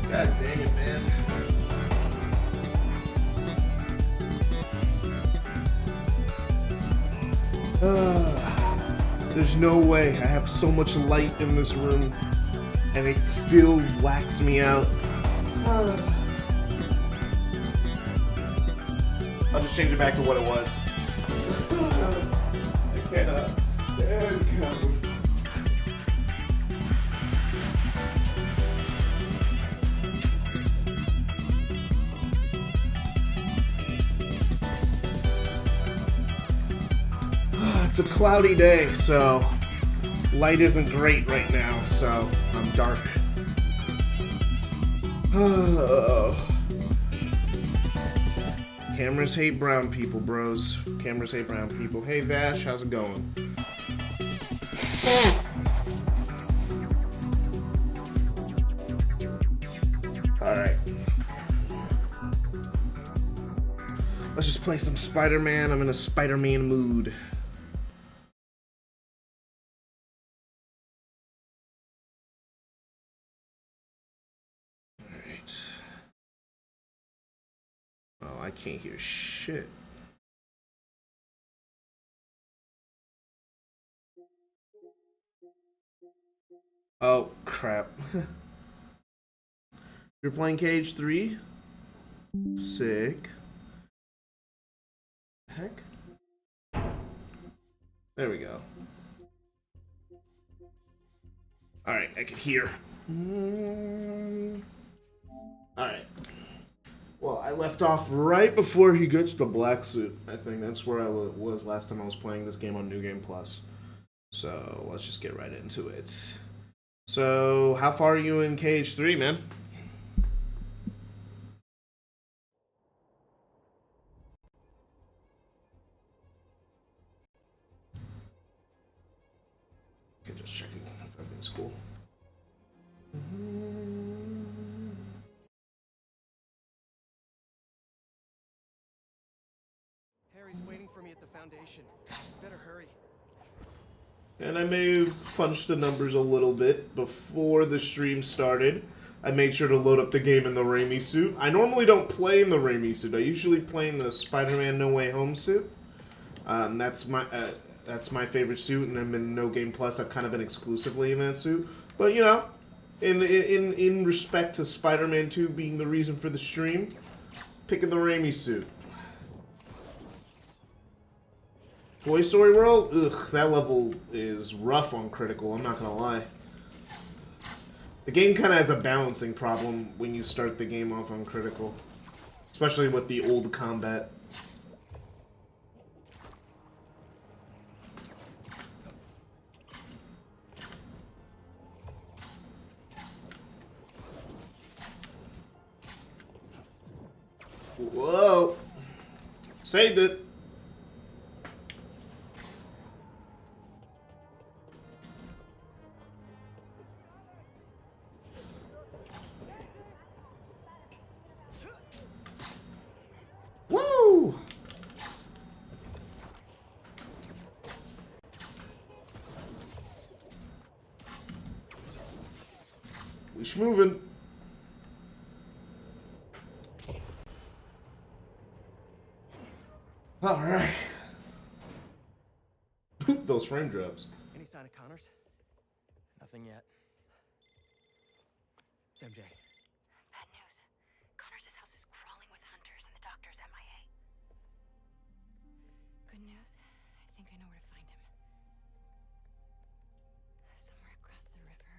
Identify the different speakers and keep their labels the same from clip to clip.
Speaker 1: God dang it, man. There's no way. I have so much light in this room, and it still blacks me out. I'll just change it back to what it was. I cannot stand cowards. It's a cloudy day, so light isn't great right now, so I'm dark. Cameras hate brown people, bros. Cameras hate brown people. Hey, Vash, how's it going? Alright. Let's just play some Spider-Man. I'm in a Spider-Man mood. I can't hear shit. Oh, crap. You're playing Cage 3? Sick. Heck? There we go. Alright, I can hear. Alright. Well, I left off right before he gets the black suit. I think that's where I was last time I was playing this game on New Game Plus. So, let's just get right into it. So, how far are you in Cage 3, man? Okay, just checking if everything's cool.
Speaker 2: Harry's waiting for me at the foundation. Better hurry.
Speaker 1: And I may have punched the numbers a little bit before the stream started. I made sure to load up the game in the Raimi suit. I normally don't play in the Raimi suit. I usually play in the Spider-Man No Way Home suit. That's my favorite suit, and I'm in No Game Plus. I've kind of been exclusively in that suit. But you know, in respect to Spider-Man 2 being the reason for the stream, picking the Raimi suit. Toy Story World? Ugh, that level is rough on critical, I'm not gonna lie. The game kind of has a balancing problem when you start the game off on critical. Especially with the old combat. Whoa! Saved it! Woo! We schmovin'. All right. Those frame drops.
Speaker 2: Any sign of Connors? Nothing yet. It's MJ.
Speaker 3: Bad news. Connors' house is crawling with hunters and the doctor's MIA. Good news. I think I know where to find him. Somewhere across the river.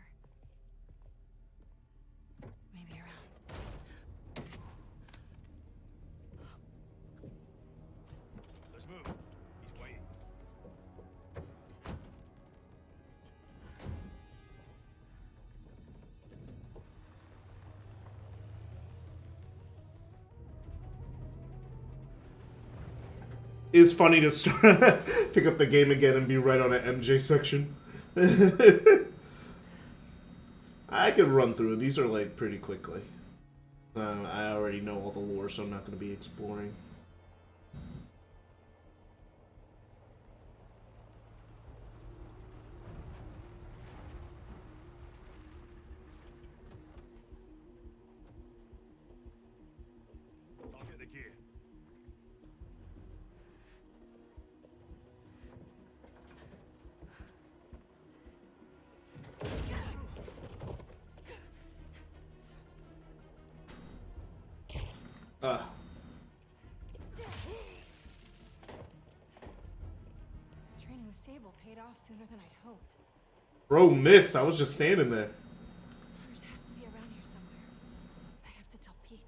Speaker 3: Maybe around.
Speaker 4: Let's move. He's waiting.
Speaker 1: It's funny to start pick up the game again and be right on an MJ section. I could run through. These are like pretty quickly. I already know all the lore, so I'm not going to be exploring.
Speaker 4: I'll get the gear.
Speaker 3: Training with Sable paid off sooner than I'd hoped.
Speaker 1: Bro, missed. I was just standing there.
Speaker 3: Connors has to be around here somewhere. I have to tell Pete.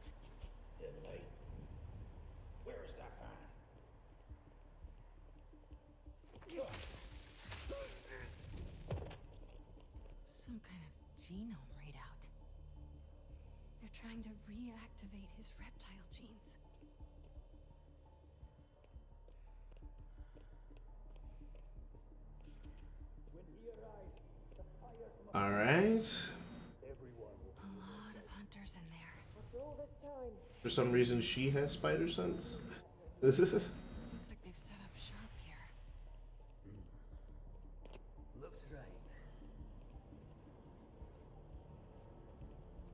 Speaker 4: Where is that man?
Speaker 3: Some kind of genome readout. They're trying to reactivate his reptile genes.
Speaker 1: All right.
Speaker 3: A lot of hunters in there.
Speaker 1: For some reason, she has spider sense.
Speaker 3: Looks like they've set up shop here.
Speaker 5: Looks right.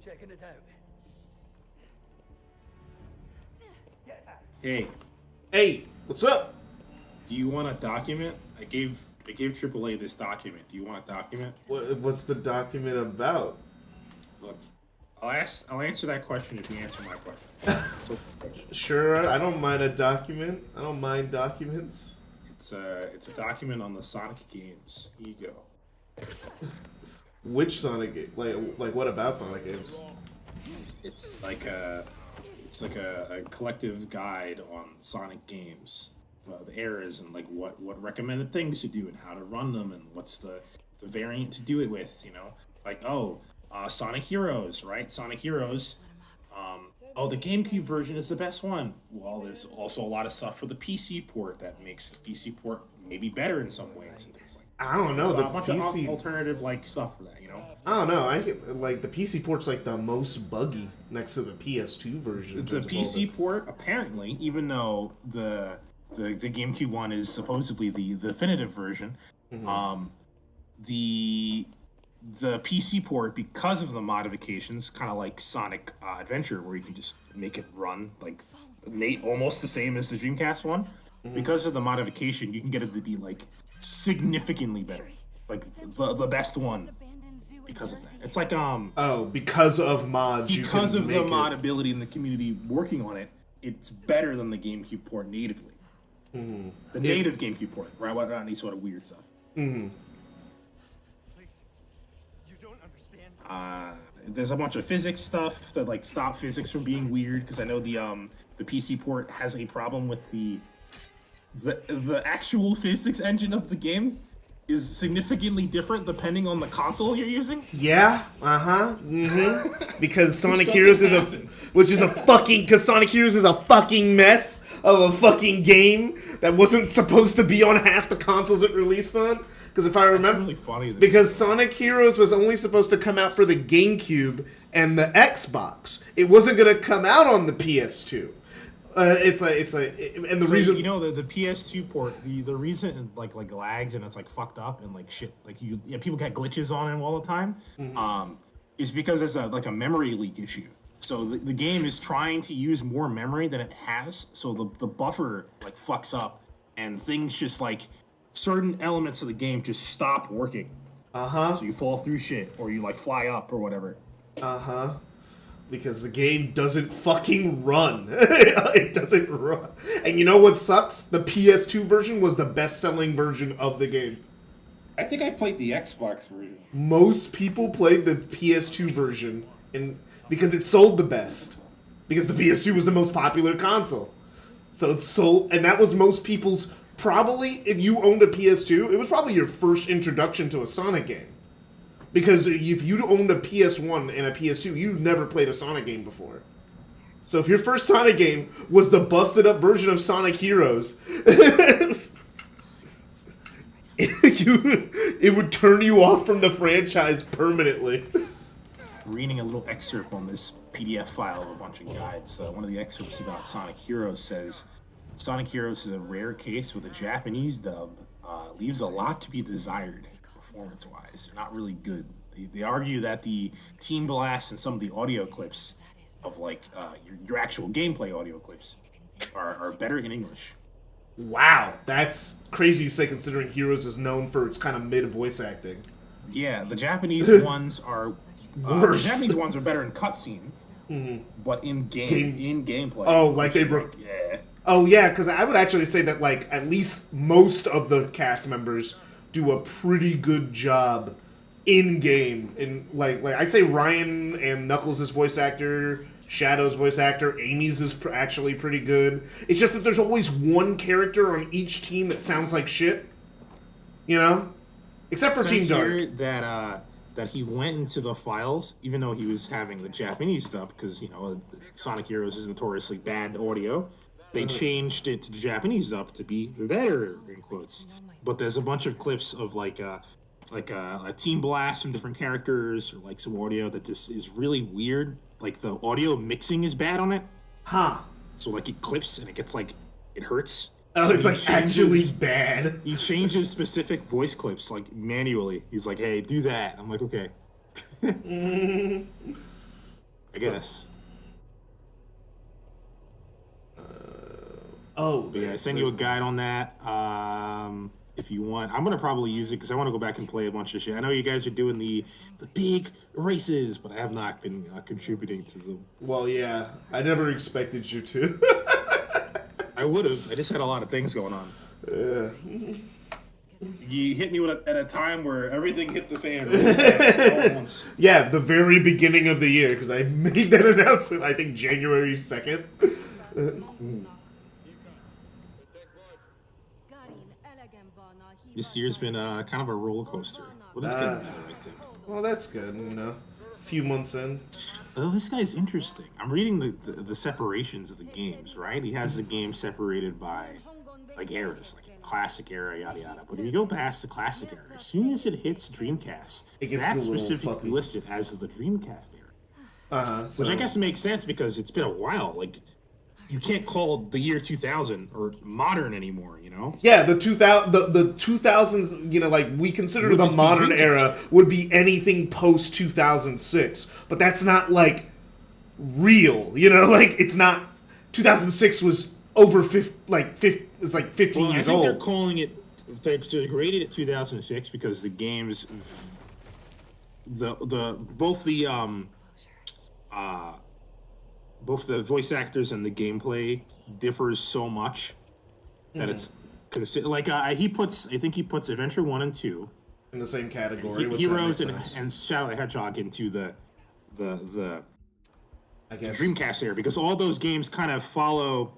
Speaker 5: Checking it out.
Speaker 6: Hey,
Speaker 1: Hey, what's up?
Speaker 6: do you want a document? I gave AAA this document. Do you want a document?
Speaker 1: What's the document about?
Speaker 6: Look, I'll answer that question if you answer my question. So,
Speaker 1: Sure, I don't mind a document. I don't mind documents.
Speaker 6: it's a document on the Sonic games. Here you go.
Speaker 1: Which Sonic game? Like what about Sonic games?
Speaker 6: It's like a collective guide on Sonic games, the eras and like what recommended things to do and how to run them and what's the variant to do it with. You know, like Sonic Heroes, right? Sonic Heroes. The GameCube version is the best one. Well, there's also a lot of stuff for the PC port that makes the PC port maybe better in some ways and things like that.
Speaker 1: I don't know.
Speaker 6: So
Speaker 1: The
Speaker 6: a bunch
Speaker 1: PC,
Speaker 6: of alternative like stuff for that, you know.
Speaker 1: I don't know. Like the PC port's like the most buggy next to the PS2 version. in
Speaker 6: The
Speaker 1: terms of all
Speaker 6: PC port, apparently, even though the GameCube one is supposedly the definitive version, the PC port, because of the modifications, kind of like Sonic Adventure, where you can just make it run like almost the same as the Dreamcast one. Because of the modification, you can get it to be like significantly better, like the best one. Because of that, it's like
Speaker 1: Oh, because of mods.
Speaker 6: because
Speaker 1: you
Speaker 6: of
Speaker 1: can
Speaker 6: the
Speaker 1: make
Speaker 6: mod ability in the community working on it, it's better than the GameCube port natively. The native GameCube port, right? Without any sort of weird stuff.
Speaker 2: Please. You don't understand.
Speaker 6: There's a bunch of physics stuff that like stop physics from being weird, because I know the PC port has a problem with the actual physics engine of the game is significantly different depending on the console you're using.
Speaker 1: Yeah, because Sonic Heroes is because Sonic Heroes is a fucking mess of a fucking game that wasn't supposed to be on half the consoles it released on. Because if I remember,
Speaker 6: really funny
Speaker 1: because Sonic Heroes was only supposed to come out for the GameCube and the Xbox. It wasn't gonna come out on the PS2. And the
Speaker 6: so,
Speaker 1: reason,
Speaker 6: you know, the PS2 port, the reason like lags and it's like fucked up and like shit, like people get glitches on it all the time, is because there's a memory leak issue. So the game is trying to use more memory than it has, so the buffer like fucks up and things just like certain elements of the game just stop working. So you fall through shit or you like fly up or whatever.
Speaker 1: Because the game doesn't fucking run. It doesn't run. And you know what sucks? The PS2 version was the best-selling version of the game.
Speaker 5: I think I played the Xbox version.
Speaker 1: Most people played the PS2 version because it sold the best. Because the PS2 was the most popular console. So it sold, and that was most people's, probably, if you owned a PS2, it was probably your first introduction to a Sonic game. Because if you owned a PS1 and a PS2, you've never played a Sonic game before. So if your first Sonic game was the busted up version of Sonic Heroes, it would turn you off from the franchise permanently.
Speaker 6: Reading a little excerpt on this PDF file of a bunch of guides. One of the excerpts about Sonic Heroes says, Sonic Heroes is a rare case with a Japanese dub, leaves a lot to be desired. Performance-wise, they're not really good. They argue that the Team Blast and some of the audio clips of like your actual gameplay audio clips are better in English.
Speaker 1: Wow, that's crazy to say considering Heroes is known for its kind of mid voice acting.
Speaker 6: Yeah, the Japanese ones are
Speaker 1: worse.
Speaker 6: The Japanese ones are better in cutscene, but in gameplay.
Speaker 1: Oh, like they broke.
Speaker 6: Yeah.
Speaker 1: Oh yeah, because I would actually say that like at least most of the cast members do a pretty good job in game. And like I'd say Ryan and Knuckles' voice actor, Shadow's voice actor, Amy's is actually pretty good. It's just that there's always one character on each team that sounds like shit. You know, except for Team Dark.
Speaker 6: That he went into the files, even though he was having the Japanese stuff, because you know Sonic Heroes is notoriously bad audio. They changed it to the Japanese dub to be better in quotes. But there's a bunch of clips of like a Team Blast from different characters, or like some audio that just is really weird. Like the audio mixing is bad on it. So like it clips and it ggets like it hurts.
Speaker 1: Oh,
Speaker 6: so
Speaker 1: it's like actually bad.
Speaker 6: He changes specific voice clips like manually. He's like, "Hey, do that." I'm like, "Okay." I guess. But yeah, I send you a guide on that. If you want, I'm gonna probably use it because I want to go back and play a bunch of shit. I know you guys are doing the big races, but I have not been contributing to them.
Speaker 1: Well, yeah, I never expected you to.
Speaker 6: I would have. I just had a lot of things going on. You hit me at a time where everything hit the fan. Really fast, all at once.
Speaker 1: Yeah, the very beginning of the year, because I made that announcement, I think January 2nd.
Speaker 6: This year's been kind of a roller coaster. But it's getting better, I think.
Speaker 1: Well, that's good, you know. A few months in.
Speaker 6: Oh, this guy's interesting. I'm reading the separations of the games, right? He has the game separated by, like, eras, like classic era, yada yada. But if you go past the classic era, as soon as it hits Dreamcast, that's specifically listed as the Dreamcast era. Which I guess makes sense because it's been a while. Like, you can't call the year 2000 or modern anymore, you know?
Speaker 1: Yeah, the 2000s, you know, like we consider the modern era would be anything post 2006, but that's not like real, you know? Like it's not 2006 was over it's like 15 years old.
Speaker 6: They're calling it they graded it 2006 because the games both the voice actors and the gameplay differs so much that it's like he puts. I think he puts Adventure 1 and 2
Speaker 1: in the same category. Which
Speaker 6: Heroes
Speaker 1: that makes sense.
Speaker 6: and Shadow the Hedgehog into the
Speaker 1: I guess
Speaker 6: Dreamcast era, because all those games kind of follow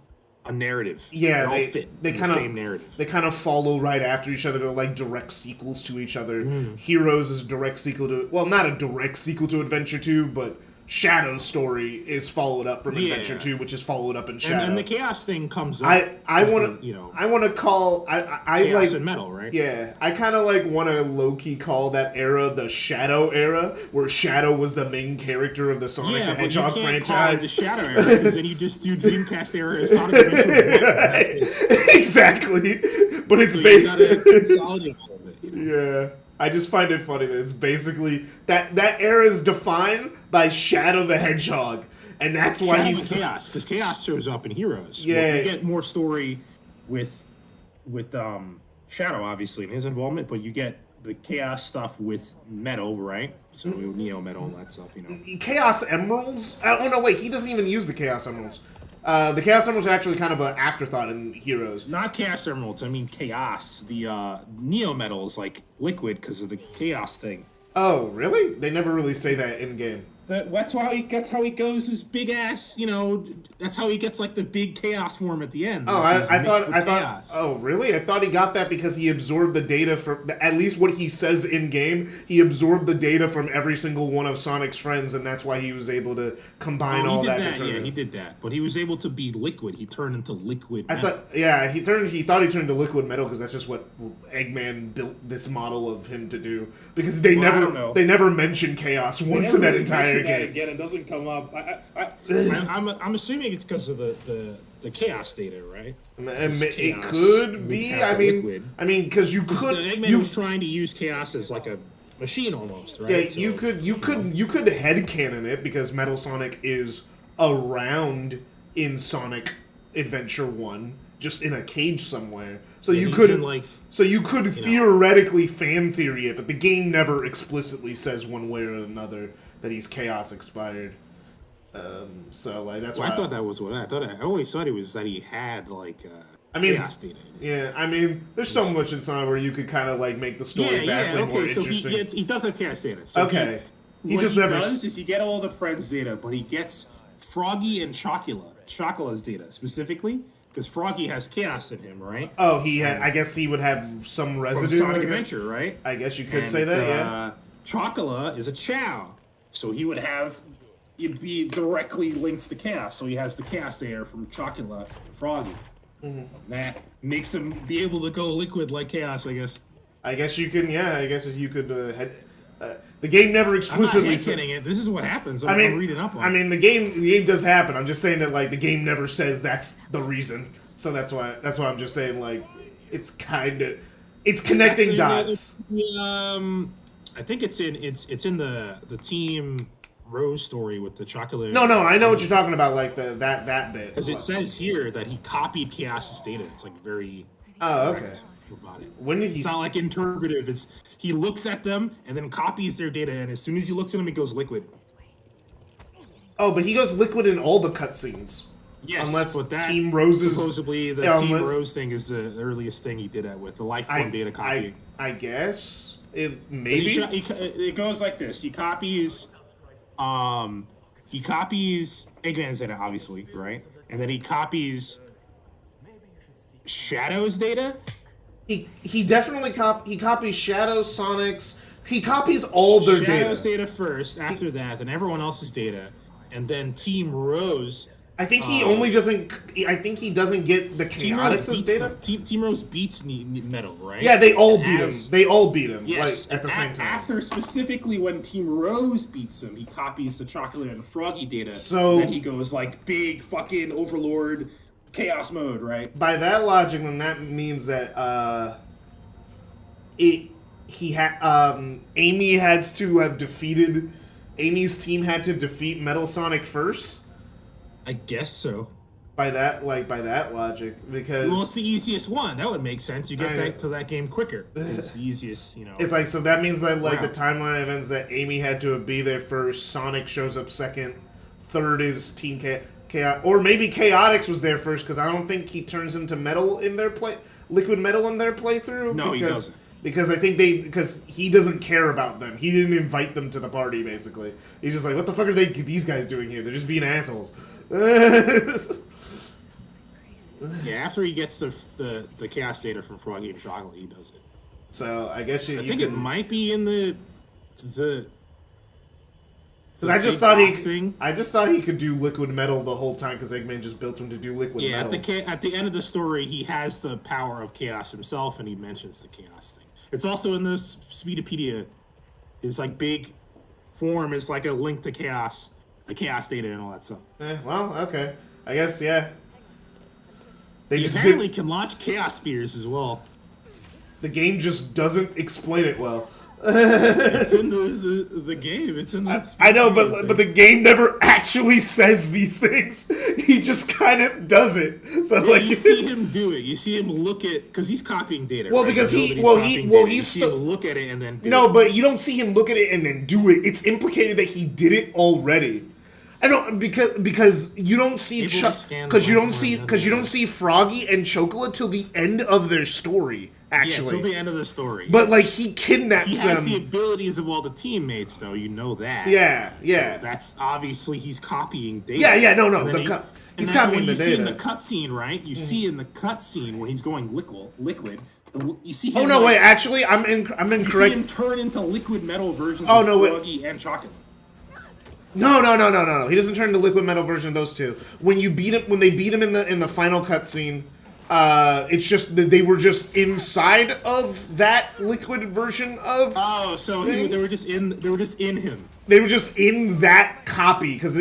Speaker 6: a narrative.
Speaker 1: Yeah,
Speaker 6: they all fit
Speaker 1: they
Speaker 6: in
Speaker 1: kind
Speaker 6: the
Speaker 1: of
Speaker 6: same narrative.
Speaker 1: They kind of follow right after each other. They're like direct sequels to each other.
Speaker 6: Mm-hmm.
Speaker 1: Heroes is a direct sequel to, well, not a direct sequel to Adventure 2, but Shadow's story is followed up from Adventure 2, which is followed up in Shadow.
Speaker 6: And the Chaos thing comes up.
Speaker 1: I want to, I want to call, I
Speaker 6: Chaos
Speaker 1: like
Speaker 6: and Metal, right?
Speaker 1: Yeah, I kind of like want to low key call that era the Shadow era, where Shadow was the main character of the Sonic the Hedgehog
Speaker 6: but you can't
Speaker 1: franchise.
Speaker 6: call it the Shadow era, because then you just do Dreamcast era as Sonic Adventure 1.
Speaker 1: Exactly, but it's
Speaker 6: So you gotta consolidate a little bit.
Speaker 1: Yeah, I just find it funny that it's basically that era is defined by Shadow the Hedgehog, and that's why
Speaker 6: Shadow
Speaker 1: he's
Speaker 6: and Chaos, because Chaos shows up in Heroes.
Speaker 1: Yeah.
Speaker 6: Well, you get more story with Shadow, obviously, and his involvement, but you get the Chaos stuff with Metal, right? So Neo Metal and that stuff,
Speaker 1: Chaos Emeralds. Oh no, wait, he doesn't even use the Chaos Emeralds. The Chaos Emeralds are actually kind of an afterthought in Heroes.
Speaker 6: Not Chaos Emeralds. I mean Chaos. The Neo Metal is like liquid because of the Chaos thing.
Speaker 1: Oh, really? They never really say that in game.
Speaker 6: That's how he goes his big ass. That's how he gets like the big Chaos form at the end.
Speaker 1: Oh, I thought. Oh, really? I thought he got that because he absorbed the data from. At least what he says in game, he absorbed the data from every single one of Sonic's friends, and that's why he was able to combine all that.
Speaker 6: Yeah, he did that. But he was able to be liquid. He turned into liquid.
Speaker 1: I
Speaker 6: metal.
Speaker 1: thought, yeah, he thought he turned into liquid metal because that's just what Eggman built this model of him to do. Because they never mention Chaos once in that entire game.
Speaker 5: Again, it doesn't come up.
Speaker 6: I'm assuming it's because of the Chaos data, right?
Speaker 1: It could be. I mean, because you could.
Speaker 6: Eggman was trying to use Chaos as like a machine almost, right?
Speaker 1: Yeah, so, you could headcanon it because Metal Sonic is around in Sonic Adventure 1, just in a cage somewhere. So you could theoretically fan theory it, but the game never explicitly says one way or another that he's Chaos expired. So like that's why
Speaker 6: I thought that was what I thought. I always thought it was that he had like Chaos data.
Speaker 1: Yeah, I mean, there's so much in Sonic where you could kind of like make the story vastly more interesting.
Speaker 6: So he does have Chaos data. So
Speaker 1: okay.
Speaker 6: He does is he get all the friends' data, but he gets Froggy and Chocola's data specifically. Because Froggy has Chaos in him, right?
Speaker 1: Oh, I guess he would have some residue.
Speaker 6: From Sonic Adventure, right?
Speaker 1: I guess you could say that, yeah.
Speaker 6: Chocola is a Chow. So he'd be directly linked to Chaos. So he has the Chaos air from Chocola to Froggy. Mm-hmm. That makes him be able to go liquid like Chaos, I guess.
Speaker 1: I guess you could the game never explicitly
Speaker 6: said it. This is what happens. I'm reading up on.
Speaker 1: I mean, the game does happen. I'm just saying that like the game never says that's the reason. So that's why I'm just saying like it's connecting dots.
Speaker 6: I think it's in the Team Rose story with the chocolate.
Speaker 1: No, I know what you're talking about, like that bit.
Speaker 6: Because it says here that he copied Chaos's data. It's like very.
Speaker 1: Oh, okay.
Speaker 6: About it.
Speaker 1: When did he?
Speaker 6: It's not like interpretive. He looks at them and then copies their data, and as soon as he looks at them, he goes liquid.
Speaker 1: Oh, but he goes liquid in all the cutscenes.
Speaker 6: Yes,
Speaker 1: unless
Speaker 6: but that
Speaker 1: Team Rose's
Speaker 6: supposedly the Team Rose thing is the earliest thing he did that with the life form data copying.
Speaker 1: I guess maybe
Speaker 6: it goes like this. He copies Eggman's data, obviously, right? And then he copies Shadow's data.
Speaker 1: He definitely copies Shadow, Sonic's. He copies all their
Speaker 6: Shadow's data first. After that, then everyone else's data, and then Team Rose.
Speaker 1: I think he doesn't get the Chaotix's data.
Speaker 6: Team Rose beats Metal, right?
Speaker 1: Yeah, they all beat him. They all beat him.
Speaker 6: Yes,
Speaker 1: like, at the same time.
Speaker 6: After specifically when Team Rose beats him, he copies the Chocolate and Froggy data.
Speaker 1: So
Speaker 6: then he goes like big fucking Overlord Chaos mode, right?
Speaker 1: By that logic, then that means that Amy has to have defeated. Amy's team had to defeat Metal Sonic first.
Speaker 6: I guess so.
Speaker 1: By that logic, because
Speaker 6: it's the easiest one. That would make sense. You get back to that game quicker. It's the easiest,
Speaker 1: It's like, so that means that like the timeline events that Amy had to be there first. Sonic shows up second. Third is Team K. Or maybe Chaotix was there first, because I don't think he turns into metal in their liquid metal in their playthrough.
Speaker 6: No, he doesn't.
Speaker 1: Because I think because he doesn't care about them. He didn't invite them to the party, basically. He's just like, what the fuck are these guys doing here? They're just being assholes.
Speaker 6: Yeah, after he gets the chaos data from Froggy and Chocolate, he does it.
Speaker 1: So I guess
Speaker 6: I think it might be in the
Speaker 1: because I just thought
Speaker 6: thing.
Speaker 1: I just thought he could do liquid metal the whole time because Eggman just built him to do liquid metal.
Speaker 6: Yeah, at the end of the story, he has the power of chaos himself, and he mentions the chaos thing. It's also in the Speedopedia. His like big form is like a link to chaos, the chaos data, and all that stuff.
Speaker 1: Well, okay, I guess yeah.
Speaker 6: He apparently can launch chaos spears as well.
Speaker 1: The game just doesn't explain it well.
Speaker 6: It's in the game. It's in the.
Speaker 1: I know, but the game never actually says these things. He just kind of does it. So
Speaker 6: yeah,
Speaker 1: like
Speaker 6: you see him do it. You see him look at because he's copying data.
Speaker 1: Well,
Speaker 6: right?
Speaker 1: because
Speaker 6: he's
Speaker 1: he's
Speaker 6: see him look at it and then.
Speaker 1: But you don't see him look at it and then do it. It's implicated that he did it already. I know because you don't see because you don't see Froggy and Chocola till the end of their story. Actually,
Speaker 6: yeah, till the end of the story.
Speaker 1: But like he kidnaps them.
Speaker 6: He has the abilities of all the teammates, though. You know that.
Speaker 1: Yeah.
Speaker 6: So that's obviously he's copying data.
Speaker 1: Yeah. No.
Speaker 6: He's copying the data. You see in the cutscene, right? You see in the cutscene when he's going liquid. You see him.
Speaker 1: Oh no! Wait. Actually, I'm incorrect.
Speaker 6: You see him turn into liquid metal versions of Froggy and Chocolate.
Speaker 1: No. He doesn't turn into liquid metal version of those two. When they beat him in the final cutscene, it's just that they were just inside of that liquid version of.
Speaker 6: Oh, so they were just in him.
Speaker 1: They were just in that copy because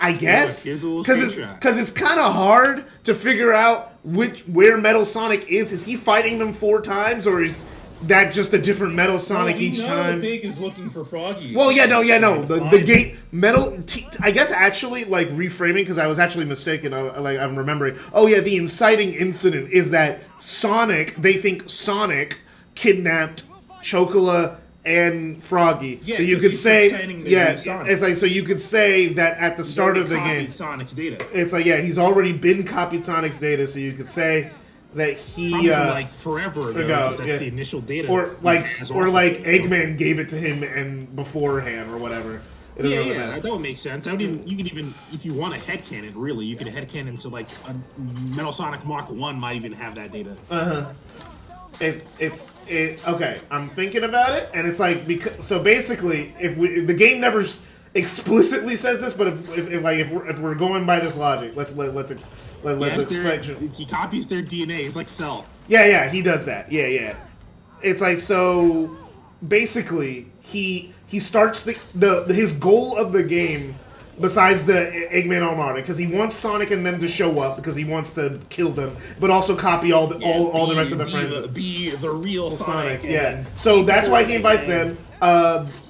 Speaker 1: I guess because it's kind of hard to figure out where Metal Sonic is. Is he fighting them 4 times or is that just a different Metal Sonic each time?
Speaker 5: Big is looking for Froggy.
Speaker 1: Well, no. The gate Metal. I guess actually like reframing because I was actually mistaken. I'm remembering. Oh yeah, the inciting incident is that Sonic. They think Sonic kidnapped Chocola and Froggy.
Speaker 5: Yeah,
Speaker 1: so you could say
Speaker 5: Sonic.
Speaker 1: it's like so you could say that at the start of the game,
Speaker 6: Sonic's data.
Speaker 1: It's like he's already been copied Sonic's data. So you could say that he
Speaker 6: probably for like forever ago, because that's the initial data.
Speaker 1: Or like Eggman gave it to him and beforehand or whatever.
Speaker 6: That would make sense. You could even, if you want a headcanon, really, you could headcanon so like a Metal Sonic Mark 1 might even have that data.
Speaker 1: Okay. I'm thinking about it, and it's like so basically, if the game never explicitly says this, but if we're going by this logic, let's explain.
Speaker 6: He copies their DNA. He's like Cell.
Speaker 1: Yeah, he does that. Yeah. It's like so. Basically, he starts his goal of the game. Besides the Eggman Armada, because he wants Sonic and them to show up because he wants to kill them, but also copy all the rest of the friends.
Speaker 6: Be the real Sonic.
Speaker 1: Yeah. So that's why he invites them.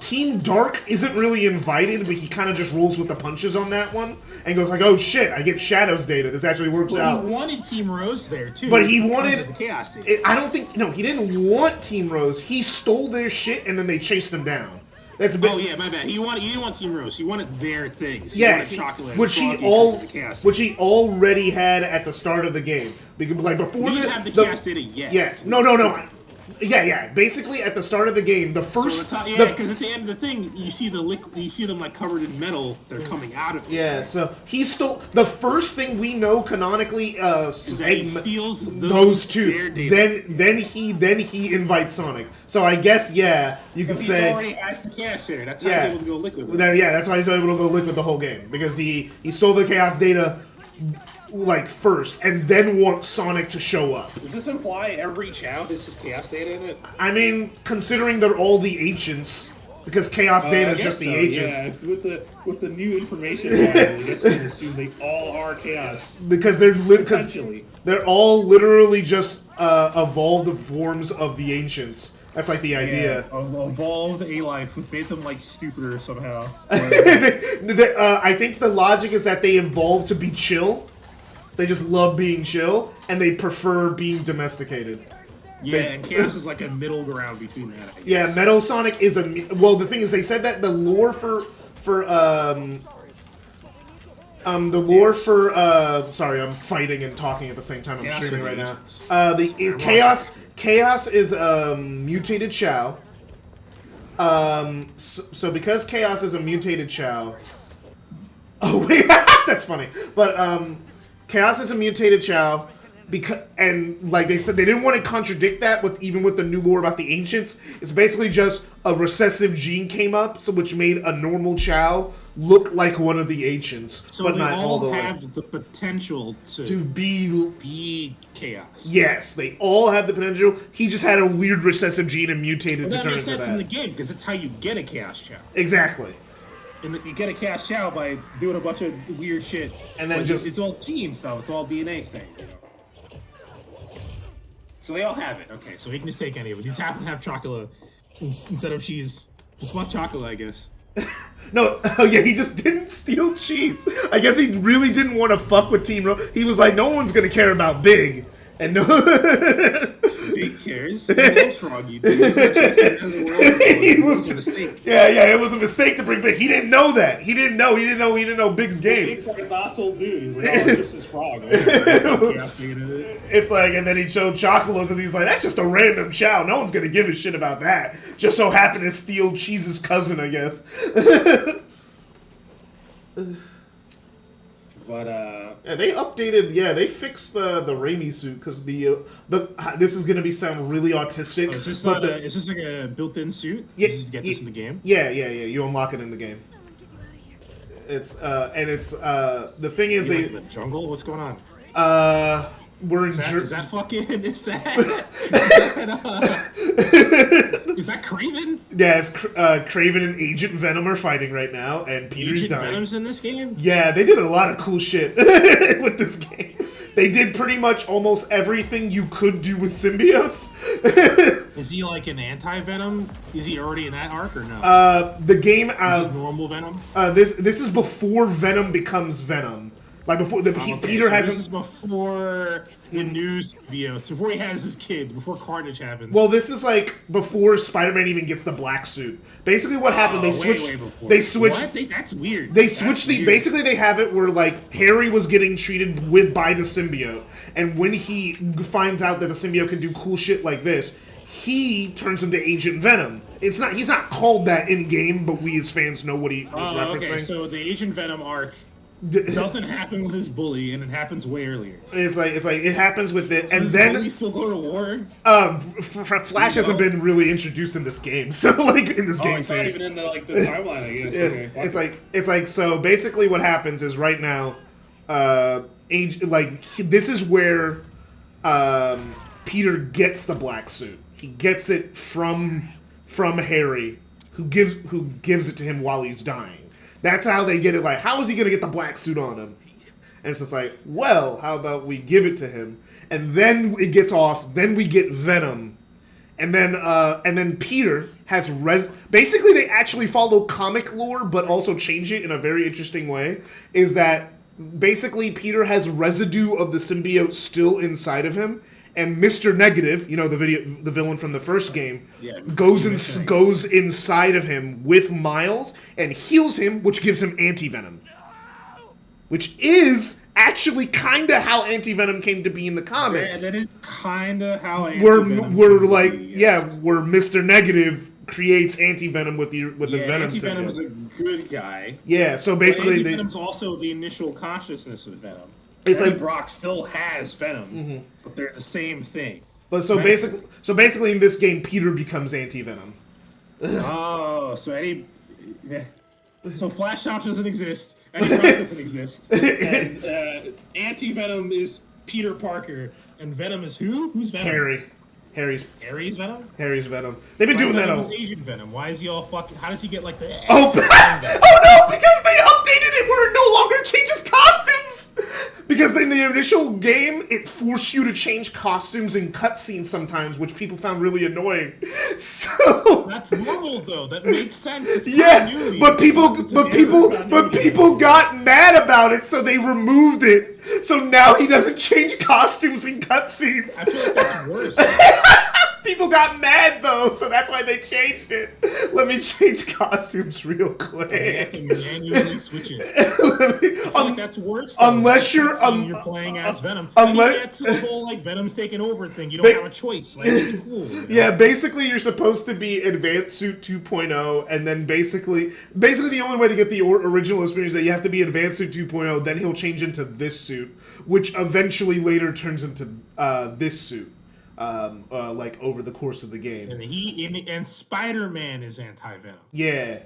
Speaker 1: Team Dark isn't really invited, but he kind of just rolls with the punches on that one and goes like, "Oh shit, I get Shadow's data. This actually works out."
Speaker 6: He wanted Team Rose there too,
Speaker 1: but he wanted
Speaker 6: the Chaos data.
Speaker 1: I don't think he didn't want Team Rose. He stole their shit and then they chased him down. That's a bit.
Speaker 6: Oh yeah, my bad. He didn't want Team Rose. He wanted their things. He
Speaker 1: yeah,
Speaker 6: wanted chocolate,
Speaker 1: which he already had at the start of the game. Because like before
Speaker 6: we didn't have the chaos data yet.
Speaker 1: Yes. No. Yeah. Basically, at the start of the game, the first.
Speaker 6: Because at the end of the thing, you see them like covered in metal. They're coming out of it.
Speaker 1: Yeah. So he stole the first thing we know canonically.
Speaker 6: He steals
Speaker 1: those two. Then he invites Sonic. So I guess you could say.
Speaker 6: He already has the chaos data. That's how he's able to go liquid.
Speaker 1: That's why he's able to go liquid the whole game because he stole the chaos data. Like first, and then want Sonic to show up.
Speaker 5: Does this imply every child is just chaos data in it?
Speaker 1: I mean, considering they're all the ancients, because chaos data is just the ancients.
Speaker 5: Yeah, with the new information, I guess we can assume they all are chaos.
Speaker 1: Because they're all literally just evolved forms of the ancients. That's like the idea.
Speaker 5: Evolved A-Life, which made them like stupider somehow.
Speaker 1: I think the logic is that they evolved to be chill. They just love being chill, and they prefer being domesticated.
Speaker 6: Yeah, and Chaos is like a middle ground between that, I guess.
Speaker 1: Yeah, Metal Sonic is the thing is, they said that the lore for The lore for sorry, I'm fighting and talking at the same time. I'm
Speaker 6: Chaos
Speaker 1: streaming right now.
Speaker 6: Radiations.
Speaker 1: Chaos is mutated Chow. So because Chaos is a mutated Chow. Oh wait, that's funny. But Chaos is a mutated Chow. Because and like they said, they didn't want to contradict that with even with the new lore about the ancients. It's basically just a recessive gene came up, so which made a normal Chow look like one of the ancients,
Speaker 6: So
Speaker 1: but
Speaker 6: they
Speaker 1: not all the
Speaker 6: all
Speaker 1: way.
Speaker 6: have the potential
Speaker 1: To
Speaker 6: be chaos.
Speaker 1: yes, they all have the potential. He just had a weird recessive gene and mutated
Speaker 6: But
Speaker 1: to
Speaker 6: that
Speaker 1: turn
Speaker 6: makes
Speaker 1: into
Speaker 6: sense in the
Speaker 1: that.
Speaker 6: game because that's how you get a chaos chow.
Speaker 1: Exactly.
Speaker 6: And you get a chaos chow by doing a bunch of weird shit.
Speaker 1: And then
Speaker 6: Like,
Speaker 1: just-
Speaker 6: it's all gene stuff. It's all DNA things. You know? So they all have it. Okay, so he can just take any of it. He just happen to have chocolate instead of cheese. Just want chocolate, I guess.
Speaker 1: No, oh yeah, he just didn't steal cheese. I guess he really didn't want to fuck with Team Rocket. He was like, no one's gonna care about Big, and no.
Speaker 6: Big cares. He loves Froggy. Dude. He's not trusting the end of the world. It was a mistake.
Speaker 1: Yeah, it was a mistake to bring Big. He didn't know that. He didn't know Big's game.
Speaker 5: Big's like a docile dude. He's like, oh, it's just his frog. Whatever.
Speaker 6: Chaos taking it.
Speaker 1: It's like, and then he showed Chocolate because he's like, that's just a random Chow. No one's gonna give a shit about that. Just so happened to steal Cheese's cousin, I guess.
Speaker 6: But
Speaker 1: Yeah, they updated. Yeah, they fixed the Raimi suit because this is gonna sound really autistic.
Speaker 6: is this
Speaker 1: but
Speaker 6: not is this like a built-in suit?
Speaker 1: Yeah,
Speaker 6: Did you get this in the game?
Speaker 1: Yeah. You unlock it in the game. It's the thing is
Speaker 6: You
Speaker 1: they
Speaker 6: like the jungle? What's going on?
Speaker 1: we're in
Speaker 6: Is that fucking? Is that? Is that Craven?
Speaker 1: yeah, it's Kraven and Agent Venom are fighting right now, and Peter's
Speaker 6: Agent
Speaker 1: dying.
Speaker 6: Venom's in this game.
Speaker 1: Yeah, they did a lot of cool shit with this game. They did pretty much almost everything you could do with symbiotes.
Speaker 6: Is he like an anti-Venom? Is he already in that arc or no?
Speaker 1: The game,
Speaker 6: Is this normal Venom?
Speaker 1: this is before Venom becomes Venom. Like before Peter
Speaker 6: so
Speaker 1: hasn't.
Speaker 6: This is before the new symbiotes. Before he has his kid. Before Carnage happens.
Speaker 1: Well, this is like before Spider-Man even gets the black suit. Basically, what happened? They switched.
Speaker 6: Way before.
Speaker 1: They switched.
Speaker 6: What? That's weird.
Speaker 1: They
Speaker 6: That's
Speaker 1: switched the.
Speaker 6: weird.
Speaker 1: Basically, they have it where like Harry was getting treated by the symbiote, and when he finds out that the symbiote can do cool shit like this, he turns into Agent Venom. It's not. He's not called that in game, but we as fans know what he was referencing.
Speaker 6: Okay, so the Agent Venom arc doesn't happen with his bully, and it happens way earlier.
Speaker 1: It's like it happens with it, and
Speaker 6: Does
Speaker 1: then
Speaker 6: bully still go to war?
Speaker 1: Flash hasn't been really introduced in this game, so like in this game
Speaker 5: It's not
Speaker 1: series.
Speaker 5: even in the timeline, I guess. Okay, fuck
Speaker 1: It's like so basically what happens is right now, this is where Peter gets the black suit. He gets it from Harry, who gives it to him while he's dying. That's how they get it. Like, how is he gonna get the black suit on him? And it's just like, well, how about we give it to him, and then it gets off. Then we get Venom, and then Peter has Basically, they actually follow comic lore, but also change it in a very interesting way. Is that basically Peter has residue of the symbiote still inside of him, and Mr. Negative, the villain from the first game, goes inside of him with Miles and heals him, which gives him anti-venom. Which is actually kind of how anti-venom came to be in the comics.
Speaker 6: Yeah, that is kind of how
Speaker 1: We're
Speaker 6: anti-Venom
Speaker 1: like,
Speaker 6: can be, yes.
Speaker 1: where Mr. Negative creates anti-venom with the Venom
Speaker 6: Anti-Venom's
Speaker 1: symbiote.
Speaker 6: a good guy.
Speaker 1: Yeah, so basically
Speaker 6: Anti-Venom's also the initial consciousness of Venom.
Speaker 1: It's
Speaker 6: Eddie
Speaker 1: like-
Speaker 6: Brock still has Venom, but they're the same thing.
Speaker 1: But so basically in this game, Peter becomes anti-venom.
Speaker 6: Oh, so so Flash Shock doesn't exist. Eddie Brock doesn't exist. And Anti-Venom is Peter Parker, and Venom is who? Who's Venom?
Speaker 1: Harry's
Speaker 6: Venom?
Speaker 1: Harry's Venom. They've been doing that
Speaker 6: Venom
Speaker 1: all.
Speaker 6: is Asian Venom. Why is he all fucking? How does he get like the?
Speaker 1: Oh, oh no! Because they updated it where it no longer changes costumes. Because in the initial game, it forced you to change costumes in cutscenes sometimes, which people found really annoying. So
Speaker 6: That's normal though. That makes sense. It's
Speaker 1: yeah,
Speaker 6: continuity.
Speaker 1: but people
Speaker 6: Continuity.
Speaker 1: got mad about it, so they removed it. So now he doesn't change costumes in cutscenes.
Speaker 6: I feel like that's worse.
Speaker 1: People got mad though, so that's why they changed it. Let me change costumes real quick.
Speaker 6: You have to manually switch it. I feel like that's worse. Though.
Speaker 1: Unless you're
Speaker 6: playing as Venom.
Speaker 1: Unless
Speaker 6: That's the whole like Venom's taking over thing. You don't have a choice. Like it's cool. You know?
Speaker 1: Yeah, basically you're supposed to be Advanced Suit 2.0, and then basically the only way to get the original experience is that you have to be Advanced Suit 2.0. Then he'll change into this suit, which eventually later turns into this suit. Like over the course of the game.
Speaker 6: And Spiderman is anti-Venom.
Speaker 1: Yeah.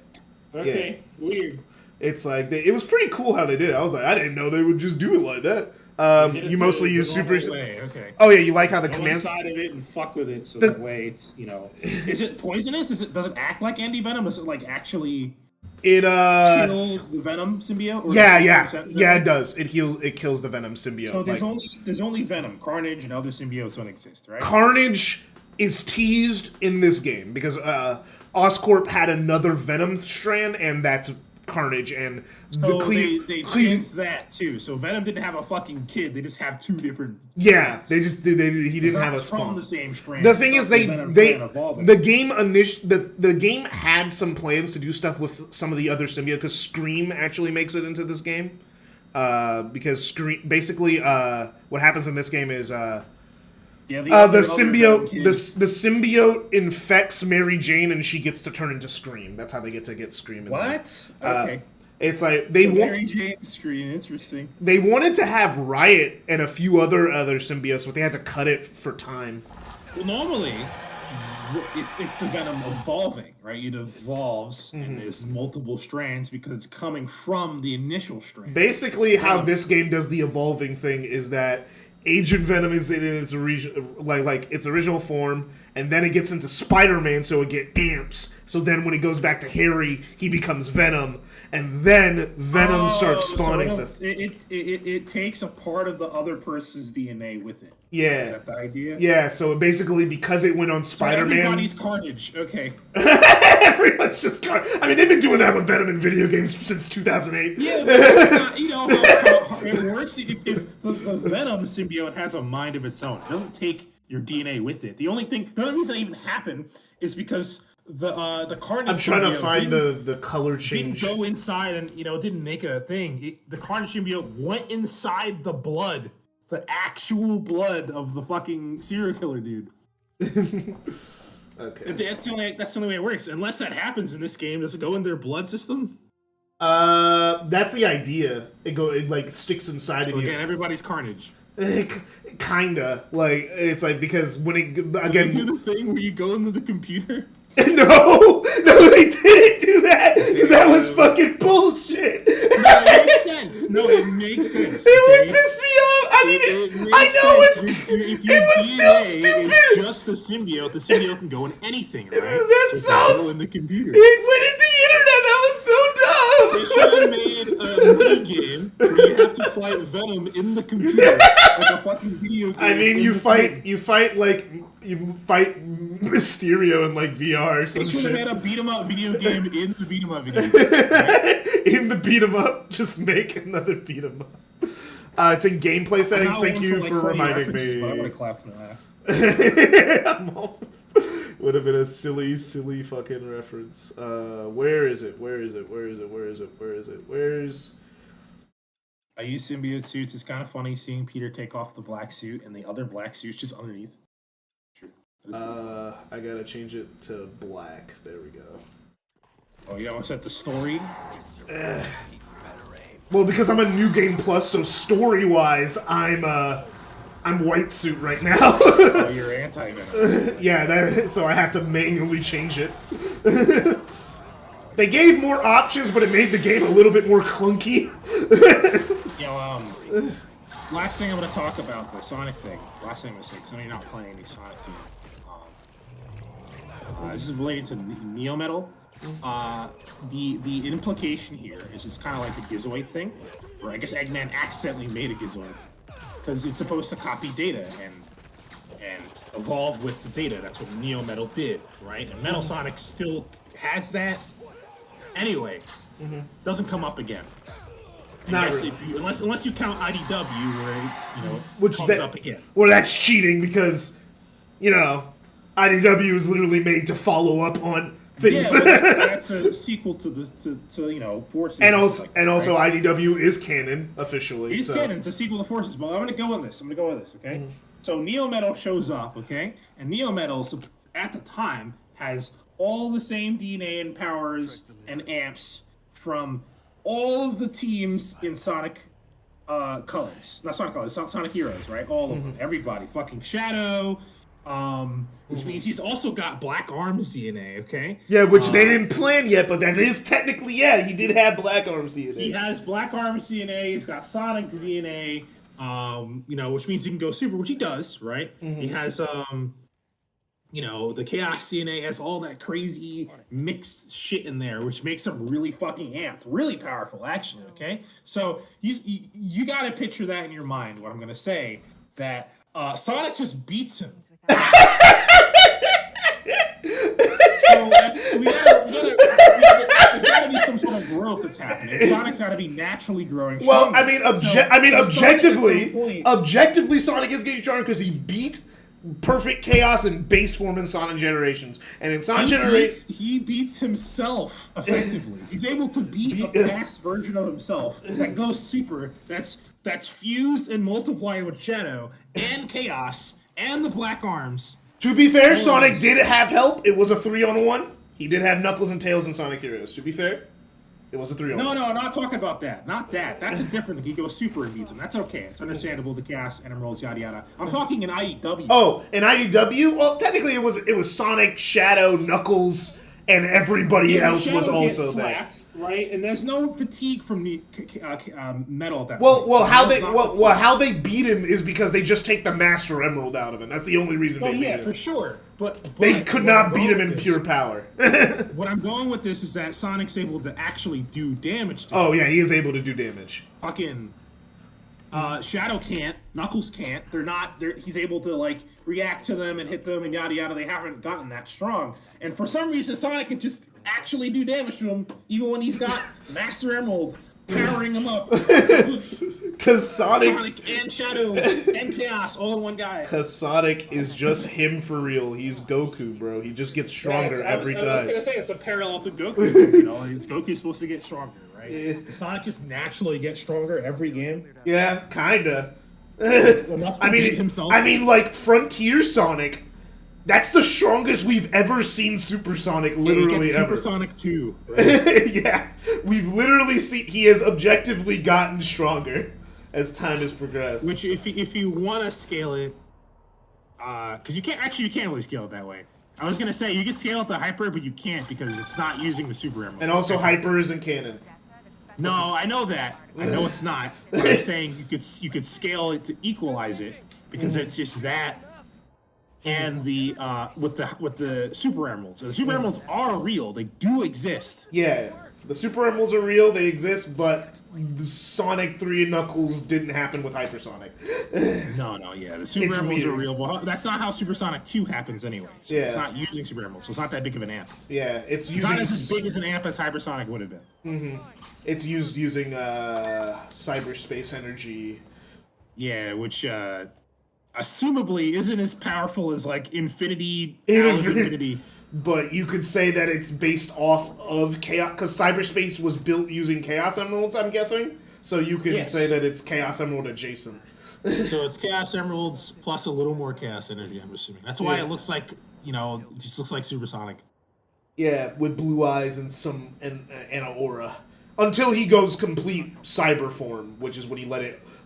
Speaker 5: Okay,
Speaker 1: Yeah.
Speaker 5: weird.
Speaker 1: It's like it was pretty cool how they did it. I was like, I didn't know they would just do it like that. You mostly use super.
Speaker 6: Okay.
Speaker 1: Oh yeah, you like how the
Speaker 5: Go
Speaker 1: command
Speaker 5: inside of it and fuck with it, so that way it's
Speaker 6: Is it poisonous? Does it act like anti-Venom? Does it like actually
Speaker 1: it
Speaker 6: kill the Venom symbiote? Or
Speaker 1: yeah, it does. It kills the Venom symbiote.
Speaker 6: So there's only Venom, Carnage, and other symbiotes don't exist, right?
Speaker 1: Carnage is teased in this game because Oscorp had another Venom strand, and that's Carnage, and
Speaker 6: so they changed that too. So Venom didn't have a fucking kid; they just have two different.
Speaker 1: Yeah, they just did. He didn't have a spawn.
Speaker 6: From the same strand.
Speaker 1: The thing is, the game had some plans to do stuff with some of the other symbiotes because Scream actually makes it into this game. Because Scream basically what happens in this game is the symbiote infects Mary Jane and she gets to turn into Scream. That's how they get Scream.
Speaker 6: What? Okay.
Speaker 1: It's like
Speaker 6: Mary Jane Scream. Interesting.
Speaker 1: They wanted to have Riot and a few other symbiotes, but they had to cut it for time.
Speaker 6: Well, normally it's the Venom evolving, right? It evolves and there's multiple strands because it's coming from the initial strand.
Speaker 1: Basically, how this game does the evolving thing is that Agent Venom is in its original form, and then it gets into Spider-Man, so it gets amps. So then when he goes back to Harry, he becomes Venom, and then Venom starts spawning stuff.
Speaker 6: It takes a part of the other person's DNA with it.
Speaker 1: Yeah.
Speaker 6: Is that the idea?
Speaker 1: Yeah, so basically, because it went on Spider-Man...
Speaker 6: So everybody's Carnage, okay.
Speaker 1: Everyone's just Carnage. I mean, they've been doing that with Venom in video games since 2008.
Speaker 6: Yeah, but it's not, you know how it works? If the Venom symbiote has a mind of its own, it doesn't take your DNA with it. The only reason it even happened is because the Carnage
Speaker 1: I'm trying to find the color change.
Speaker 6: Didn't go inside and, didn't make a thing. The Carnage symbiote went inside the blood. The actual blood of the fucking serial killer dude.
Speaker 1: Okay.
Speaker 6: That's the only way it works. Unless that happens in this game, does it go in their blood system?
Speaker 1: That's the idea. It like sticks inside of you.
Speaker 6: Again, everybody's Carnage.
Speaker 1: Kinda. Like, it's like, because when it, again...
Speaker 6: Did they do the thing where you go into the computer?
Speaker 1: No, they didn't do that, because that was fucking bullshit.
Speaker 6: No, it makes sense.
Speaker 1: It would piss me off. I mean, I know it was still stupid.
Speaker 6: It's just the symbiote can go in anything, right?
Speaker 1: That's
Speaker 6: so go in the computer.
Speaker 1: It went in the internet. That was so dumb.
Speaker 6: They should have made a mini game where you have to fight Venom in the computer, like a fucking video game.
Speaker 1: I mean, you fight Mysterio in like VR or some shit.
Speaker 6: They should have made a beat 'em up video game in the beat 'em up video game. Right?
Speaker 1: In the beat 'em up, just make another beat 'em up. It's in gameplay settings. Thank you for reminding me.
Speaker 6: But I would have clapped and laughed.
Speaker 1: Would have been a silly fucking reference. Where is it?
Speaker 6: I use symbiote suits. It's kind of funny seeing Peter take off the black suit and the other black suit's just underneath. True.
Speaker 1: I gotta change it to black. There we go.
Speaker 6: Oh, you almost set the story?
Speaker 1: Well, because I'm a New Game Plus, so story-wise, I'm white suit right now.
Speaker 6: Oh, you're anti-Venom.
Speaker 1: Yeah, so I have to manually change it. They gave more options, but it made the game a little bit more clunky.
Speaker 6: Last thing I'm going to talk about, the Sonic thing. Last thing I'm going to say, because I know you're not playing any Sonic games. This is related to Neo Metal. The implication here is it's kind of like a Gizoid thing, where I guess Eggman accidentally made a Gizoid because it's supposed to copy data and evolve with the data. That's what Neo Metal did, right? And Metal Sonic still has that. Anyway, doesn't come up again.
Speaker 1: Not really.
Speaker 6: Unless you count IDW, where
Speaker 1: which
Speaker 6: comes up again.
Speaker 1: Well, that's cheating because IDW is literally made to follow up on things.
Speaker 6: Yeah, but that's a sequel to Forces.
Speaker 1: and also
Speaker 6: right?
Speaker 1: IDW is canon officially.
Speaker 6: It's
Speaker 1: so.
Speaker 6: canon. It's a sequel to Forces. But I'm gonna go on this. Okay.
Speaker 1: Mm-hmm.
Speaker 6: So Neo Metal shows up. Okay, and Neo Metal at the time has all the same DNA and powers and amps from all of the teams in Sonic Colors. Not Sonic Colors. Sonic Heroes. Right. All of them. Everybody. Fucking Shadow. Which means he's also got Black Arms DNA. Okay.
Speaker 1: Yeah, which they didn't plan yet, but that is technically he did have Black Arms DNA.
Speaker 6: He has Black Arms DNA. He's got Sonic DNA. Which means he can go super, which he does, right? He has, the Chaos DNA has all that crazy mixed shit in there, which makes him really fucking amped, really powerful, actually. Okay, so you got to picture that in your mind. What I'm gonna say that Sonic just beats him. So there's got to be some sort of growth that's happening. Sonic's got to be naturally growing.
Speaker 1: Well,
Speaker 6: Stronger.
Speaker 1: objectively, Sonic is getting stronger because he beat perfect chaos and base form in Sonic Generations, and in Sonic Generations,
Speaker 6: he beats himself effectively. He's able to beat a past version of himself that goes super. That's fused and multiplied with Shadow and Chaos and the Black Arms.
Speaker 1: To be fair, Sonic did have help. It was a 3-on-1. He did have Knuckles and Tails in Sonic Heroes. To be fair, it was a 3-on-1.
Speaker 6: No, I'm not talking about that. Not that. That's a different thing. He goes super and beats him. That's okay. It's understandable. The Chaos and Emeralds, yada yada. I'm talking in IDW.
Speaker 1: Oh, in IDW? Well, technically it was Sonic, Shadow, Knuckles, and everybody else was also there.
Speaker 6: Right, and there's no fatigue from the metal at that
Speaker 1: Well,
Speaker 6: point.
Speaker 1: how they beat him is because they just take the Master Emerald out of him. That's the only reason they beat him.
Speaker 6: For sure. But
Speaker 1: they could not beat him in pure power.
Speaker 6: What I'm going with this is that Sonic's able to actually do damage to him.
Speaker 1: Oh yeah, he is able to do damage.
Speaker 6: Fucking Shadow can't, Knuckles can't. He's able to react to them and hit them and yada yada. They haven't gotten that strong. And for some reason Sonic can just actually do damage to him even when he's got Master Emerald powering him up.
Speaker 1: Because Sonic
Speaker 6: and Shadow and Chaos all in one guy.
Speaker 1: Because Sonic is just him for real. He's Goku, bro. He just gets stronger every time.
Speaker 6: I was gonna say it's a parallel to Goku. Because, Goku's supposed to get stronger, right?
Speaker 1: Yeah.
Speaker 6: Sonic just naturally gets stronger every game.
Speaker 1: Yeah, kinda.
Speaker 6: Himself.
Speaker 1: Like Frontier Sonic. That's the strongest we've ever seen Super Sonic, literally ever.
Speaker 6: Super Sonic 2. Right?
Speaker 1: Yeah, we've literally seen he has objectively gotten stronger as time has progressed.
Speaker 6: Which, if you want to scale it, because you can't really scale it that way. I was gonna say you can scale it to Hyper, but you can't because it's not using the Super Emerald.
Speaker 1: And also, Hyper isn't canon.
Speaker 6: No, I know that. I know it's not. But I'm saying you could scale it to equalize it because it's just that. And the with the Super Emeralds. And the Super Emeralds are real. They do exist.
Speaker 1: Yeah, the Super Emeralds are real. They exist, but the Sonic 3 and Knuckles didn't happen with Hypersonic.
Speaker 6: No, yeah, the Super Emeralds are real. Well, that's not how Super Sonic 2 happens anyway. So it's not using Super Emeralds, so it's not that big of an amp.
Speaker 1: Yeah, it's
Speaker 6: not as big as an amp as Hypersonic would have been.
Speaker 1: It's using cyberspace energy.
Speaker 6: Yeah, which assumably isn't as powerful as Infinity.
Speaker 1: But you could say that it's based off of Chaos, because cyberspace was built using Chaos Emeralds, I'm guessing. So you could say that it's Chaos Emerald adjacent.
Speaker 6: So it's Chaos Emeralds plus a little more Chaos Energy, I'm assuming. That's why it looks like, it just looks like Supersonic.
Speaker 1: Yeah, with blue eyes and and an aura. Until he goes complete cyber form, which is when he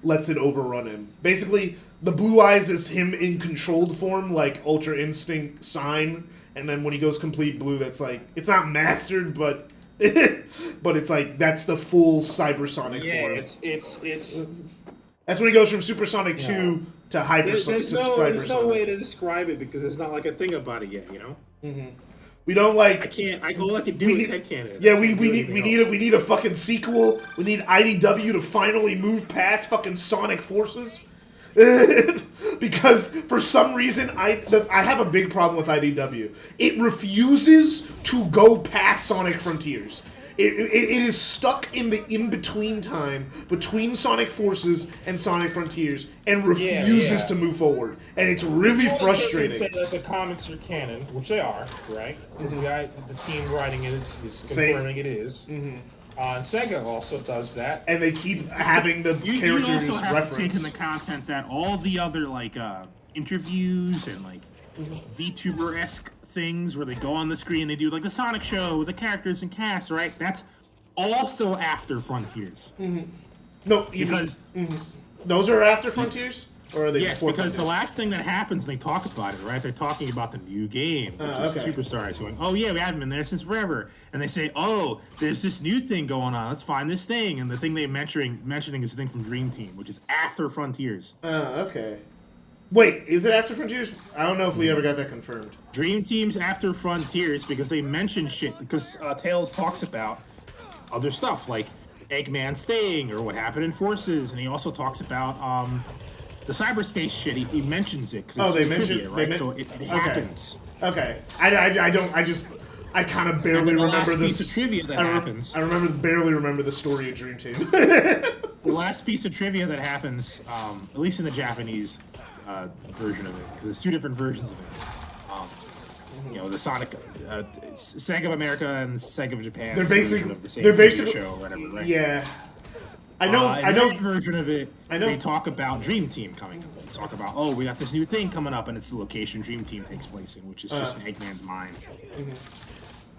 Speaker 1: lets it overrun him. Basically, the blue eyes is him in controlled form, like Ultra Instinct Sign. And then when he goes complete blue, that's it's not mastered, but it's that's the full cybersonic form.
Speaker 6: It's
Speaker 1: that's when he goes from Supersonic 2 to Hypersonic to Spiderman.
Speaker 6: There's no way to describe it because there's not a thing about it yet,
Speaker 1: We don't
Speaker 6: I can't. All I can do is headcanon.
Speaker 1: Yeah, we need a fucking sequel. We need IDW to finally move past fucking Sonic Forces. Because for some reason I have a big problem with IDW. It refuses to go past Sonic Frontiers. It is stuck in the in-between time between Sonic Forces and Sonic Frontiers and refuses to move forward. And it's really frustrating.
Speaker 6: Say that the comics are canon, which they are, right? Because the team writing it is confirming it is. And Sega also does that.
Speaker 1: And they keep having the characters
Speaker 6: you also have
Speaker 1: reference.
Speaker 6: to take in the content that all the other like interviews and like VTuber-esque things where they go on the screen, they do like the Sonic show with the characters and cast, right? That's also after Frontiers.
Speaker 1: No,
Speaker 6: because
Speaker 1: those are after Frontiers, or are they?
Speaker 6: Yes,
Speaker 1: before
Speaker 6: because the
Speaker 1: Frontiers?
Speaker 6: last thing that happens, and they talk about it, right? They're talking about the new game, which is
Speaker 1: okay.
Speaker 6: Superstars. Going, oh yeah, we haven't been there since forever, and they say, oh, there's this new thing going on. Let's find this thing, and the thing they're mentioning is the thing from Dream Team, which is after Frontiers.
Speaker 1: Okay. Wait, is it after Frontiers? I don't know if we ever got that confirmed.
Speaker 6: Dream Team's after Frontiers because they mention shit. Because Tails talks about other stuff like Eggman staying or what happened in Forces, and he also talks about the cyberspace shit. He mentions it because it's trivia, right? So it happens.
Speaker 1: Okay. I kind of barely
Speaker 6: And then the
Speaker 1: remember
Speaker 6: last
Speaker 1: this.
Speaker 6: piece of trivia that happens.
Speaker 1: I barely remember the story of Dream Team.
Speaker 6: The last piece of trivia that happens, at least in the Japanese version of it, because there's two different versions of it. You know, the Sonic, Sega of America and Sega of Japan.
Speaker 1: They're
Speaker 6: version
Speaker 1: basically
Speaker 6: of the same
Speaker 1: they're
Speaker 6: trivia
Speaker 1: basically
Speaker 6: show or whatever, right?
Speaker 1: Yeah. I know.
Speaker 6: That version of it.
Speaker 1: I know.
Speaker 6: They talk about Dream Team coming up. They talk about, oh, we got this new thing coming up, and it's the location Dream Team takes place in, which is just Eggman's mind.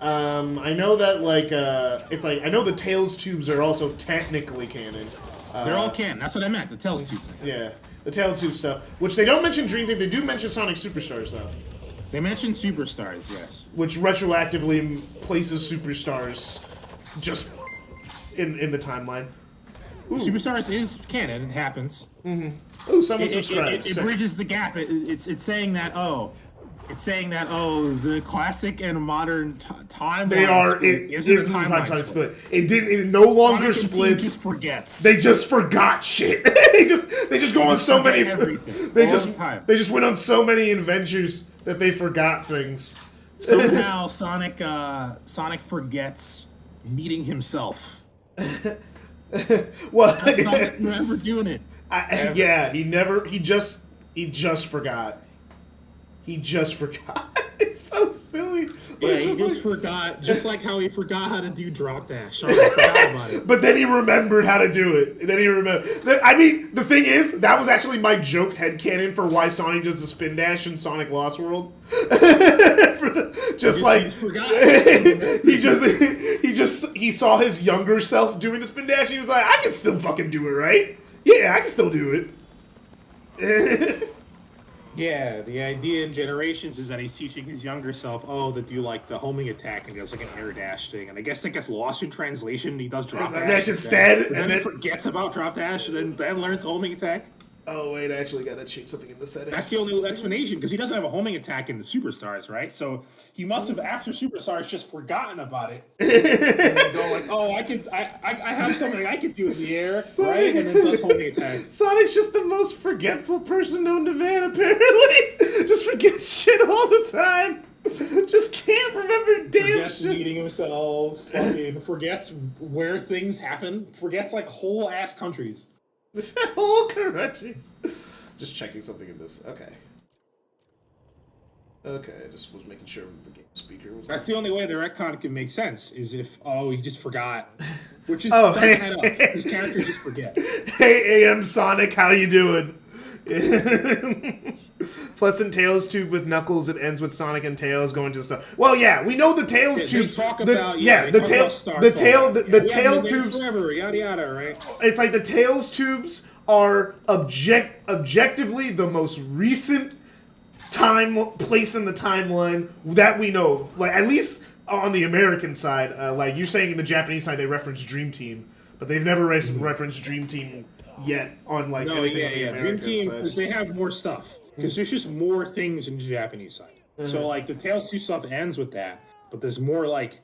Speaker 1: I know that it's like I know the Tails tubes are also technically canon.
Speaker 6: They're all canon. That's what I meant. The Tails Tube thing.
Speaker 1: Yeah, the Tails tube stuff, which they don't mention Dream Team. They do mention Sonic Superstars though,
Speaker 6: They mentioned Superstars, yes.
Speaker 1: which retroactively places Superstars just in the timeline.
Speaker 6: Superstars is canon. It happens.
Speaker 1: Oh, someone
Speaker 6: It
Speaker 1: subscribed.
Speaker 6: bridges the gap. It's saying that the classic and modern timeline
Speaker 1: They are.
Speaker 6: split
Speaker 1: It
Speaker 6: isn't a
Speaker 1: isn't a
Speaker 6: timeline
Speaker 1: timeline
Speaker 6: split.
Speaker 1: split. It didn't. It no longer
Speaker 6: Sonic and Team
Speaker 1: splits.
Speaker 6: just forgets.
Speaker 1: They just forgot shit. they just go on so many.
Speaker 6: everything,
Speaker 1: They
Speaker 6: all
Speaker 1: just
Speaker 6: the time.
Speaker 1: they just went on so many adventures that they forgot things.
Speaker 6: Somehow Sonic forgets meeting himself.
Speaker 1: Well,
Speaker 6: That's not never doing it.
Speaker 1: yeah, he just forgot. He just forgot. It's so silly. But
Speaker 6: Yeah,
Speaker 1: it's
Speaker 6: he just
Speaker 1: like-
Speaker 6: forgot, just like how he forgot how to do drop dash. Sorry, I forgot about it.
Speaker 1: But then he remembered how to do it. And then he remembered. I mean, the thing is, that was actually my joke headcanon for why Sonic does the spin dash in Sonic Lost World. He saw his younger self doing the spin dash. And he was like, I can still fucking do it, right? Yeah, I can still do it.
Speaker 6: Yeah, the idea in Generations is that he's teaching his younger self, to do like the homing attack and does like an air dash thing. And I guess that gets lost in translation. He does drop dash
Speaker 1: instead,
Speaker 6: but
Speaker 1: and
Speaker 6: then he
Speaker 1: then-
Speaker 6: forgets about drop dash and then learns homing attack.
Speaker 1: Oh, wait, I actually got to change something in the settings.
Speaker 6: That's the only explanation, because he doesn't have a homing attack in the Superstars, right? So he must have, after Superstars, just forgotten about it. And then go like, I have something I could do in the air, right? And then does homing attack.
Speaker 1: Sonic's just the most forgetful person known to man, apparently. Just forgets shit all the time. Just can't remember damn
Speaker 6: Forgets
Speaker 1: shit.
Speaker 6: meeting himself, fucking forgets where things happen, forgets like whole ass countries.
Speaker 1: Whole corrections. Just checking something in this. Okay. Okay, I just was making sure the game speaker was.
Speaker 6: That's the only way the retcon can make sense, is if, he just forgot. Which is,
Speaker 1: Oh,
Speaker 6: doesn't
Speaker 1: hey.
Speaker 6: add up. His character just forget.
Speaker 1: Hey, AM Sonic, how you doing? Pleasant Tails tube with Knuckles. It ends with Sonic and Tails going to the star. Well, yeah, we know the Tails
Speaker 6: They
Speaker 1: tube.
Speaker 6: talk
Speaker 1: the
Speaker 6: about, they
Speaker 1: the
Speaker 6: talk
Speaker 1: tail,
Speaker 6: about Star
Speaker 1: the
Speaker 6: Fox.
Speaker 1: tail, the
Speaker 6: We haven't
Speaker 1: tail
Speaker 6: been there
Speaker 1: tubes.
Speaker 6: forever, yada yada, right?
Speaker 1: It's like the Tails tubes are objectively the most recent place in the timeline that we know. Like, at least on the American side. Like you're saying, in the Japanese side they reference Dream Team, but they've never referenced Dream Team yet on like
Speaker 6: No,
Speaker 1: anything on the
Speaker 6: Dream
Speaker 1: American
Speaker 6: Team,
Speaker 1: side.
Speaker 6: because they have more stuff. Because there's just more things in the Japanese side. So, like, the Tails 2 stuff ends with that, but there's more, like,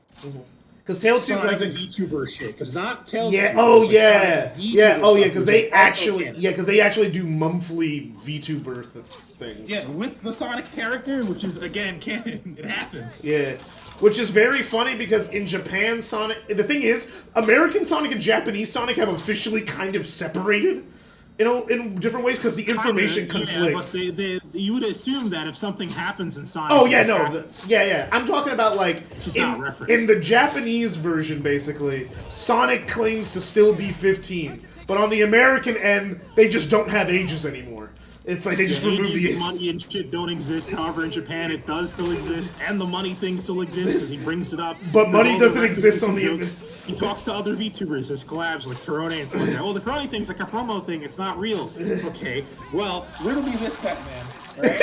Speaker 1: Because Tales 2
Speaker 6: Sonic
Speaker 1: doesn't.
Speaker 6: VTuber shit. Because not Tales
Speaker 1: Yeah.
Speaker 6: 2,
Speaker 1: Oh
Speaker 6: it's like
Speaker 1: yeah.
Speaker 6: Sonic VTuber
Speaker 1: Yeah. Oh yeah.
Speaker 6: stuff,
Speaker 1: Because
Speaker 6: which
Speaker 1: they
Speaker 6: is also
Speaker 1: actually.
Speaker 6: canon.
Speaker 1: Yeah. Because they actually do monthly VTuber things.
Speaker 6: Yeah, with the Sonic character, which is again canon. It happens.
Speaker 1: Yeah. Which is very funny because in Japan, Sonic. The thing is, American Sonic and Japanese Sonic have officially kind of separated. In different ways because the information conflicts.
Speaker 6: Yeah, but you would assume that if something happens in Sonic,
Speaker 1: Oh yeah,
Speaker 6: it just
Speaker 1: no,
Speaker 6: happens.
Speaker 1: yeah. I'm talking about like
Speaker 6: just not referenced.
Speaker 1: in the Japanese version, basically, Sonic claims to still be 15, but on the American end, they just don't have ages anymore. It's like they just remove
Speaker 6: ages
Speaker 1: the
Speaker 6: and money and shit don't exist. However, in Japan, it does still exist, and the money thing still exists because he brings it up.
Speaker 1: But
Speaker 6: There's
Speaker 1: money
Speaker 6: all the
Speaker 1: doesn't exist on
Speaker 6: references
Speaker 1: the.
Speaker 6: and jokes. He talks to other VTubers, his collabs like Corona and stuff like that. Oh, the Corona thing's like a promo thing. It's not real. Okay, well, riddle me this, Batman. Right?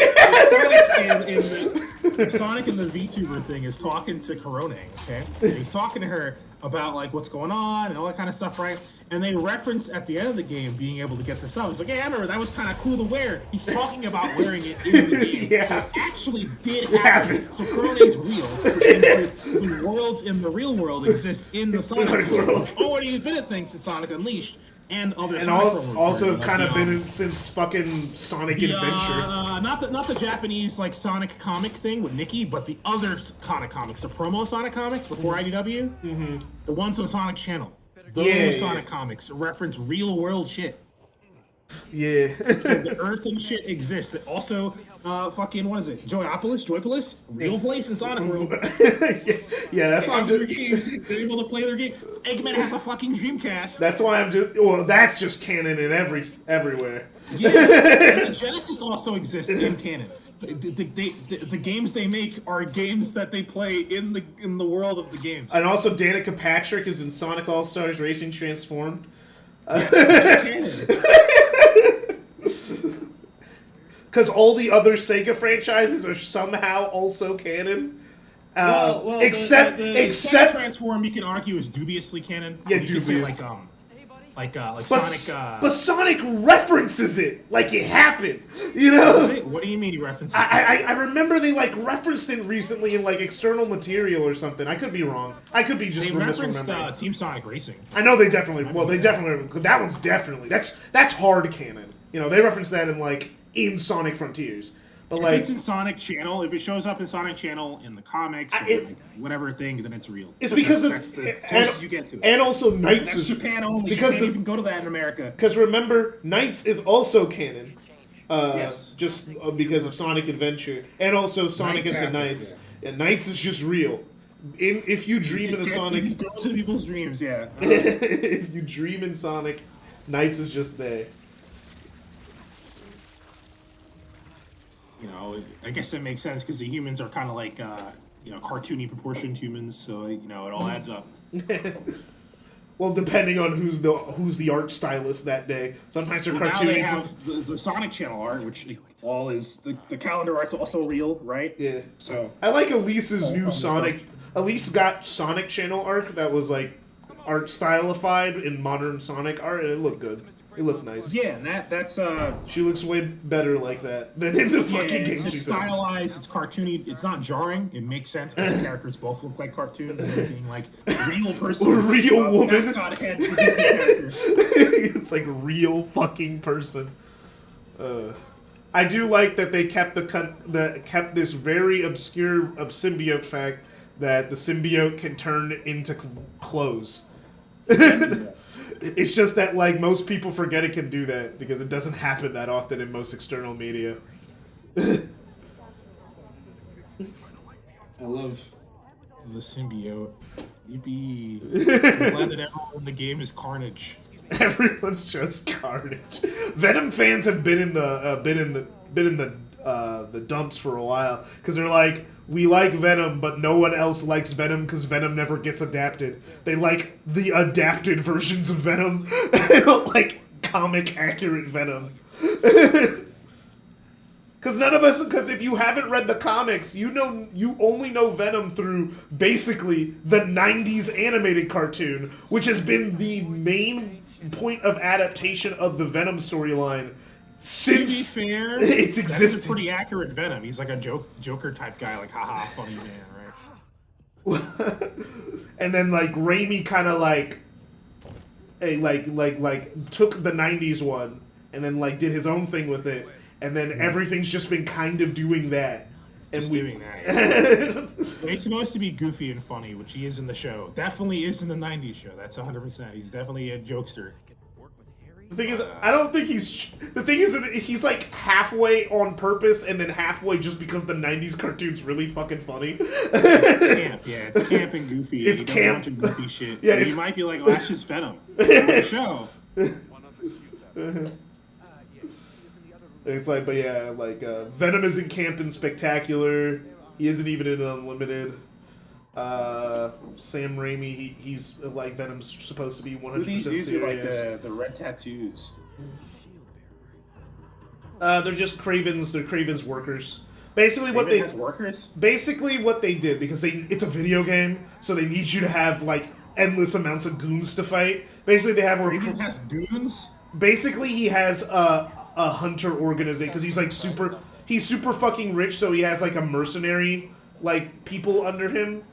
Speaker 6: Sonic in the VTuber thing is talking to Corona, okay? And he's talking to her about like what's going on and all that kind of stuff, right? And they reference at the end of the game being able to get this up. It's like, hey, I remember that was kind of cool to wear. He's talking about wearing it in the game.
Speaker 1: Yeah.
Speaker 6: So it actually did happen. So Corona is real, which means that the worlds in the real world exist in the Sonic world, which already has been a thing since Sonic Unleashed. And other
Speaker 1: And
Speaker 6: Sonic
Speaker 1: also
Speaker 6: like,
Speaker 1: kind of been since fucking Sonic Adventure.
Speaker 6: Not the Japanese like Sonic comic thing with Nikki, but the other Sonic comics, the promo Sonic comics before IDW, the ones on Sonic Channel. Those Sonic comics reference real world shit.
Speaker 1: Yeah.
Speaker 6: So the Earth and shit exists. Also, fucking what is it? Joyopolis, real place in Sonic World.
Speaker 1: Yeah, that's why I'm
Speaker 6: Their
Speaker 1: doing.
Speaker 6: games. They're able to play their game. Eggman has a fucking Dreamcast.
Speaker 1: That's why I'm doing. Well, that's just canon in everywhere.
Speaker 6: Yeah, and the Genesis also exists in canon. The games they make are games that they play in the world of the games.
Speaker 1: And also, Danica Patrick is in Sonic All Stars Racing Transformed.
Speaker 6: Canon.
Speaker 1: Because all the other Sega franchises are somehow also canon. Except
Speaker 6: Sonic Transform, you can argue is dubiously canon.
Speaker 1: Yeah,
Speaker 6: you could say
Speaker 1: dubious.
Speaker 6: like
Speaker 1: but,
Speaker 6: Sonic.
Speaker 1: but Sonic references it like it happened. You know?
Speaker 6: What do you mean he references?
Speaker 1: I remember they like referenced it recently in like external material or something. I could be wrong. I could be just
Speaker 6: they referenced
Speaker 1: misremembering.
Speaker 6: Team Sonic Racing.
Speaker 1: I know they definitely. Well, they definitely. That one's definitely. That's hard canon. You know, they reference that in Sonic Frontiers. But
Speaker 6: if
Speaker 1: like,
Speaker 6: it's in Sonic Channel, if it shows up in Sonic Channel in the comics or like whatever thing, then it's real.
Speaker 1: It's
Speaker 6: But
Speaker 1: because
Speaker 6: that's the closest you get to it.
Speaker 1: and also Knights
Speaker 6: That's
Speaker 1: is
Speaker 6: Japan only.
Speaker 1: because
Speaker 6: You can't even go to that in America.
Speaker 1: Because remember, Knights is also canon.
Speaker 6: Yes.
Speaker 1: Just because of Sonic Adventure and also Sonic
Speaker 6: Knights
Speaker 1: into
Speaker 6: happened,
Speaker 1: Knights. And Knights is just real. If you dream in a Sonic,
Speaker 6: It goes into people's dreams. Yeah.
Speaker 1: if you dream in Sonic, Knights is just there.
Speaker 6: You know, I guess that makes sense because the humans are kind of like, cartoony proportioned humans, so it all adds up.
Speaker 1: Well, depending on who's the art stylist that day. Sometimes they're
Speaker 6: Now
Speaker 1: cartoony.
Speaker 6: they have the Sonic Channel art, which all is the calendar art's also real, right?
Speaker 1: Yeah.
Speaker 6: So
Speaker 1: I like Elise's new Sonic. Elise got Sonic Channel art that was like art stylified in modern Sonic art, and it looked good. It looked nice.
Speaker 6: yeah, and that's
Speaker 1: She looks way better like that than in the fucking game
Speaker 6: it's
Speaker 1: she's in.
Speaker 6: stylized, it's cartoony, it's not jarring. It makes sense because the characters both look like cartoons, and being like real person,
Speaker 1: Or real woman.
Speaker 6: mascot head for Disney characters.
Speaker 1: It's like real fucking person. I do like that they kept kept this very obscure symbiote fact that the symbiote can turn into clothes. It's just that like most people forget it can do that because it doesn't happen that often in most external media.
Speaker 6: I love the symbiote. You'd be glad that everyone in the game is Carnage.
Speaker 1: Everyone's just Carnage. Venom fans have been in the dumps for a while because they're like, we like Venom, but no one else likes Venom because Venom never gets adapted. They like the adapted versions of Venom. They don't like comic accurate Venom. Because if you haven't read the comics, you only know Venom through basically the 90s animated cartoon, which has been the main point of adaptation of the Venom storyline since
Speaker 6: to be fair,
Speaker 1: its
Speaker 6: that's a
Speaker 1: existence.
Speaker 6: pretty accurate Venom. He's like a Joker type guy, like haha, funny man, right?
Speaker 1: And then like Raimi kind of like took the 90s one and then like did his own thing with it, and then everything's just been kind of doing that.
Speaker 6: Just doing that. He's supposed to be goofy and funny, which he is in the show. Definitely is in the 90s show. That's 100%. He's definitely a jokester.
Speaker 1: The thing is, I don't think he's. The thing is, he's like halfway on purpose and then halfway just because the '90s cartoon's really fucking funny.
Speaker 6: Camp, yeah, it's camp and goofy.
Speaker 1: It's
Speaker 6: he does
Speaker 1: camp.
Speaker 6: a bunch of goofy shit.
Speaker 1: Yeah,
Speaker 6: you might be like, "Oh, that's just Venom." On the show.
Speaker 1: It's like, but yeah, like Venom isn't camp and spectacular. He isn't even in Unlimited. Sam Raimi, he's like Venom's supposed to be 100%
Speaker 6: These dudes
Speaker 1: serious.
Speaker 6: are like the red tattoos.
Speaker 1: They're just Craven's. They're Craven's workers. Basically, what
Speaker 6: Raven has workers.
Speaker 1: basically what they did, because it's a video game, so they need you to have like endless amounts of goons to fight. Basically, they have
Speaker 6: Raven has goons.
Speaker 1: Basically, he has a hunter organization because he's like super fucking rich, so he has like a mercenary like people under him.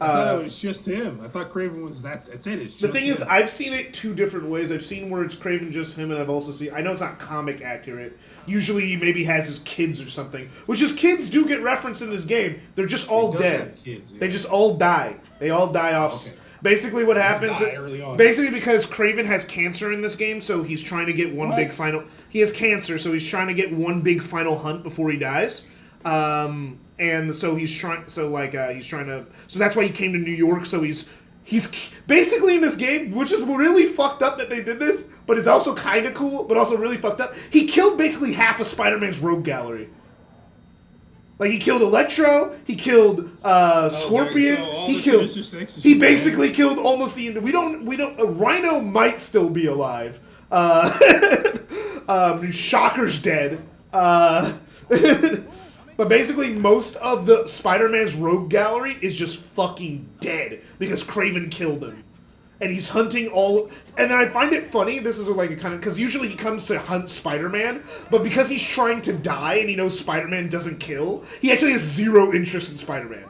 Speaker 6: I thought it was just him. I thought Craven was that's it. It's just
Speaker 1: the thing
Speaker 6: him.
Speaker 1: is, I've seen it two different ways. I've seen where it's Craven just him, and I've also seen. I know it's not comic accurate. Usually, he maybe has his kids or something. Which his kids do get referenced in this game. They're just all
Speaker 6: He does
Speaker 1: dead.
Speaker 6: have kids, yeah.
Speaker 1: They just all die. They all die off.
Speaker 6: Okay.
Speaker 1: Basically, what happens?
Speaker 6: die early on.
Speaker 1: Basically, because Craven has cancer in this game, so he's trying to get one big final. He has cancer, so he's trying to get one big final hunt before he dies. And so he's trying. So like he's trying to. So that's why he came to New York. So he's basically in this game, which is really fucked up that they did this, but it's also kind of cool, but also really fucked up. He killed basically half of Spider-Man's rogue gallery. Like he killed Electro, he killed Scorpion, he killed. He basically killed almost the. We don't. Rhino might still be alive. Shocker's dead. But basically, most of the Spider-Man's rogue gallery is just fucking dead because Craven killed him. And he's hunting all... And then I find it funny, this is like a kind of... Because usually he comes to hunt Spider-Man, but because he's trying to die and he knows Spider-Man doesn't kill, he actually has zero interest in Spider-Man.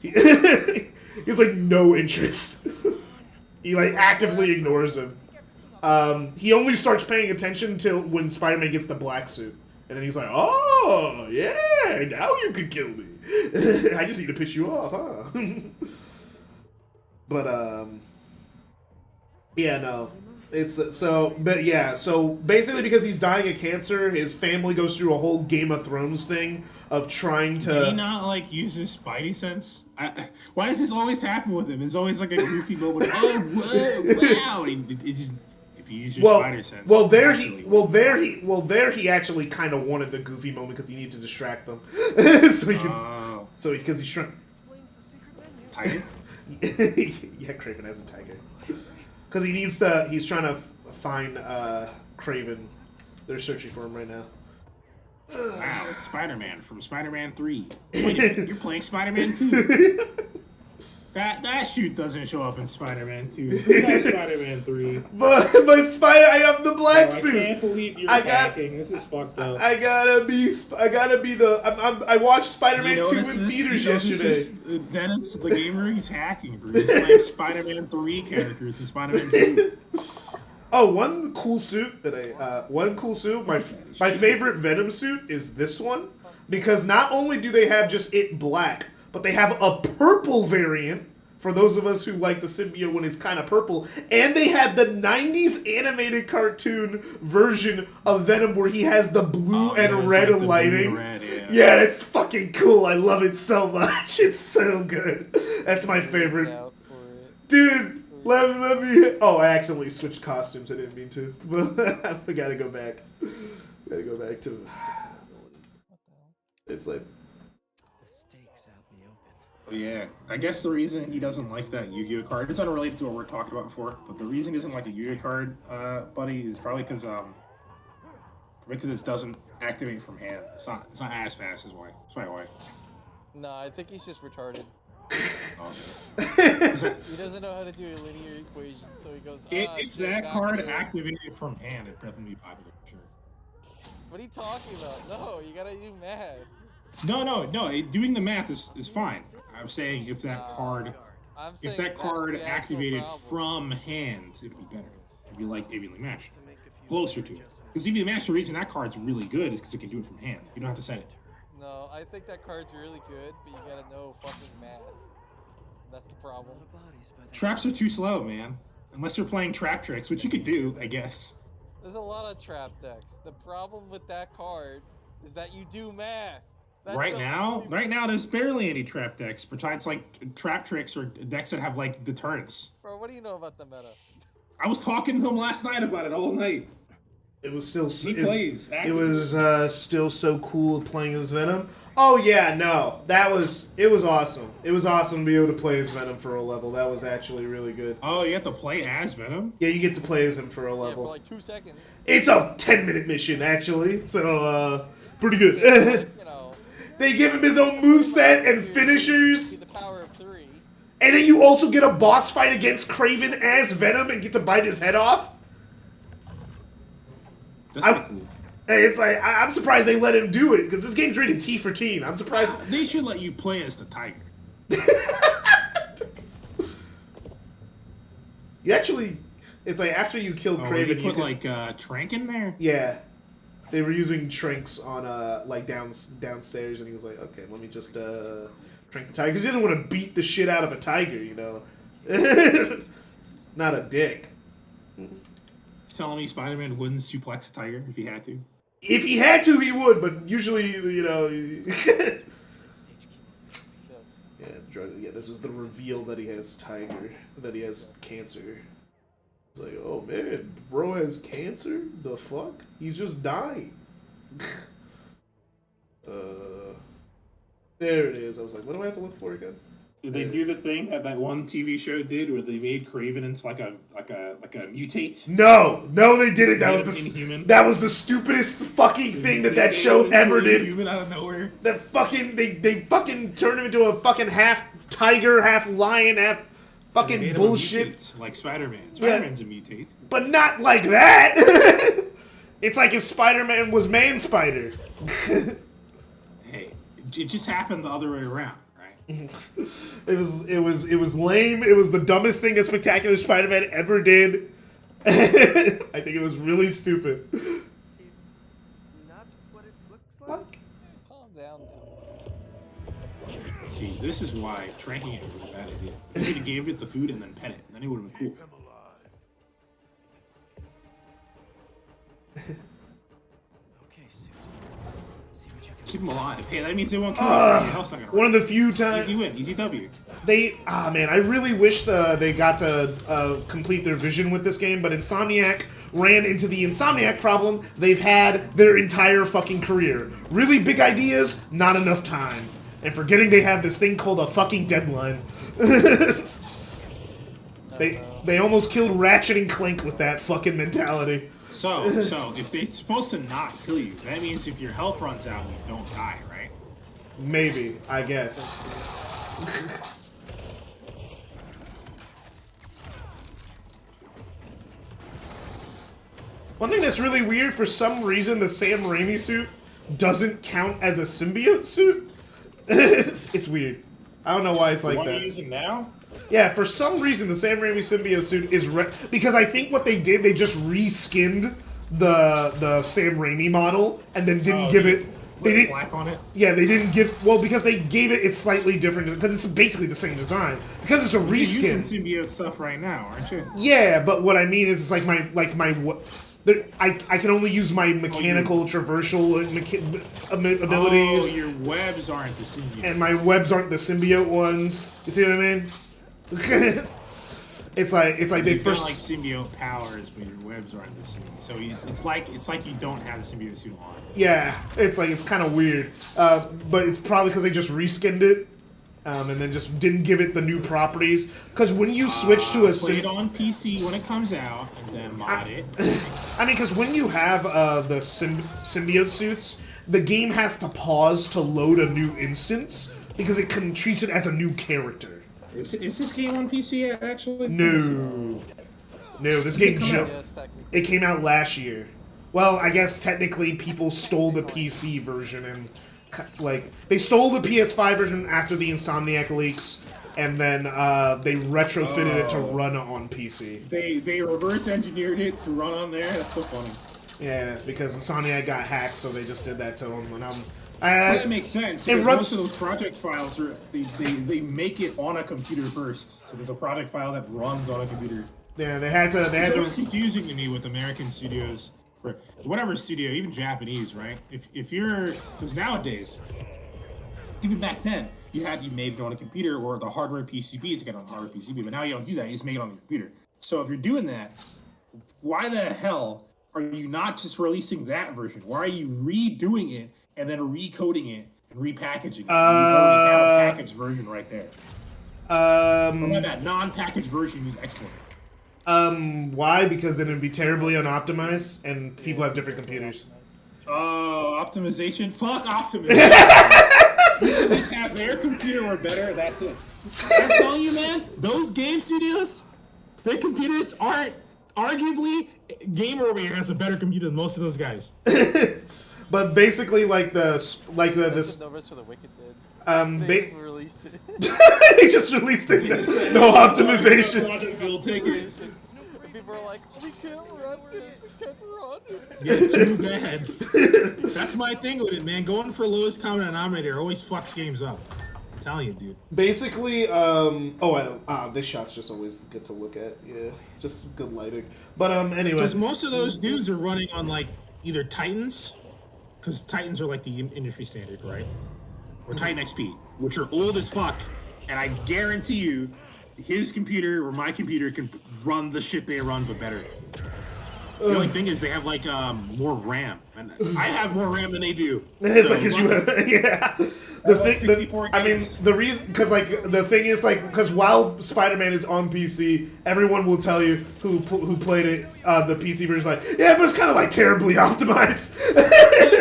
Speaker 1: He has like no interest. He like actively ignores him. He only starts paying attention until when Spider-Man gets the black suit. And then he's like, oh, yeah, now you can kill me. I just need to piss you off, huh? But, yeah, no. It's, so basically because he's dying of cancer, his family goes through a whole Game of Thrones thing of trying to...
Speaker 6: Did he not, like, use his Spidey sense? Why does this always happen with him? It's always like a goofy moment. Oh, whoa, wow. It's just... If you use your spider sense.
Speaker 1: There he actually kind of wanted the goofy moment because he needed to distract them, so he can. So because he's trying.
Speaker 6: Tiger.
Speaker 1: Yeah, Craven has a tiger. Because he needs to. He's trying to find Craven. They're searching for him right now.
Speaker 6: Wow, it's Spider-Man from Spider-Man 3. Wait a minute, you're playing Spider-Man 2. That shoot doesn't show up in Spider-Man 2. Not Spider-Man 3.
Speaker 1: But I have the black suit.
Speaker 6: I can't believe you're hacking. This is fucked up.
Speaker 1: I gotta be the. I watched Spider-Man 2 in theaters yesterday.
Speaker 6: Dennis, the gamer, he's hacking, bro. He's playing Spider-Man 3 characters in Spider-Man 2.
Speaker 1: Oh, one cool suit. My favorite Venom suit is this one, because not only do they have just it black, but they have a purple variant for those of us who like the symbiote when it's kind of purple, and they have the 90s animated cartoon version of Venom where he has the blue and red
Speaker 6: like
Speaker 1: lighting.
Speaker 6: Blue and red,
Speaker 1: yeah, it's fucking cool. I love it so much. It's so good. That's my favorite. Dude, let me... Oh, I accidentally switched costumes. I didn't mean to. But I gotta go back. Gotta go back to... It's like...
Speaker 6: Yeah, I guess the reason he doesn't like that Yu-Gi-Oh card, it's unrelated to what we're talking about before, but the reason he doesn't like a Yu-Gi-Oh card, buddy, is probably because it doesn't activate from hand. It's not as fast as why. That's probably why.
Speaker 7: No, I think he's just retarded.
Speaker 6: Okay.
Speaker 7: He doesn't know how to do a linear equation, so he goes.
Speaker 6: If that card activated from hand, it'd definitely be popular, for sure.
Speaker 7: What are you talking about? No, you gotta do math.
Speaker 6: No. Doing the math is fine. I'm saying if that card,
Speaker 7: I'm
Speaker 6: if
Speaker 7: saying
Speaker 6: that card
Speaker 7: that's the actual
Speaker 6: activated
Speaker 7: problem.
Speaker 6: from hand, it'd be better. It'd be like evenly matched,
Speaker 2: To make a few
Speaker 6: closer to it.
Speaker 2: adjustments.
Speaker 6: Because evenly matched, the reason that card's really good is because it can do it from hand. You don't have to set it.
Speaker 7: No, I think that card's really good, but you gotta know fucking math. That's the
Speaker 2: A
Speaker 7: problem.
Speaker 2: lot of bodies by the
Speaker 6: Traps are too slow, man. Unless you're playing trap tricks, which you could do, I guess.
Speaker 7: There's a lot of trap decks. The problem with that card is that you do math. That's
Speaker 6: Right
Speaker 7: the
Speaker 6: now,
Speaker 7: only-
Speaker 6: there's barely any trap decks besides like trap tricks or decks that have like deterrence.
Speaker 7: Bro, what do you know about the meta?
Speaker 6: I was talking to him last night about it all night.
Speaker 1: It was still
Speaker 6: He plays.
Speaker 1: It was still so cool playing as Venom. Oh yeah, no, it was awesome. It was awesome to be able to play as Venom for a level. That was actually really good.
Speaker 6: Oh, you have to play as Venom?
Speaker 1: Yeah, you get to play as him for a
Speaker 7: Yeah,
Speaker 1: level.
Speaker 7: for like 2 seconds.
Speaker 1: It's a 10-minute mission actually, so pretty good.
Speaker 7: Yeah, like, you know,
Speaker 1: They give him his own moveset and
Speaker 7: be
Speaker 1: finishers,
Speaker 7: the power of 3.
Speaker 1: and then you also get a boss fight against Kraven as Venom and get to bite his head off.
Speaker 6: That's
Speaker 1: I-
Speaker 6: pretty cool.
Speaker 1: Hey, it's like I'm surprised they let him do it because this game's rated T for teen. I'm surprised.
Speaker 6: They should let you play as the tiger.
Speaker 1: You actually, it's like after you killed
Speaker 6: Oh,
Speaker 1: Kraven,
Speaker 6: you
Speaker 1: you
Speaker 6: put
Speaker 1: can,
Speaker 6: like Trank in there?
Speaker 1: yeah, they were using Trinks on like downstairs, and he was like, okay, let me just Trink the tiger because he doesn't want to beat the shit out of a tiger, you know. Not a dick.
Speaker 6: He's telling me Spider-Man wouldn't suplex a tiger if he had to.
Speaker 1: If he had to, he would, but usually, you know.
Speaker 7: Yes.
Speaker 1: Yeah, this is the reveal that he has cancer. It's like, oh man, bro has cancer? The fuck? He's just dying. There it is. I was like, what do I have to look for again?
Speaker 6: Did they do the thing that one TV show did where they made Kraven into like a mutate?
Speaker 1: No, they didn't. That
Speaker 6: Made
Speaker 1: was
Speaker 6: him inhuman?
Speaker 1: that was the stupidest fucking thing that show ever did.
Speaker 6: Human out of nowhere.
Speaker 1: That fucking they fucking turned him into a fucking half tiger, half lion, half
Speaker 6: They
Speaker 1: fucking
Speaker 6: made him a
Speaker 1: bullshit.
Speaker 6: mutate, like Spider-Man. Spider-Man's a mutate.
Speaker 1: But not like that. It's like if Spider-Man was Man Spider.
Speaker 6: Hey, it just happened the other way around, right?
Speaker 1: It was lame. It was the dumbest thing that Spectacular Spider-Man ever did. I think it was really stupid.
Speaker 2: It's not what it looks like.
Speaker 1: Fuck.
Speaker 7: Calm down now.
Speaker 6: See, this is why tranking it was a bad idea. You should have gave it the food and then pet it. Then it would have been cool.
Speaker 2: Okay, suit. Let's see what you can.
Speaker 6: Keep him alive. Hey, that means they won't kill him. Anything else not gonna
Speaker 1: One of
Speaker 6: work.
Speaker 1: the few times
Speaker 6: Easy win, easy W.
Speaker 1: man, I really wish they got to complete their vision with this game, but Insomniac ran into the Insomniac problem they've had their entire fucking career. Really big ideas, not enough time. And forgetting they have this thing called a fucking deadline. They almost killed Ratchet and Clank with that fucking mentality.
Speaker 6: So if they're supposed to not kill you, that means if your health runs out, you don't die, right?
Speaker 1: Maybe, I guess. One thing that's really weird, for some reason, the Sam Raimi suit doesn't count as a symbiote suit. It's weird. I don't know why it's like
Speaker 6: What are you
Speaker 1: that.
Speaker 6: using now?
Speaker 1: Yeah, for some reason, the Sam Raimi symbiote suit is because I think what they did, they just reskinned the Sam Raimi model and then didn't give it. They didn't.
Speaker 6: Black on it.
Speaker 1: Yeah, they didn't give. Well, because they gave it, it's slightly different because it's basically the same design. Because it's a
Speaker 6: You're using
Speaker 1: reskin.
Speaker 6: symbiote stuff right now, aren't you?
Speaker 1: Yeah, but what I mean is, it's like I can only use my mechanical traversal abilities,
Speaker 6: Oh, your webs aren't the symbiote.
Speaker 1: and my webs aren't the symbiote ones. You see what I mean? It's like they
Speaker 6: You've got
Speaker 1: first.
Speaker 6: like symbiote powers, but your webs aren't the symbiote. So it's like you don't have the symbiote suit on.
Speaker 1: Yeah, it's kind of weird, but it's probably because they just reskinned it, and then just didn't give it the new properties. Because when you switch to a
Speaker 6: Play it on PC when it comes out, and then mod it.
Speaker 1: I mean, because when you have the symbiote suits, the game has to pause to load a new instance because it treats it as a new character.
Speaker 6: Is this game on PC actually?
Speaker 1: No, this game
Speaker 7: Yes, technically.
Speaker 1: it came out last year. Well, I guess technically people stole the PC version and like they stole the PS5 version after the Insomniac leaks, and then they retrofitted it to run on PC.
Speaker 5: They reverse engineered it to run on there. That's so funny.
Speaker 1: Yeah, because Insomniac got hacked, so they just did that to them. And
Speaker 5: That makes sense.
Speaker 1: It
Speaker 5: Because
Speaker 1: runs.
Speaker 5: most of those project files are they make it on a computer first. So there's a project file that runs on a computer.
Speaker 1: Yeah, they had to. They had
Speaker 6: It's always
Speaker 1: to.
Speaker 6: confusing to me with American studios, or whatever studio, even Japanese, right? If you're, because nowadays, even back then, you made it on a computer or the hardware PCB to get on a hardware PCB, but now you don't do that. You just make it on the computer. So if you're doing that, why the hell are you not just releasing that version? Why are you redoing it and then recoding it and repackaging it? You already have a packaged version right there. Or that non-packaged version is exported.
Speaker 1: Why? Because then it'd be terribly unoptimized, and people have different computers.
Speaker 5: Oh, optimization? Fuck optimization. You just have their computer or better, that's it. I'm telling you, man, those game studios, their computers aren't arguably Gamer over here has a better computer than most of those guys.
Speaker 1: But basically, like this.
Speaker 7: Novus for the Wicked did. They just released it.
Speaker 1: They just released it. No optimization.
Speaker 5: We'll take it.
Speaker 7: And people are like, we can't run this, we can't run.
Speaker 6: Yeah, too bad. That's my thing with it, man. Going for lowest common denominator always fucks games up. I'm telling you, dude.
Speaker 1: Basically, this shot's just always good to look at. Yeah, just good lighting. But anyway,
Speaker 6: Because most of those dudes are running on like either Titans, because Titans are like the industry standard, right? Or Titan XP, which are old as fuck, and I guarantee you, his computer or my computer can run the shit they run, but better. The only thing is they have like more RAM, and I have more RAM than they do.
Speaker 1: it's
Speaker 6: So,
Speaker 1: like 'cause you, yeah. The
Speaker 5: like
Speaker 1: thing,
Speaker 5: 64
Speaker 1: I mean,
Speaker 5: games.
Speaker 1: the reason, because like the thing is like, because while Spider-Man is on PC, everyone will tell you who played it, the PC version, is like, yeah, but it's kind of like terribly optimized.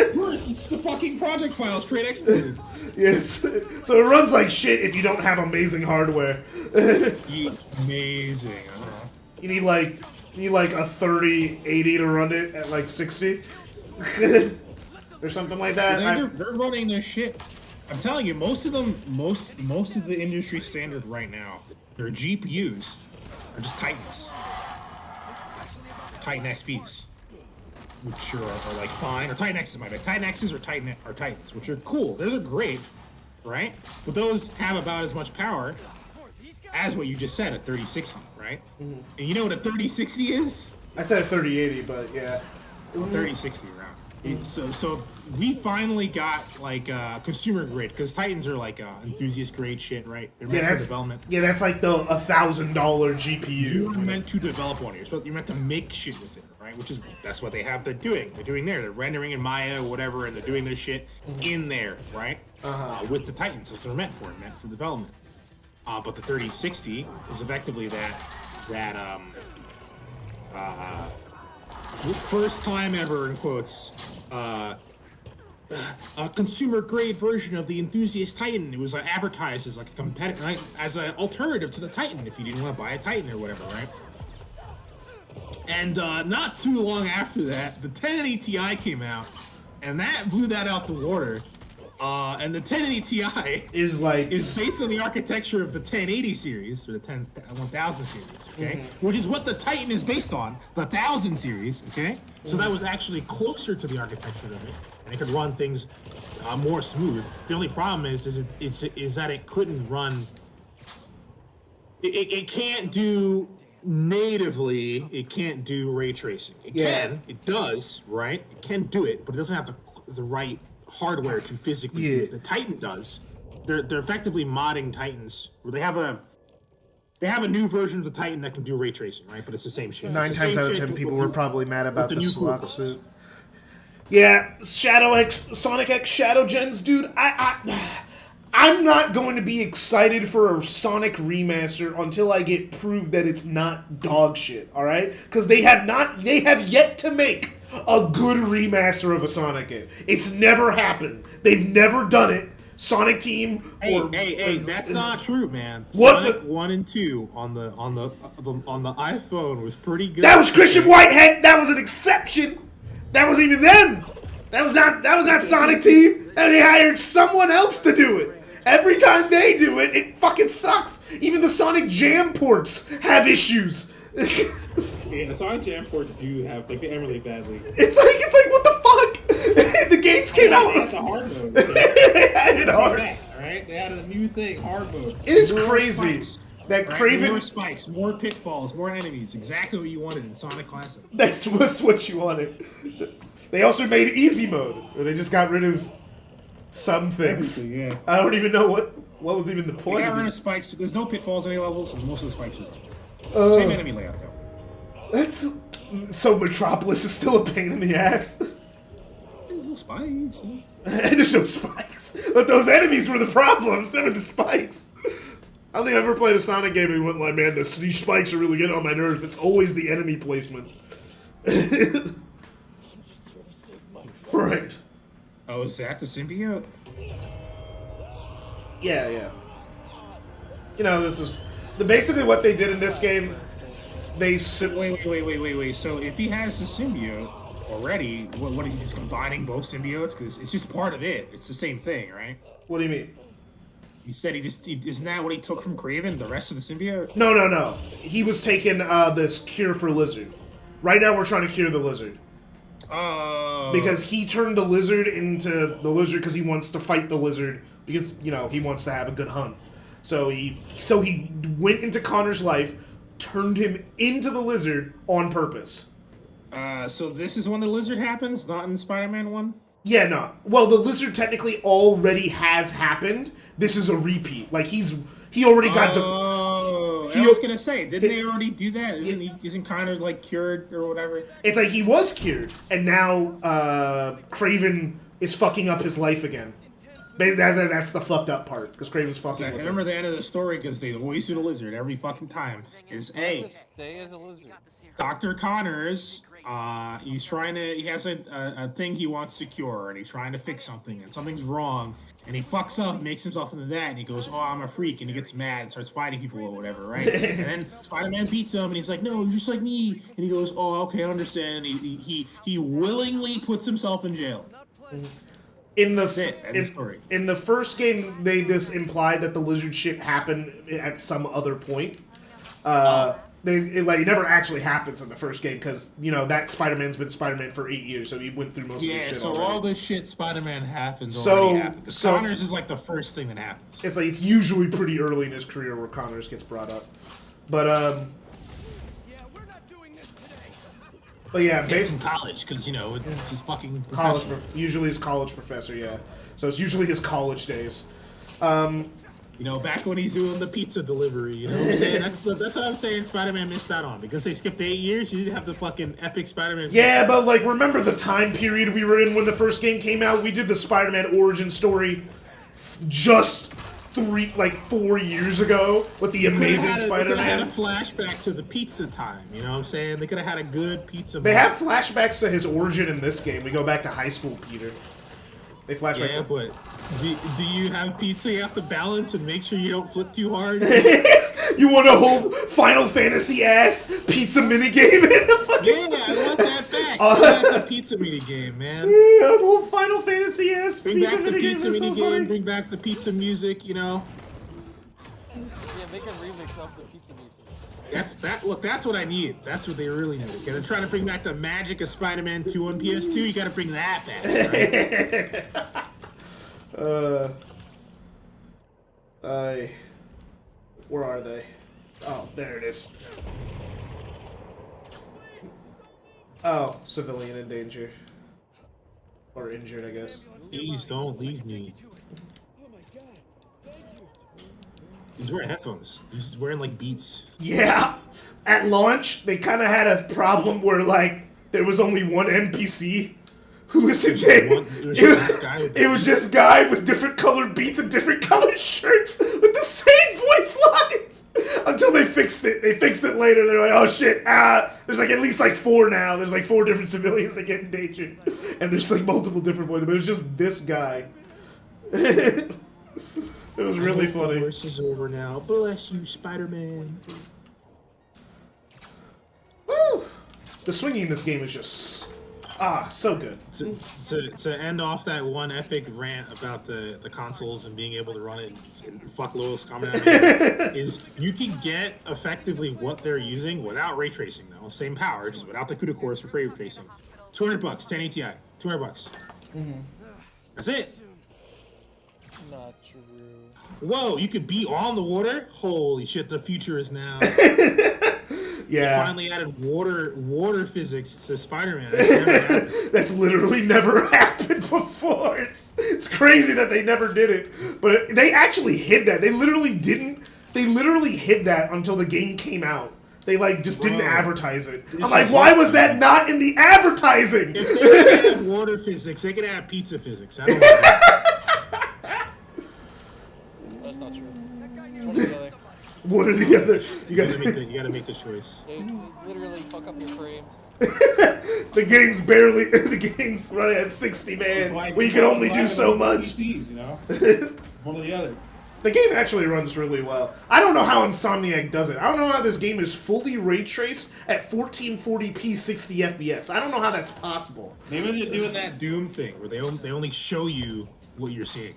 Speaker 5: Of course, it's a fucking project file straight exported.
Speaker 1: Yes, so it runs like shit if you don't have amazing hardware.
Speaker 6: amazing.
Speaker 1: You need like a 3080 to run it at like 60, or something like that.
Speaker 6: They're running their shit. I'm telling you, most of them, most of the industry standard right now, their GPUs are just Titans, Titan XPs, which are like fine, or Titan X's, my bad. Titan X's or Titans, which are cool. Those are great, right? But those have about as much power as what you just said, a 3060, right? And you know what a 3060 is?
Speaker 1: I said 3080, but yeah.
Speaker 6: 3060 around. So we finally got like consumer grade, because Titans are like enthusiast grade shit, right? They're meant for development.
Speaker 1: Yeah, that's like the $1,000 GPU.
Speaker 6: You're meant to develop one. You're meant to make shit with it, right? That's what they have. They're doing there. They're rendering in Maya or whatever, and they're doing their shit in there, right? With the Titans, that's what they're meant for development. But the 3060 is effectively that first time ever, in quotes, a consumer grade version of the enthusiast Titan. It was advertised as like a competitor, like, as an alternative to the Titan if you didn't want to buy a Titan or whatever, right? And not too long after that, the 1080 Ti came out, and that blew that out the water. And the 1080 Ti
Speaker 1: is
Speaker 6: based on the architecture of the 1080 series, or the 1000 series, okay? Which is what the Titan is based on, the 1000 series, okay? So that was actually closer to the architecture of it, and it could run things more smooth. The only problem is that it couldn't run. It can't do natively. It can't do ray tracing. It does, right? It can do it, but it doesn't have the right hardware to physically do it. The Titan does. They're effectively modding Titans. Where they have a new version of the Titan that can do ray tracing, right? But it's the same shit.
Speaker 1: 9 times out of 10 people were probably mad about the
Speaker 6: new
Speaker 1: Slock suit. Yeah, Sonic X Shadow Gens, dude. I'm not going to be excited for a Sonic remaster until I get proved that it's not dog shit. All right, because they have yet to make a good remaster of a Sonic game. It's never happened. They've never done it. Sonic Team.
Speaker 6: Hey, that's not true, man.
Speaker 1: What's
Speaker 6: Sonic 1 and 2 on the iPhone was pretty good.
Speaker 1: That was Christian Whitehead. That was an exception. That wasn't even them. That was not Sonic Team, and they hired someone else to do it. Every time they do it, it fucking sucks. Even the Sonic Jam ports have issues.
Speaker 5: Yeah, the Sonic Jam ports do have, like, they emulate badly.
Speaker 1: It's like what the fuck? The games came out.
Speaker 5: That's a hard mode.
Speaker 1: They added hard.
Speaker 5: Alright? They added a new thing, hard mode.
Speaker 1: It is
Speaker 5: More
Speaker 1: crazy.
Speaker 5: spikes,
Speaker 1: That
Speaker 5: right?
Speaker 1: Craven.
Speaker 5: More spikes, more pitfalls, more enemies. Exactly what you wanted in Sonic Classic.
Speaker 1: That's what you wanted. They also made easy mode, where they just got rid of some things.
Speaker 5: Everything, yeah.
Speaker 1: I don't even know what was even the
Speaker 5: They
Speaker 1: point.
Speaker 5: got
Speaker 1: Of
Speaker 5: rid
Speaker 1: it.
Speaker 5: of spikes. There's no pitfalls in any levels, and most of the spikes are same enemy layout, though.
Speaker 1: That's so Metropolis is still a pain in the ass.
Speaker 5: There's no spikes.
Speaker 1: There's no spikes, but those enemies were the problems. They were the spikes. I don't think I've ever played a Sonic game and went like, man, these spikes are really getting on my nerves. It's always the enemy placement. Right.
Speaker 5: Oh, is that the symbiote?
Speaker 1: Yeah. You know, this is basically what they did in this game. They
Speaker 5: Wait. So if he has the symbiote already, what is he just combining both symbiotes? Because it's just part of it. It's the same thing, right?
Speaker 1: What do you mean?
Speaker 5: He said isn't that what he took from Craven? The rest of the symbiote?
Speaker 1: No. He was taking this cure for Lizard. Right now, we're trying to cure the Lizard.
Speaker 5: Oh.
Speaker 1: Because he turned the Lizard into the Lizard because he wants to fight the Lizard because, you know, he wants to have a good hunt. So he went into Connor's life, turned him into the Lizard on purpose.
Speaker 5: So this is when the Lizard happens, not in the Spider-Man one?
Speaker 1: Yeah, no. Well, the Lizard technically already has happened. This is a repeat. Like, he already got to...
Speaker 5: Oh, I was gonna say, didn't they already do that? Isn't Connor, like, cured or whatever?
Speaker 1: It's like he was cured, and now Craven is fucking up his life again. That's the fucked up part, because Craven's fucking
Speaker 5: I
Speaker 1: with
Speaker 5: remember
Speaker 1: him.
Speaker 5: the end of the story, because they always do the Lizard every fucking time, is, hey,
Speaker 7: Just stay as a lizard.
Speaker 5: Dr. Connors, he has a thing he wants to cure, and he's trying to fix something, and something's wrong, and he fucks up, makes himself into that, and he goes, oh, I'm a freak, and he gets mad and starts fighting people or whatever, right? And then Spider-Man beats him, and he's like, no, you're just like me, and he goes, oh, okay, I understand, and he willingly puts himself in jail.
Speaker 1: In the
Speaker 5: story.
Speaker 1: in the first game, they just implied that the Lizard shit happened at some other point. It never actually happens in the first game because, you know, that Spider-Man's been Spider-Man for 8 years, so he went through most of this shit
Speaker 5: so
Speaker 1: already.
Speaker 5: all this shit Spider-Man happens
Speaker 1: So-
Speaker 5: already happened.
Speaker 1: so-
Speaker 5: Connors is like the first thing that happens.
Speaker 1: It's like it's usually pretty early in his career where Connors gets brought up. But
Speaker 2: Yeah, we're not doing this today.
Speaker 1: yeah,
Speaker 5: It's in
Speaker 1: basically
Speaker 5: college, because, you know, it's his fucking
Speaker 1: college.
Speaker 5: profession.
Speaker 1: Usually his college professor, yeah. So it's usually his college days.
Speaker 5: You know, back when he's doing the pizza delivery, you know what I'm saying? That's what I'm saying Spider-Man missed out on. Because they skipped 8 years, you didn't have the fucking epic Spider-Man.
Speaker 1: Yeah, but like remember the time period we were in when the first game came out? We did the Spider-Man origin story just 4 years ago with the Amazing
Speaker 5: They could have had a
Speaker 1: Spider-Man.
Speaker 5: flashback to the pizza time, you know what I'm saying? They could have had a good pizza.
Speaker 1: They have flashbacks to his origin in this game. We go back to high school, Peter. They flashback
Speaker 5: Yeah,
Speaker 1: to...
Speaker 5: but do you have pizza you have to balance and make sure you don't flip too hard?
Speaker 1: You want a whole Final Fantasy ass pizza minigame in the fucking...
Speaker 5: Yeah, I want that back. Bring back the pizza mini game, man.
Speaker 1: Yeah, a whole Final Fantasy ass
Speaker 5: Bring
Speaker 1: pizza
Speaker 5: back the
Speaker 1: minigame.
Speaker 5: pizza
Speaker 1: That's so
Speaker 5: mini
Speaker 1: funny.
Speaker 5: game. Bring back the pizza music. You know,
Speaker 7: Yeah, make a remix of the pizza music.
Speaker 5: That's what I need. That's what they really need. Okay, they're trying to bring back the magic of Spider-Man 2 on PS2. You got to bring that back. Right?
Speaker 1: Where are they? Oh, there it is. Oh, civilian in danger. Or injured, I guess.
Speaker 5: Please don't leave me. He's wearing headphones. He's wearing like Beats.
Speaker 1: Yeah! At launch, they kind of had a problem where, like, there was only one NPC who was in there. It was just guy with different colored beats and different colored shirts with the same voice lines until they fixed it. They fixed it later. They're like, oh shit, there's like at least like 4 now. There's like 4 different civilians that get endangered. And there's like multiple different voices, but it was just this guy. It was really funny.
Speaker 5: The worst is over now. Bless you, Spider-Man.
Speaker 1: Woo! The swinging in this game is just Ah, so good.
Speaker 6: To end off that one epic rant about the consoles and being able to run it and fuck Lois comment on it, is you can get effectively what they're using without ray tracing though. Same power, just without the CUDA cores for ray tracing. $200, 1080 Ti, $200. That's it.
Speaker 7: Not true.
Speaker 6: Whoa, you could be on the water? Holy shit, the future is now.
Speaker 1: Yeah.
Speaker 6: They finally added water physics to Spider-Man. That's never happened.
Speaker 1: That's literally never happened before. It's crazy that they never did it. But they actually hid that. They literally didn't. They literally hid that until the game came out. They like just didn't advertise it. I'm like, why was that not in the advertising?
Speaker 6: If they could have water physics, they could have pizza physics. I don't know.
Speaker 7: That's not true. It's one or the other.
Speaker 1: What are the other?
Speaker 6: You gotta make the choice.
Speaker 7: Yeah, you literally fuck up your frames.
Speaker 1: The game's running at 60, man. We can only do so much.
Speaker 5: PCs, you know? One or the other.
Speaker 1: The game actually runs really well. I don't know how Insomniac does it. I don't know how this game is fully ray traced at 1440p 60 FPS. I don't know how that's possible.
Speaker 6: Maybe they're doing that Doom thing where they only show you what you're seeing.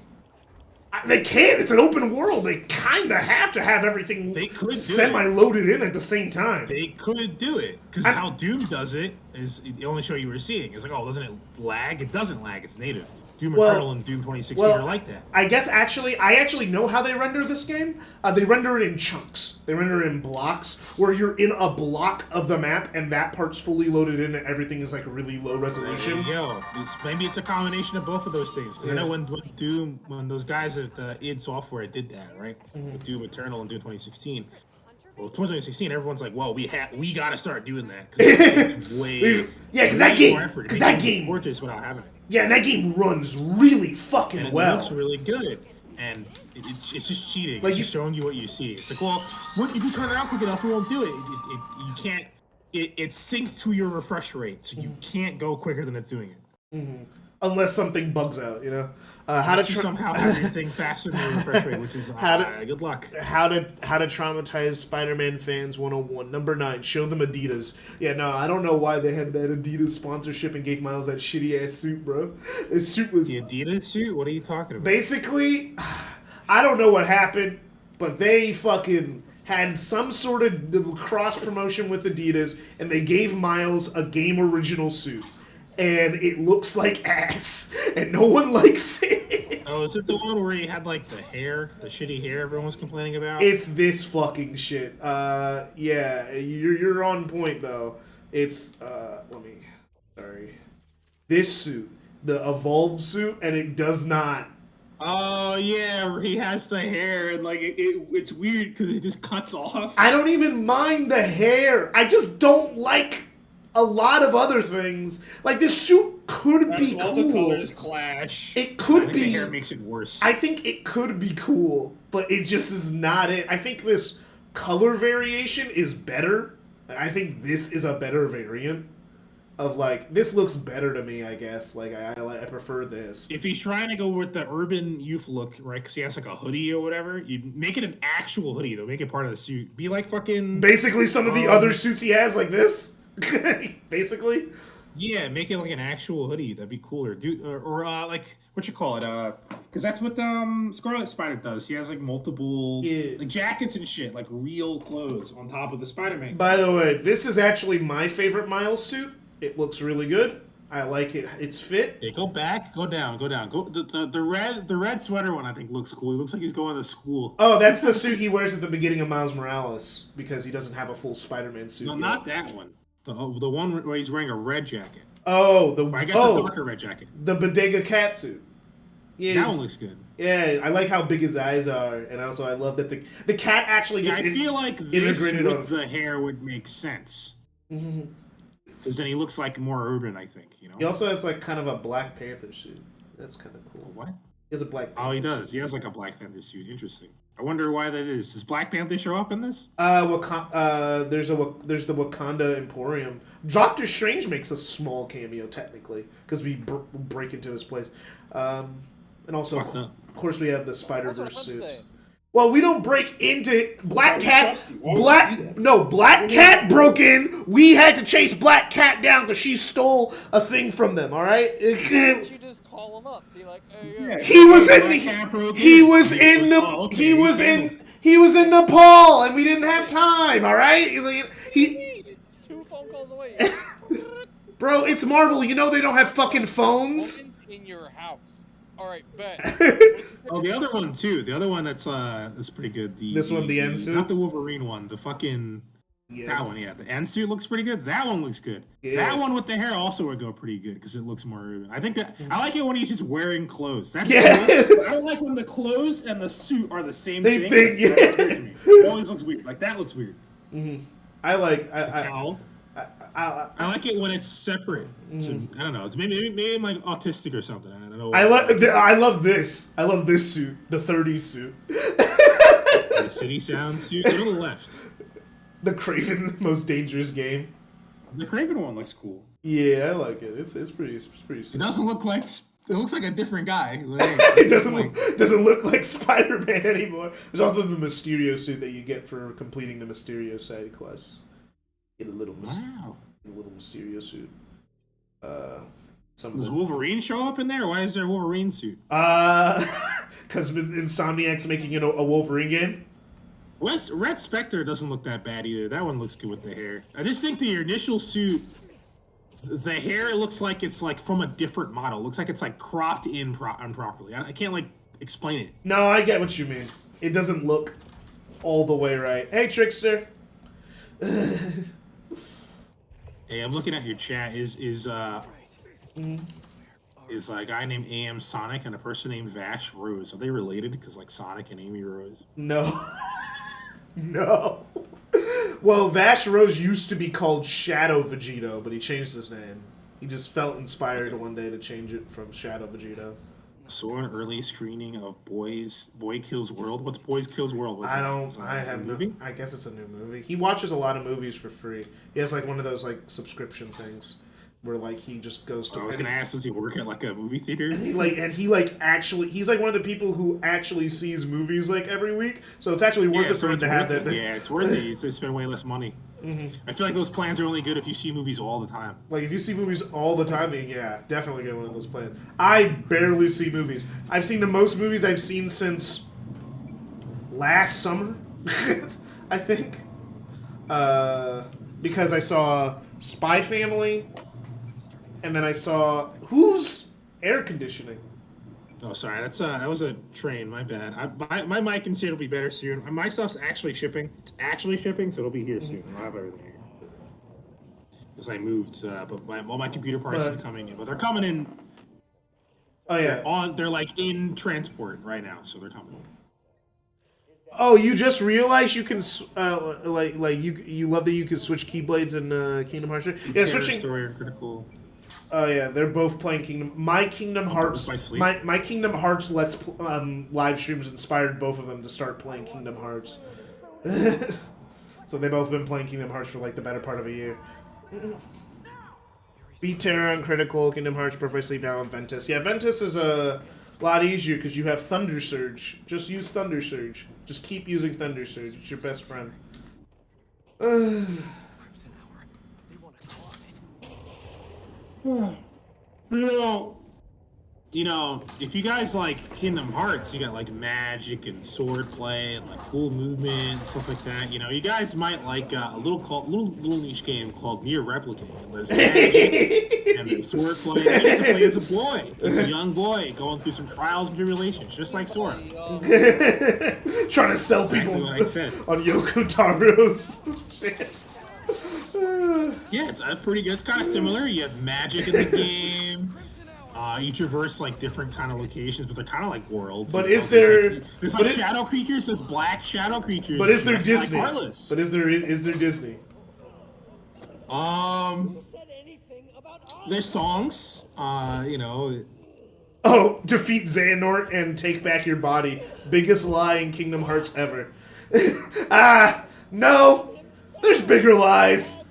Speaker 1: They can't. It's an open world. They kind of have to have everything
Speaker 6: They could do
Speaker 1: semi-loaded in at the same time.
Speaker 6: They could do it because how Doom does it is they only show you what you're seeing. It's like, oh, doesn't it lag? It doesn't lag. It's native. Doom Eternal and Doom 2016 are like that.
Speaker 1: I guess I actually know how they render this game. They render it in chunks. They render it in blocks, where you're in a block of the map, and that part's fully loaded in, and everything is like really low resolution.
Speaker 6: There you go. Maybe it's a combination of both of those things. Because I know when those guys at id Software did that, right? With Doom Eternal and Doom 2016. Well, 2016, everyone's like, "Well, we got to start doing that because it's way
Speaker 1: because that game
Speaker 6: gorgeous without having it."
Speaker 1: Yeah, and that game runs really fucking well.
Speaker 6: It looks really good, and it's just cheating.
Speaker 1: Like
Speaker 6: it's just showing you what you see. It's like, well, if you turn it around quick enough, it won't do it. You can't. It syncs to your refresh rate, so you can't go quicker than it's doing it.
Speaker 1: Unless something bugs out, you know.
Speaker 6: How to somehow have everything faster than your refresh rate, which is good luck.
Speaker 1: How to traumatize Spider-Man fans 101. Number 9, show them Adidas. Yeah, no, I don't know why they had that Adidas sponsorship and gave Miles that shitty ass suit, bro. This suit was
Speaker 6: the Adidas suit. What are you talking about?
Speaker 1: Basically, I don't know what happened, but they fucking had some sort of cross promotion with Adidas, and they gave Miles a game original suit. And it looks like ass, and no one likes it.
Speaker 6: Oh, is it the one where he had like the shitty hair everyone was complaining about?
Speaker 1: It's this fucking shit. Yeah, you're on point though. It's this suit, the Evolve suit, and it does not.
Speaker 6: Oh yeah, he has the hair, and like it's weird because it just cuts off.
Speaker 1: I don't even mind the hair. I just don't like a lot of other things. Like, this suit could be cool.
Speaker 6: All the colors clash.
Speaker 1: It could be.
Speaker 6: The hair makes it worse.
Speaker 1: I think it could be cool, but it just is not it. I think this color variation is better. I think this is a better variant of, like, this looks better to me, I guess. Like, I prefer this.
Speaker 6: If he's trying to go with the urban youth look, right, because he has, like, a hoodie or whatever, you make it an actual hoodie, though. Make it part of the suit. Be like fucking...
Speaker 1: Basically some of the other suits he has, like this. Basically,
Speaker 6: yeah, make it like an actual hoodie. That'd be cooler, dude. Or like what you call it? Because that's what Scarlet Spider does. He has like multiple like jackets and shit, like real clothes on top of the Spider-Man.
Speaker 1: By the way, this is actually my favorite Miles suit. It looks really good. I like it. It's fit.
Speaker 6: Hey, go back, go down. Go the red sweater one. I think looks cool. He looks like he's going to school.
Speaker 1: Oh, that's the suit he wears at the beginning of Miles Morales because he doesn't have a full Spider-Man suit.
Speaker 6: No, not that one. The one where he's wearing a red jacket.
Speaker 1: Oh,
Speaker 6: I guess a darker red jacket.
Speaker 1: The Bodega cat suit.
Speaker 6: Yeah, that one looks good.
Speaker 1: Yeah, I like how big his eyes are, and also I love that the cat actually gets.
Speaker 6: I feel like this with the hair would make sense. Because then he looks like more urban, I think. You know.
Speaker 1: He also has like kind of a Black Panther suit. That's kind of cool.
Speaker 6: What?
Speaker 1: He has a Black Panther.
Speaker 6: Oh, he does. He has like a Black Panther suit. Interesting. I wonder why that is. Does Black Panther show up in this?
Speaker 1: There's the Wakanda Emporium. Doctor Strange makes a small cameo technically because we break into his place, and also of course we have the Spider-Verse suits. Well, we don't break into Black
Speaker 5: Why would
Speaker 1: Cat.
Speaker 5: trust you? Why would you do that?
Speaker 1: No, Black Cat broke in. We had to chase Black Cat down because she stole a thing from them. All right.
Speaker 7: Can't you just call him up? Be like, hey, yeah.
Speaker 1: He was in
Speaker 6: Black Cat broke
Speaker 1: he
Speaker 6: in.
Speaker 1: was in the
Speaker 6: Oh, okay,
Speaker 1: he was
Speaker 6: handles
Speaker 1: in he was in Nepal and we didn't have time. All right. He
Speaker 7: It's 2 phone calls away.
Speaker 1: bro, it's Marvel. You know they don't have fucking phones.
Speaker 7: Woman's in your house. All right, bet.
Speaker 6: Oh, the other one too. The other one that's pretty good. The end suit, not the Wolverine one. The fucking that one. Yeah, the end suit looks pretty good. That one looks good.
Speaker 1: Yeah.
Speaker 6: That one with the hair also would go pretty good because it looks more urban. I think that I like it when he's just wearing clothes. That's
Speaker 1: Yeah.
Speaker 6: cool. I don't like when the clothes and the suit are the same
Speaker 1: They
Speaker 6: thing.
Speaker 1: think-
Speaker 6: That's weird to me. It always looks weird. Like that looks weird.
Speaker 1: I like
Speaker 6: Cowl. I like it when it's separate. To, I don't know. It's maybe I'm like autistic or something. I don't know.
Speaker 1: I love this. I love this suit, the 30s suit.
Speaker 6: The city sound suit. Go to the left.
Speaker 1: The Craven most dangerous game.
Speaker 6: The Craven one looks cool.
Speaker 1: Yeah, I like it. It's pretty
Speaker 6: It
Speaker 1: sick.
Speaker 6: doesn't look like. It looks like a different guy.
Speaker 1: It doesn't look like Spider-Man anymore. There's also the Mysterio suit that you get for completing the Mysterio side quests. Get a little
Speaker 6: Wow.
Speaker 1: Mysterio suit.
Speaker 6: Does Wolverine show up in there? Why is there a Wolverine suit?
Speaker 1: Because Insomniac's making it a Wolverine game.
Speaker 6: Red Spectre doesn't look that bad either. That one looks good with the hair. I just think the initial suit, the hair looks like it's like from a different model. Looks like it's like cropped in improperly. I can't like explain it.
Speaker 1: No, I get what you mean. It doesn't look all the way right. Hey, Trickster.
Speaker 6: Hey, I'm looking at your chat. Is a guy named AM Sonic and a person named Vash Rose. Are they related? Because like Sonic and Amy Rose.
Speaker 1: No. No. Well, Vash Rose used to be called Shadow Vegito, but he changed his name. He just felt inspired one day to change it from Shadow Vegito.
Speaker 6: Saw an early screening of Boy Kills World. What's Boys Kills World? What's
Speaker 1: I
Speaker 6: that?
Speaker 1: don't.
Speaker 6: Is that
Speaker 1: I
Speaker 6: a
Speaker 1: have
Speaker 6: movie.
Speaker 1: no. I guess it's a new movie. He watches a lot of movies for free. He has like one of those like subscription things where like he just goes to.
Speaker 6: I was gonna ask, does he work at like a movie theater?
Speaker 1: He's like one of the people who actually sees movies like every week. So it's actually worth it for him to have that.
Speaker 6: Yeah, it's worth it. They spend way less money. I feel like those plans are only good if you see movies all the time.
Speaker 1: Like, if you see movies all the time, then yeah, definitely get one of those plans. I barely see movies. I've seen the most movies I've seen since last summer, I think. Because I saw Spy Family, and then I saw... Who's air conditioning?
Speaker 6: Oh, sorry, that was a train. My bad. My mic and shit will be better soon. My stuff's actually shipping. It's actually shipping, so it'll be here soon. I'll have everything here. Because I moved, but all my computer parts are coming in. But they're coming in.
Speaker 1: Oh, yeah.
Speaker 6: They're like in transport right now, so they're coming in.
Speaker 1: Oh, you just realized you can, you love that you can switch Keyblades in Kingdom Hearts? Yeah, switching...
Speaker 6: Story or Critical...
Speaker 1: Oh yeah, they're both playing Kingdom. My Kingdom Hearts, my Kingdom Hearts live streams inspired both of them to start playing Kingdom Hearts. So they both been playing Kingdom Hearts for like the better part of a year. Beat Terra and Critical, Kingdom Hearts, Birth by Sleep now, and Ventus. Yeah, Ventus is a lot easier because you have Thunder Surge. Just use Thunder Surge. Just keep using Thunder Surge. It's your best friend.
Speaker 6: You know, if you guys like Kingdom Hearts, you got like magic and swordplay and like cool movement and stuff like that. You know, you guys might like a little niche game called Near Replicant. There's magic and there's swordplay. You get to play as a boy. He's a young boy going through some trials and tribulations, just like Sora.
Speaker 1: Trying to sell
Speaker 6: Exactly
Speaker 1: people
Speaker 6: what I said.
Speaker 1: on Yoko Taro's shit.
Speaker 6: Yeah, it's pretty good. It's kind of similar. You have magic in the game. You traverse like different kind of locations, but they're kind of like worlds.
Speaker 1: But
Speaker 6: you know?
Speaker 1: is there?
Speaker 6: There's like shadow creatures. There's black shadow creatures.
Speaker 1: But is there
Speaker 6: dressed
Speaker 1: Disney?
Speaker 6: Like Heartless.
Speaker 1: But is there Disney?
Speaker 6: There's songs. You know.
Speaker 1: Oh, defeat Xehanort and take back your body. Biggest lie in Kingdom Hearts ever. No. There's bigger lies.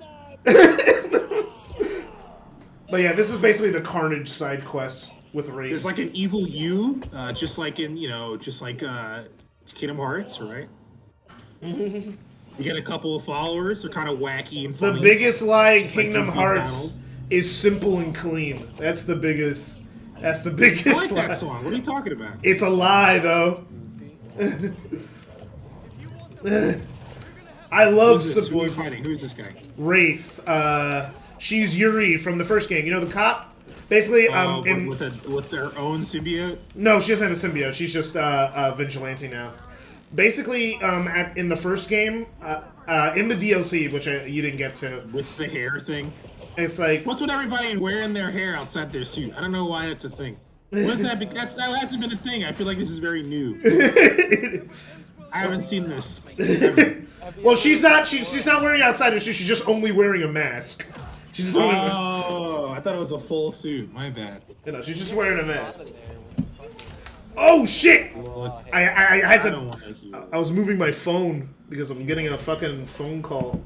Speaker 1: But yeah, this is basically the Carnage side quest with Wraith.
Speaker 6: There's like an evil you, just like Kingdom Hearts, right? You get a couple of followers. They're kind of wacky and
Speaker 1: The
Speaker 6: funny.
Speaker 1: biggest lie
Speaker 6: Just like
Speaker 1: Kingdom
Speaker 6: Goofy
Speaker 1: Hearts
Speaker 6: Donald.
Speaker 1: is simple and clean. That's the biggest. That's the
Speaker 6: I
Speaker 1: biggest
Speaker 6: like
Speaker 1: lie.
Speaker 6: that song. What are you talking about?
Speaker 1: It's a lie, though. I love
Speaker 6: Who's this? Who
Speaker 1: simple.
Speaker 6: are you fighting? Who's this guy?
Speaker 1: Wraith. She's Yuri from the first game. You know the cop? Basically,
Speaker 6: With their own symbiote.
Speaker 1: no, she doesn't have a symbiote. She's just a vigilante now. Basically, in the first game, in the DLC, which you didn't get to,
Speaker 6: With the hair thing.
Speaker 1: it's like
Speaker 6: What's with everybody wearing their hair outside their suit? I don't know why that's a thing. What's that? That hasn't been a thing. I feel like this is very new. I haven't seen this. Ever.
Speaker 1: well, she's not wearing outside her suit. She's just only wearing a mask. She's just only,
Speaker 6: Oh, I thought it was a full suit. My bad.
Speaker 1: she's just wearing a mask. Oh shit! I had
Speaker 6: I don't
Speaker 1: to.
Speaker 6: want to hear.
Speaker 1: I was moving my phone because I'm getting a fucking phone call.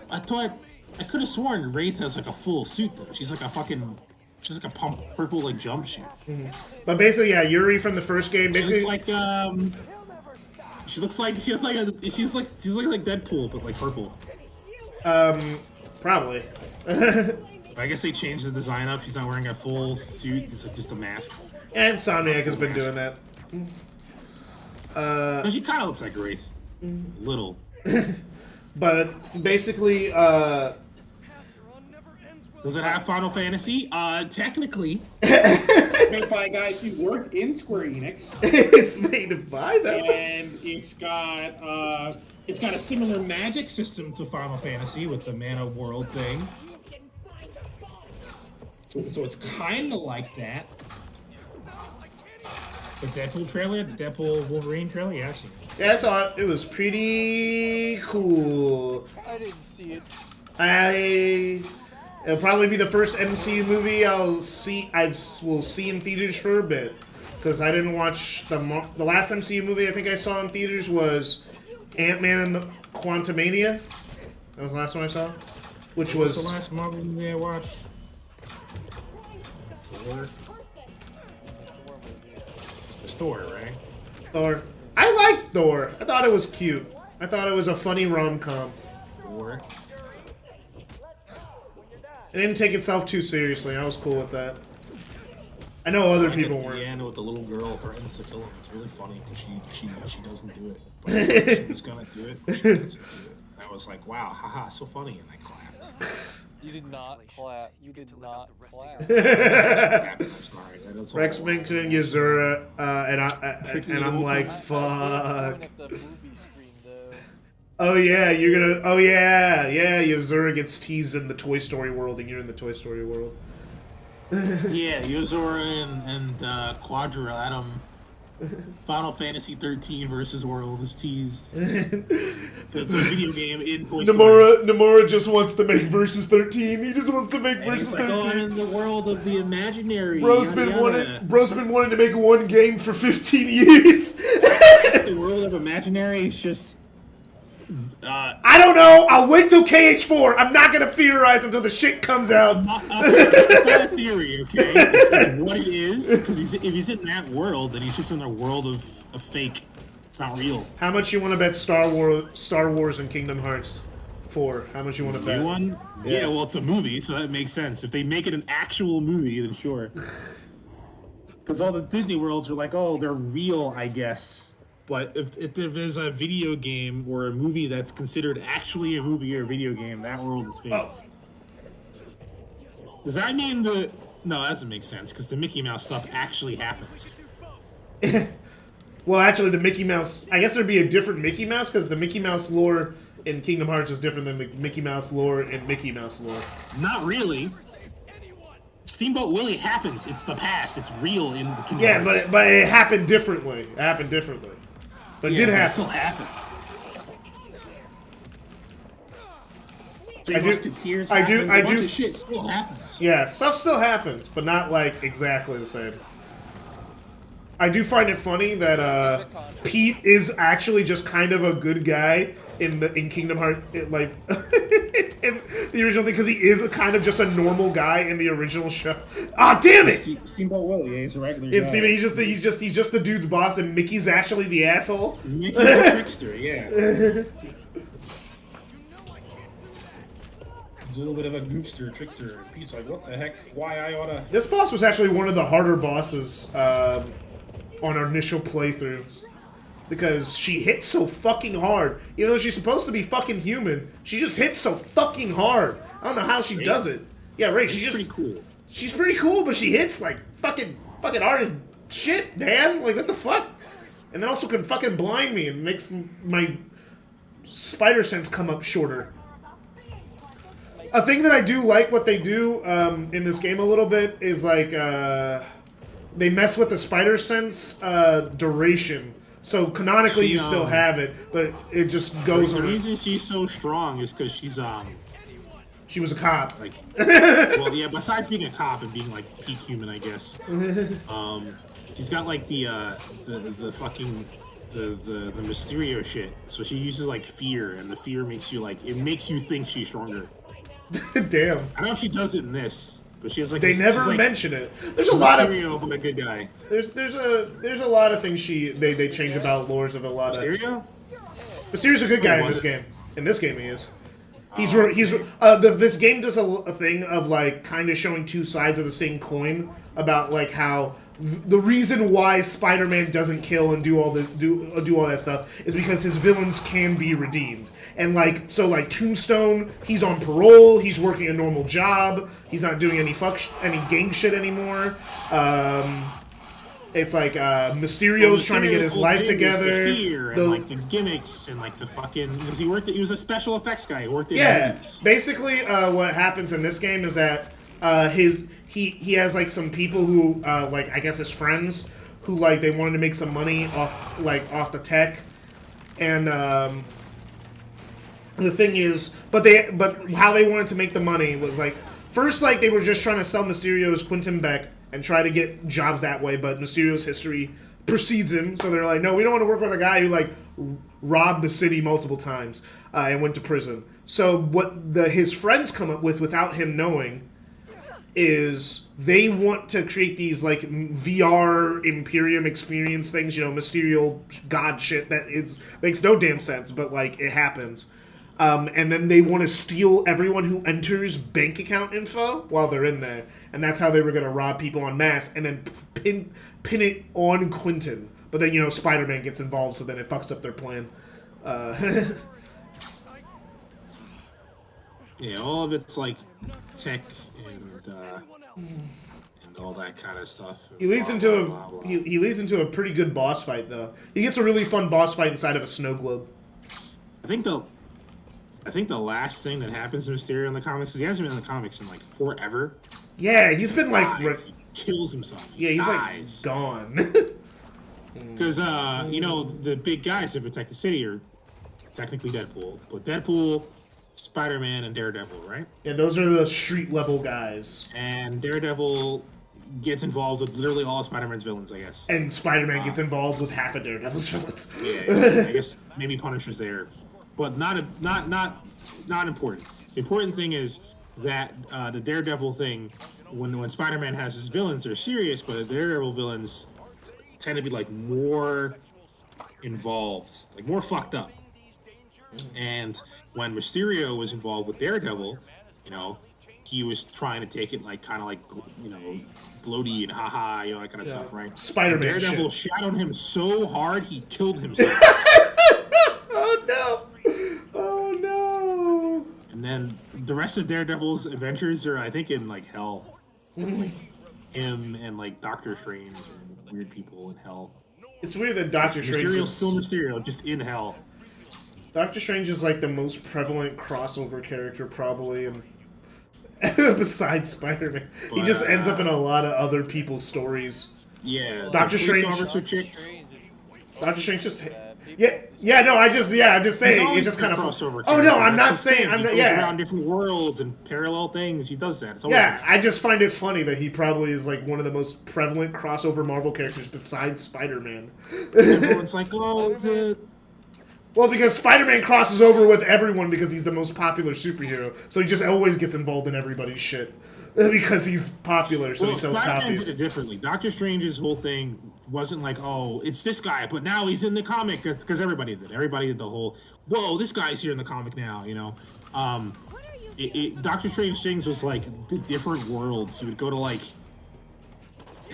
Speaker 6: I could have sworn Wraith has like a full suit though. She's like a purple like jumpsuit.
Speaker 1: But basically, yeah, Yuri from the first game.
Speaker 6: She
Speaker 1: Basically,
Speaker 6: looks like she looks like she's like Deadpool but like purple.
Speaker 1: probably.
Speaker 6: I guess they changed the design up. She's not wearing a full suit. It's like just a mask.
Speaker 1: And Insomniac has been doing that.
Speaker 6: But she kind of looks like Wraith. Little.
Speaker 1: But basically,
Speaker 6: Does it have Final Fantasy? Technically.
Speaker 5: It's made by guys who worked in Square Enix,
Speaker 1: it's made by them.
Speaker 5: and it's got a similar magic system to Final Fantasy with the Mana World thing. So it's kind of like that. The Deadpool trailer, the Deadpool Wolverine trailer, yeah, I've seen it.
Speaker 1: Yeah, I saw it. It was pretty cool.
Speaker 7: I didn't see it.
Speaker 1: It'll probably be the first MCU movie I'll see. Will see in theaters for a bit, because I didn't watch the last MCU movie I think I saw in theaters was Ant-Man and the Quantumania. That was the last one I saw, which
Speaker 6: What's
Speaker 1: was
Speaker 6: the last Marvel movie I watched? Thor. It's Thor, right?
Speaker 1: Thor. I liked Thor. I thought it was cute. I thought it was a funny rom-com.
Speaker 6: Thor.
Speaker 1: It didn't take itself too seriously. I was cool with that. I know other people
Speaker 6: At the
Speaker 1: weren't.
Speaker 6: end with the little girl threatens to kill him. It's really funny because she doesn't do it. But she was gonna do it. But she doesn't do it. I was like, wow, haha, so funny, and I clapped.
Speaker 7: You did not clap. You did not clap.
Speaker 6: I'm sorry. That's all
Speaker 1: Rex
Speaker 6: I wanted.
Speaker 1: mentioned Yuzura, and I'm like,
Speaker 7: I
Speaker 1: fuck.
Speaker 7: did at the movie screen though.
Speaker 1: Oh yeah, you're gonna. Oh yeah, yeah. Yuzura gets teased in the Toy Story world, and you're in the Toy Story world.
Speaker 6: Yeah, Yozora and Quadratum. Final Fantasy 13 versus World is teased. So it's a video game in Toy Story.
Speaker 1: Nomura just wants to make Versus 13. He just wants to make
Speaker 6: And
Speaker 1: Versus
Speaker 6: it's like, oh, I'm
Speaker 1: 13.
Speaker 6: in the world of the imaginary.
Speaker 1: Bro's
Speaker 6: yada,
Speaker 1: been
Speaker 6: yada.
Speaker 1: wanting to make one game for 15 years.
Speaker 6: The world of imaginary is just.
Speaker 1: I don't know. I'll wait till KH4. I'm not gonna theorize until the shit comes out.
Speaker 6: It's not a theory, okay? It's what it is. Because if he's in that world, then he's just in a world of fake. It's not real.
Speaker 1: How much you want to bet Star Wars and Kingdom Hearts 4? How much you want to bet?
Speaker 6: New one?
Speaker 1: Yeah.
Speaker 6: Yeah, well, it's a movie, so that makes sense. If they make it an actual movie, then sure. Because all the Disney worlds are like, oh, they're real, I guess. But if there's a video game or a movie that's considered actually a movie or a video game, that world is fake.
Speaker 1: Oh.
Speaker 6: Does that mean No, that doesn't make sense, because the Mickey Mouse stuff actually happens.
Speaker 1: Well, actually, the Mickey Mouse. I guess there'd be a different Mickey Mouse because the Mickey Mouse lore in Kingdom Hearts is different than the Mickey Mouse lore in Mickey Mouse lore.
Speaker 6: Not really. Steamboat Willie happens. It's the past. It's real in the Kingdom
Speaker 1: Yeah,
Speaker 6: Hearts.
Speaker 1: but it happened differently. It happened differently. But it
Speaker 6: Yeah,
Speaker 1: did
Speaker 6: but it
Speaker 1: happen.
Speaker 6: still happened.
Speaker 1: I do-
Speaker 5: Musketeers
Speaker 1: I do-
Speaker 5: happens,
Speaker 1: I
Speaker 5: a bunch
Speaker 1: do-
Speaker 5: of shit still happens.
Speaker 1: Yeah, stuff still happens, but not like exactly the same. I do find it funny that Pete is actually just kind of a good guy in Kingdom Hearts, like in the original thing, because he is a kind of just a normal guy in the original show. Ah, damn it!
Speaker 5: Steamboat Willie, yeah, he's a regular
Speaker 1: In
Speaker 5: guy.
Speaker 1: Steven, he's just the dude's boss, and Mickey's actually the asshole.
Speaker 5: Mickey's a trickster, yeah. He's a little bit of a goofster, trickster. And Pete's like, what the heck? Why I oughta...
Speaker 1: This boss was actually one of the harder bosses on our initial playthroughs. Because she hits so fucking hard. Even though she's supposed to be fucking human, she just hits so fucking hard. I don't know how she does it. Yeah, right, she's
Speaker 5: pretty cool.
Speaker 1: She's pretty cool, but she hits like fucking hard as shit, Dan. Like, what the fuck? And then also can fucking blind me and makes my spider sense come up shorter. A thing that I do like what they do in this game a little bit is like they mess with the spider sense duration. So canonically, you still have it, but it just goes
Speaker 5: The
Speaker 1: on.
Speaker 5: reason she's so strong is because she's
Speaker 1: She was a cop.
Speaker 5: like, well, yeah. Besides being a cop and being like peak human, I guess. She's got like the fucking the Mysterio shit. So she uses like fear, and the fear makes you like it makes you think she's stronger.
Speaker 1: Damn.
Speaker 5: I don't know if she does it in this, but she has like.
Speaker 1: They
Speaker 5: she's
Speaker 1: never
Speaker 5: like,
Speaker 1: mention it. There's a lot of
Speaker 5: Mysterio, but a good guy.
Speaker 1: there's a lot of things they change about lores of a lot of.
Speaker 5: Mysterio?
Speaker 1: Mysterio's a good guy in
Speaker 5: was
Speaker 1: this
Speaker 5: it?
Speaker 1: game. In this game, he is. This game does a thing of like kind of showing two sides of the same coin about like how the reason why Spider-Man doesn't kill and do all that stuff is because his villains can be redeemed. And like so, like Tombstone, he's on parole. He's working a normal job. He's not doing any gang shit anymore. It's like Mysterio's trying to get his life together.
Speaker 5: The fear and like the gimmicks and like the fucking because he was a special effects guy. He worked in
Speaker 1: Yeah,
Speaker 5: movies.
Speaker 1: basically, what happens in this game is that he has like some people who like I guess his friends who like they wanted to make some money off the tech, and the thing is, but how they wanted to make the money was like first like they were just trying to sell Mysterio's Quentin Beck and try to get jobs that way, but Mysterio's history precedes him, so they're like, no, we don't want to work with a guy who like robbed the city multiple times and went to prison. So what his friends come up with without him knowing is they want to create these like VR Imperium experience things, Mysterio God shit that makes no damn sense, but like it happens. And then they want to steal everyone who enters bank account info while they're in there. And that's how they were going to rob people en masse and then pin it on Quentin. But then, Spider-Man gets involved, so then it fucks up their plan.
Speaker 5: Yeah, all of it's like tech and all that kind of stuff.
Speaker 1: He leads he leads into a pretty good boss fight, though. He gets a really fun boss fight inside of a snow globe.
Speaker 5: I think the last thing that happens to Mysterio in the comics, because he hasn't been in the comics in like forever.
Speaker 1: Yeah, he's been like...
Speaker 5: He kills himself.
Speaker 1: Yeah, he's
Speaker 5: dies.
Speaker 1: like gone.
Speaker 5: Because, the big guys that protect the city are technically Deadpool. But Deadpool, Spider-Man, and Daredevil, right?
Speaker 1: Yeah, those are the street level guys.
Speaker 5: And Daredevil gets involved with literally all of Spider-Man's villains, I guess.
Speaker 1: And Spider-Man gets involved with half of Daredevil's villains.
Speaker 5: Yeah, I guess maybe Punisher's there. But not important. The important thing is that the Daredevil thing, when Spider-Man has his villains, they're serious, but the Daredevil villains tend to be like more involved, like more fucked up. And when Mysterio was involved with Daredevil, he was trying to take it like kind of like gloaty and haha, that kind of stuff, right?
Speaker 1: Spider-Man
Speaker 5: and Daredevil
Speaker 1: shit.
Speaker 5: shot on him so hard he killed himself.
Speaker 1: Oh no! Oh no!
Speaker 5: And then the rest of Daredevil's adventures are, I think, in like hell. Like him and like Doctor Strange and weird people in hell.
Speaker 1: It's weird that Doctor Strange
Speaker 5: Mysterio's
Speaker 1: is...
Speaker 5: still Mysterio, just in hell.
Speaker 1: Doctor Strange is like the most prevalent crossover character probably, and besides Spider-Man. He just ends up in a lot of other people's stories.
Speaker 5: Yeah.
Speaker 1: Doctor Strange...
Speaker 5: Officer chick.
Speaker 1: Doctor Strange just Yeah, no, I'm just saying, it's just kind of
Speaker 6: crossover.
Speaker 1: Oh no,
Speaker 6: character.
Speaker 1: I'm
Speaker 6: That's
Speaker 1: not
Speaker 6: his
Speaker 1: saying,
Speaker 6: thing.
Speaker 1: I'm
Speaker 6: He
Speaker 1: not,
Speaker 6: goes
Speaker 1: yeah.
Speaker 6: around different worlds and parallel things. He does that. It's always
Speaker 1: Yeah,
Speaker 6: nice.
Speaker 1: I just find it funny that he probably is like one of the most prevalent crossover Marvel characters besides Spider-Man.
Speaker 6: Everyone's like, oh,
Speaker 1: Well, because Spider-Man crosses over with everyone because he's the most popular superhero, so he just always gets involved in everybody's shit because he's popular, so he sells
Speaker 6: Spider-Man
Speaker 1: copies.
Speaker 6: did it differently. Doctor Strange's whole thing wasn't like, oh, it's this guy, but now he's in the comic, because everybody did. Everybody did the whole, whoa, this guy's here in the comic now, you know? Doctor Strange things was like the different worlds. He would go to like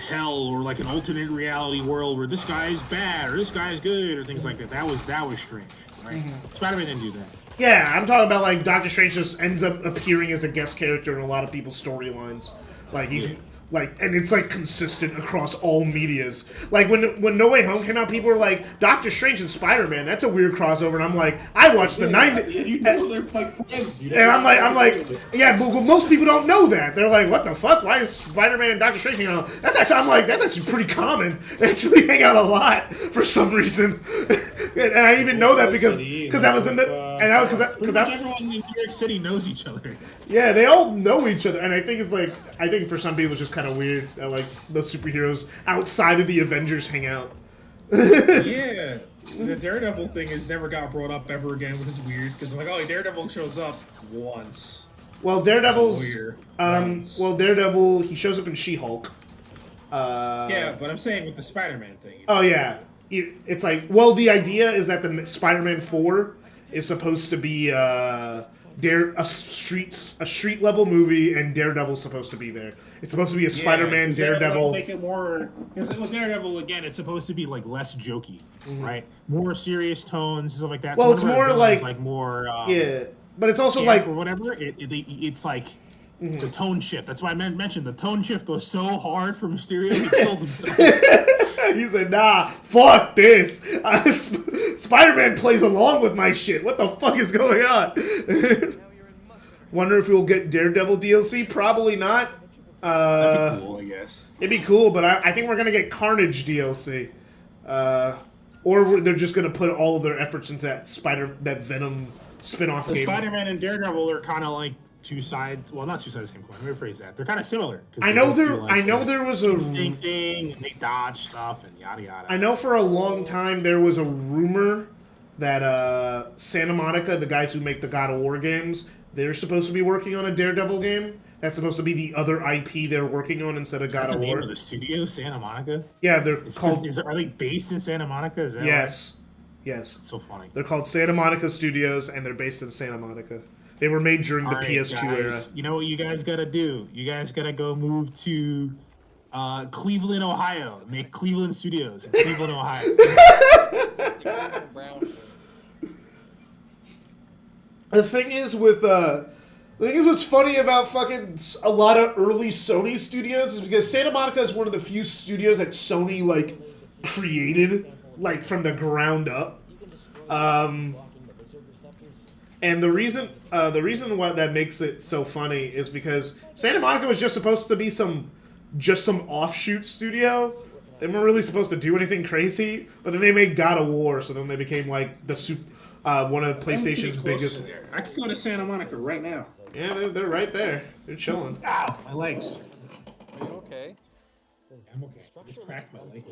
Speaker 6: hell or like an alternate reality world where this guy's bad or this guy's good or things like that. That was strange, right? Spider-Man didn't do that.
Speaker 1: Yeah, I'm talking about like Doctor Strange just ends up appearing as a guest character in a lot of people's storylines. Like he's and it's like consistent across all medias. Like when No Way Home came out, people were like, Doctor Strange and Spider-Man, that's a weird crossover. And I'm like, I watched the 90s.
Speaker 5: You know they're like friends. Dude.
Speaker 1: And I'm like, yeah, but most people don't know that. They're like, what the fuck? Why is Spider-Man and Doctor Strange hanging out? That's actually pretty common. They actually hang out a lot for some reason. And I even know that because that was in the because
Speaker 6: Everyone in New York City knows each other.
Speaker 1: Yeah, they all know each other, and I think for some people it's just kind of weird that like the superheroes outside of the Avengers hang out.
Speaker 5: Yeah, the Daredevil thing has never got brought up ever again, which is weird because like, oh, Daredevil shows up once.
Speaker 1: Well, Daredevil, he shows up in She-Hulk.
Speaker 5: Yeah, but I'm saying with the Spider-Man thing.
Speaker 1: Oh yeah, it's like, well, the idea is that the Spider-Man 4 is supposed to be a street level movie, and Daredevil's supposed to be there. It's supposed to be a Spider-Man Daredevil.
Speaker 6: Make it more because with Daredevil again, it's supposed to be like less jokey, right? More serious tones, stuff like that.
Speaker 1: Well, it's more like
Speaker 6: more
Speaker 1: yeah, but it's also like
Speaker 6: or whatever. It's like. The tone shift. That's why I mentioned the tone shift was so hard for Mysterio. He killed himself.
Speaker 1: He said, nah, fuck this. Spider-Man plays along with my shit. What the fuck is going on? Wonder if we'll get Daredevil DLC? Probably not.
Speaker 6: That'd be cool, I guess.
Speaker 1: It'd be cool, but I think we're going to get Carnage DLC. Or they're just going to put all of their efforts into that Venom spin-off game.
Speaker 6: Spider-Man and Daredevil are kind of like two sides. Well, not two sides of the same coin. Let me rephrase that. They're kind of similar.
Speaker 1: I know there was a
Speaker 6: same thing, and they dodge stuff and yada yada.
Speaker 1: I know for a long time there was a rumor that Santa Monica, the guys who make the God of War games, they're supposed to be working on a Daredevil game. That's supposed to be the other IP they're working on instead of God of War.
Speaker 6: Name of the studio, Santa Monica.
Speaker 1: Yeah, they're called.
Speaker 6: Are they based in Santa Monica? Is that
Speaker 1: yes,
Speaker 6: right?
Speaker 1: yes.
Speaker 6: It's so funny.
Speaker 1: They're called Santa Monica Studios, and they're based in Santa Monica. They were made during the PS2 era.
Speaker 6: You know what you guys gotta do? You guys gotta go move to Cleveland, Ohio. Make Cleveland Studios in Cleveland, Ohio.
Speaker 1: The thing is what's funny about fucking a lot of early Sony studios is because Santa Monica is one of the few studios that Sony like created like from the ground up. And the reason why that makes it so funny is because Santa Monica was just supposed to be some offshoot studio. They weren't really supposed to do anything crazy, but then they made God of War, so then they became like one of PlayStation's biggest.
Speaker 5: I could go to Santa Monica right now.
Speaker 1: Yeah, they're right there. They're chilling.
Speaker 6: Ow, my legs.
Speaker 7: Are you okay?
Speaker 6: I'm okay. Just cracked my leg.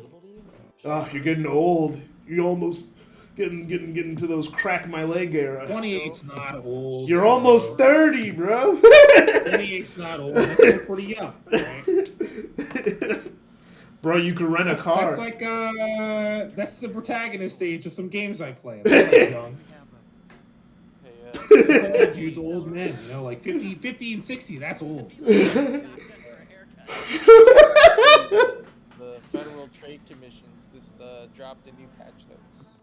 Speaker 1: Oh, you're getting old. You're almost getting to those crack my leg era.
Speaker 5: 28's not old.
Speaker 1: You're almost 30, bro.
Speaker 5: 28's not old. That's still pretty young. Right?
Speaker 1: Bro, you could rent a car.
Speaker 5: That's like that's the protagonist stage of some games I play. I'm like young.
Speaker 7: Hey,
Speaker 5: Dude's old men, you know, like 50 and 60. That's old.
Speaker 7: the Federal Trade Commission's dropped a new patch notes.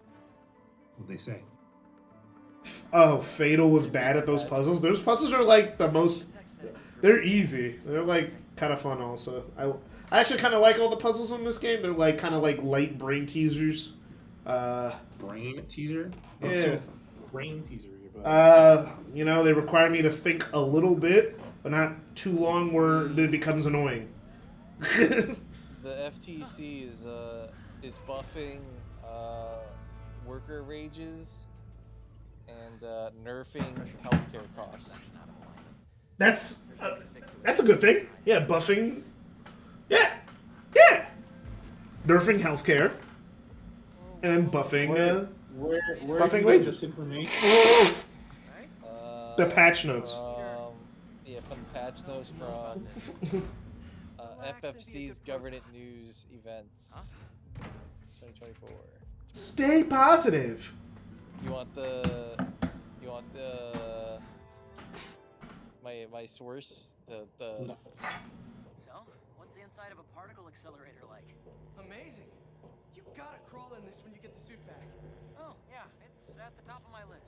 Speaker 5: What they say?
Speaker 1: Oh, Fatal was bad at those puzzles. Those puzzles are like the most. They're easy. They're like kind of fun also. I actually kind of like all the puzzles in this game. They're like kind of like light brain teasers.
Speaker 5: Brain teaser?
Speaker 1: Yeah.
Speaker 5: Brain teaser.
Speaker 1: You know, they require me to think a little bit, but not too long where it becomes annoying.
Speaker 7: The FTC is buffing worker wages and nerfing healthcare costs.
Speaker 1: That's a good thing. Yeah, buffing. Yeah, yeah. Nerfing healthcare and buffing.
Speaker 5: Where
Speaker 1: Buffing
Speaker 5: did you get
Speaker 1: wages.
Speaker 5: this information?
Speaker 1: The patch notes.
Speaker 7: From the patch notes from FFC's Government News Events 2024.
Speaker 1: Stay positive.
Speaker 7: You want my source? The
Speaker 8: So, what's the inside of a particle accelerator like?
Speaker 2: Amazing. You gotta crawl in this when you get the suit back.
Speaker 8: Oh, yeah, it's at the top of my list.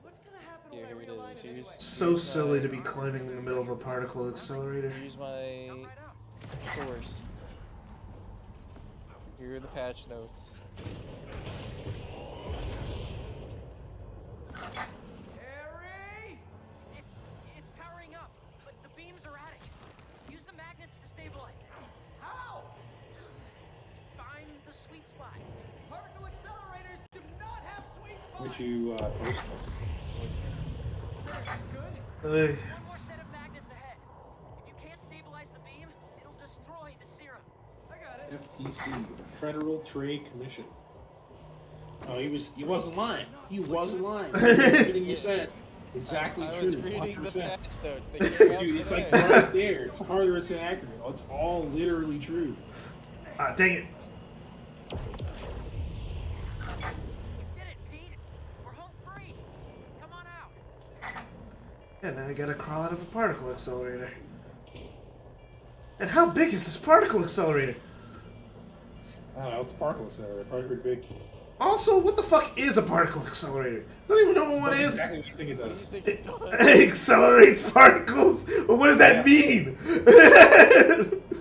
Speaker 2: What's gonna happen
Speaker 7: Here,
Speaker 2: when I
Speaker 7: here it
Speaker 2: realign
Speaker 7: is.
Speaker 2: it anyway?
Speaker 1: So silly to be climbing in the middle of a particle accelerator.
Speaker 7: Here's my source. Here are the patch notes.
Speaker 2: Harry!
Speaker 8: It's powering up, but the beam's erratic. Use the magnets to stabilize it.
Speaker 2: How?
Speaker 8: Just find the sweet spot.
Speaker 2: Particle accelerators do not have sweet spots.
Speaker 5: Would you post
Speaker 2: Good.
Speaker 8: One more set of magnets ahead. If you can't stabilize the beam, it'll destroy the serum.
Speaker 2: I got it.
Speaker 5: FTC, the Federal Trade Commission. Oh, he wasn't lying. He wasn't lying. Everything you said, exactly
Speaker 7: I
Speaker 5: true.
Speaker 7: was reading the
Speaker 5: 100%.
Speaker 7: patch notes. They came out
Speaker 5: Dude, it's like
Speaker 7: today.
Speaker 5: right there. It's 100% accurate. It's all literally true.
Speaker 1: Ah, dang it.
Speaker 8: You did it, Pete. We're home free. Come on out.
Speaker 1: And now I gotta crawl out of a particle accelerator. And how big is this particle accelerator?
Speaker 5: I don't know. It's a particle accelerator. Probably pretty big.
Speaker 1: Also, what the fuck is a particle accelerator? I don't even know what one
Speaker 5: That's
Speaker 1: is.
Speaker 5: exactly what you think it does.
Speaker 1: It accelerates particles? But what does that mean?
Speaker 7: You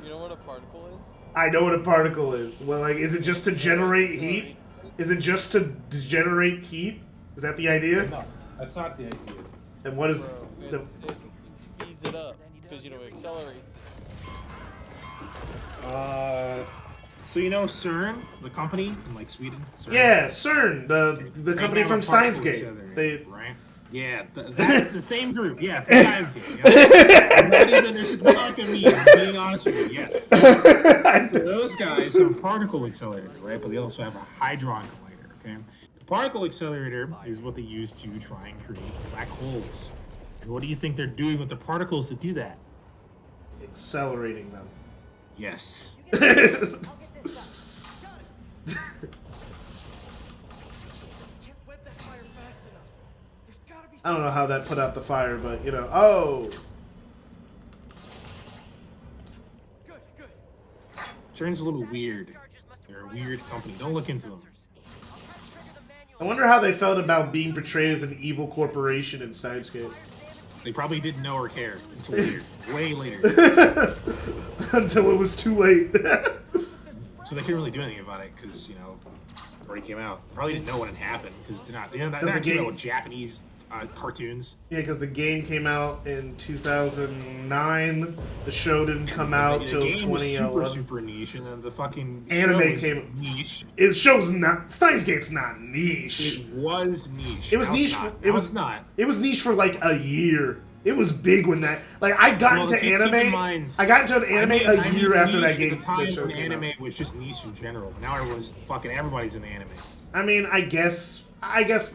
Speaker 7: know what a particle is?
Speaker 1: I know what a particle is. Well, like, is it just to generate heat? Is it just to generate heat? Is that the idea?
Speaker 5: No, that's not the idea.
Speaker 1: And what is
Speaker 7: Bro,
Speaker 1: the...
Speaker 7: it speeds it up because it accelerates it.
Speaker 5: So you know CERN, the company in like Sweden? CERN?
Speaker 1: Yeah, CERN, the
Speaker 5: They
Speaker 1: company
Speaker 5: have
Speaker 1: from
Speaker 5: a particle
Speaker 1: Steins Gate.
Speaker 5: accelerator,
Speaker 1: They...
Speaker 5: right? Yeah, that's the same group. Yeah, from Steins Gate. Yeah. I'm not even, this is not like a meme. I'm being honest with you. Yes. So those guys have a particle accelerator, right? But they also have a hadron collider. Okay. The particle accelerator is what they use to try and create black holes. And what do you think they're doing with the particles to do that?
Speaker 1: Accelerating them.
Speaker 5: Yes.
Speaker 2: Can't wet that fire fast enough. There's gotta be
Speaker 1: I don't know how that put out the fire, but, you know... Oh!
Speaker 2: Good, good.
Speaker 5: CERN's a little weird. They're a weird company. Don't look into them.
Speaker 1: I wonder how they felt about being portrayed as an evil corporation in Steins Gate.
Speaker 5: They probably didn't know or care until later. Way later.
Speaker 1: Until it was too late.
Speaker 5: So they couldn't really do anything about it because, you know, it already came out. They probably didn't know when it happened because they're not
Speaker 1: the
Speaker 5: came
Speaker 1: game-
Speaker 5: out with Japanese cartoons.
Speaker 1: Yeah, because the game came out in 2009. The show didn't come out
Speaker 5: The
Speaker 1: till
Speaker 5: game was
Speaker 1: 2011.
Speaker 5: super niche, and then the fucking
Speaker 1: Anime
Speaker 5: show was
Speaker 1: came-
Speaker 5: niche.
Speaker 1: It shows not Steins Gate's not niche.
Speaker 5: It was niche.
Speaker 1: It was
Speaker 5: Now it's
Speaker 1: niche.
Speaker 5: not.
Speaker 1: It
Speaker 5: Now
Speaker 1: was
Speaker 5: it's not.
Speaker 1: It was niche for like a year. It was big when that. Like I got
Speaker 5: Well,
Speaker 1: into
Speaker 5: keep in
Speaker 1: anime.
Speaker 5: mind-
Speaker 1: I got into an anime
Speaker 5: I
Speaker 1: a
Speaker 5: mean
Speaker 1: year after
Speaker 5: niche
Speaker 1: that game.
Speaker 5: At the time,
Speaker 1: that show
Speaker 5: when
Speaker 1: came out.
Speaker 5: anime was just niche in general. But now everybody's into anime.
Speaker 1: I mean, I guess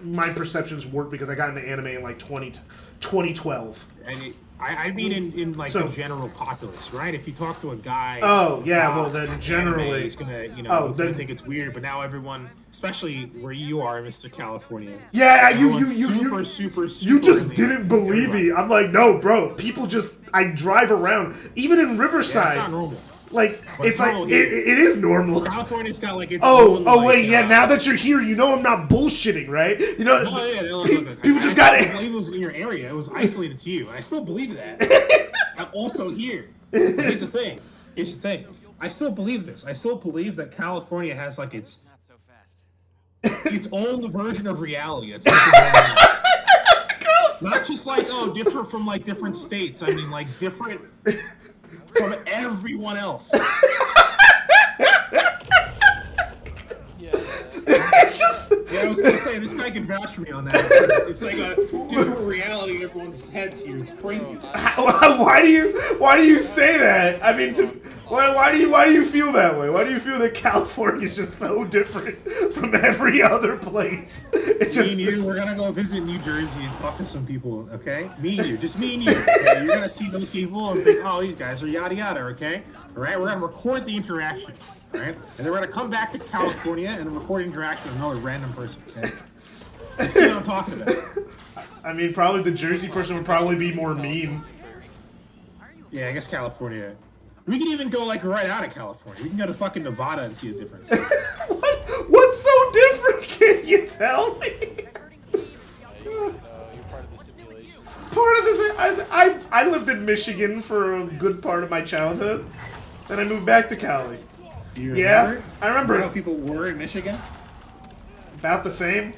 Speaker 1: my perceptions work because I got into anime in like 2012.
Speaker 5: And I mean in like
Speaker 1: So-
Speaker 5: the general populace, right? If you talk to a guy,
Speaker 1: Oh, yeah, well, then
Speaker 5: anime,
Speaker 1: generally-
Speaker 5: he's gonna
Speaker 1: Oh,
Speaker 5: he's gonna
Speaker 1: then-
Speaker 5: think it's weird. But now everyone, especially where you are, Mr. California,
Speaker 1: Yeah, you
Speaker 5: everyone's super
Speaker 1: you just
Speaker 5: into
Speaker 1: didn't believe me. I'm like, no, bro. People just I drive around, even in
Speaker 5: Yeah,
Speaker 1: Riverside.
Speaker 5: it's not normal.
Speaker 1: Like
Speaker 5: But
Speaker 1: it's like
Speaker 5: normal
Speaker 1: it
Speaker 5: here.
Speaker 1: is normal.
Speaker 5: California's got like its
Speaker 1: Oh,
Speaker 5: own,
Speaker 1: oh
Speaker 5: like,
Speaker 1: wait, yeah. Now that you're here, you know I'm not bullshitting, right? You know,
Speaker 5: Oh yeah, no,
Speaker 1: people just got
Speaker 5: I
Speaker 1: it.
Speaker 5: believe it was in your area. It was isolated to you. I still believe that. I'm also here. But here's the thing. Here's the thing. I still believe this. I still believe that California has like its
Speaker 8: Not so fast.
Speaker 5: its own version of reality. It's like not just like different from like different states. I mean like different from everyone else.
Speaker 7: Yeah.
Speaker 1: It's just
Speaker 5: Yeah, it was say this guy can vouch for me on that. It's like a different reality in everyone's heads here. It's crazy.
Speaker 1: Why do you say that? I mean, why do you feel that way? Why do you feel that California is just so different from every other place? It's just
Speaker 5: Me and you, we're gonna go visit New Jersey and talk to some people, okay? Me and you, just me and you. Okay? You're gonna see those people and think, oh, these guys are yada yada, okay? All right, we're gonna record the interaction, all right? And then we're gonna come back to California and record interaction with another random person, okay? You see what I'm talking about?
Speaker 1: I mean, probably the Jersey person would probably be more mean.
Speaker 5: Yeah, I guess California. We can even go like right out of California. We can go to fucking Nevada and see the difference.
Speaker 1: What's so different? Can you tell me?
Speaker 7: You're part of the simulation.
Speaker 1: Part of this, I lived in Michigan for a good part of my childhood. Then I moved back to Cali.
Speaker 5: Do you
Speaker 1: Yeah,
Speaker 5: remember?
Speaker 1: I remember.
Speaker 5: How people were in Michigan?
Speaker 1: About the same.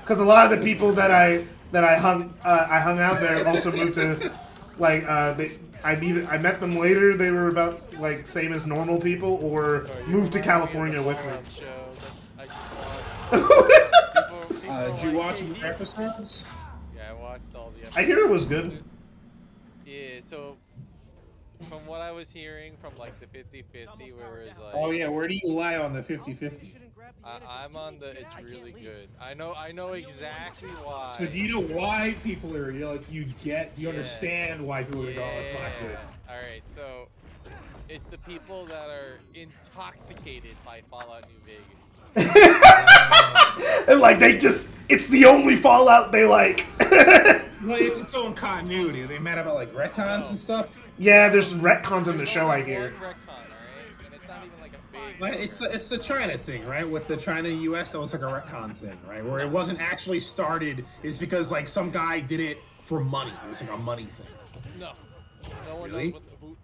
Speaker 1: Because a lot of the people that I hung out there also moved to, like, I met them later. They were about like same as normal people, or moved to California with me.
Speaker 5: Did you watch more episodes?
Speaker 7: Yeah, I watched all the episodes.
Speaker 1: I hear it was good.
Speaker 7: Yeah, so from what I was hearing from like the 50-50, where it's like,
Speaker 5: Oh yeah, where do you lie on the 50-50?
Speaker 7: I'm on the it's really good. I know exactly why.
Speaker 5: So do you know why people are you
Speaker 7: Yeah.
Speaker 5: understand why people are going, oh, it's not good.
Speaker 7: All right, so it's the people that are intoxicated by Fallout New Vegas.
Speaker 1: And like it's the only Fallout they like.
Speaker 5: Well, it's its own continuity. Are they mad about like retcons and stuff?
Speaker 1: Yeah, there's retcons in the show, I hear.
Speaker 7: One retcon, all right, and it's not even like a big.
Speaker 5: Well, it's the China thing, right? With the China-US, that was like a retcon thing, right? Where it wasn't actually started. It's because like some guy did it for money. It was like a money thing.
Speaker 7: No one
Speaker 5: Really?
Speaker 7: knows who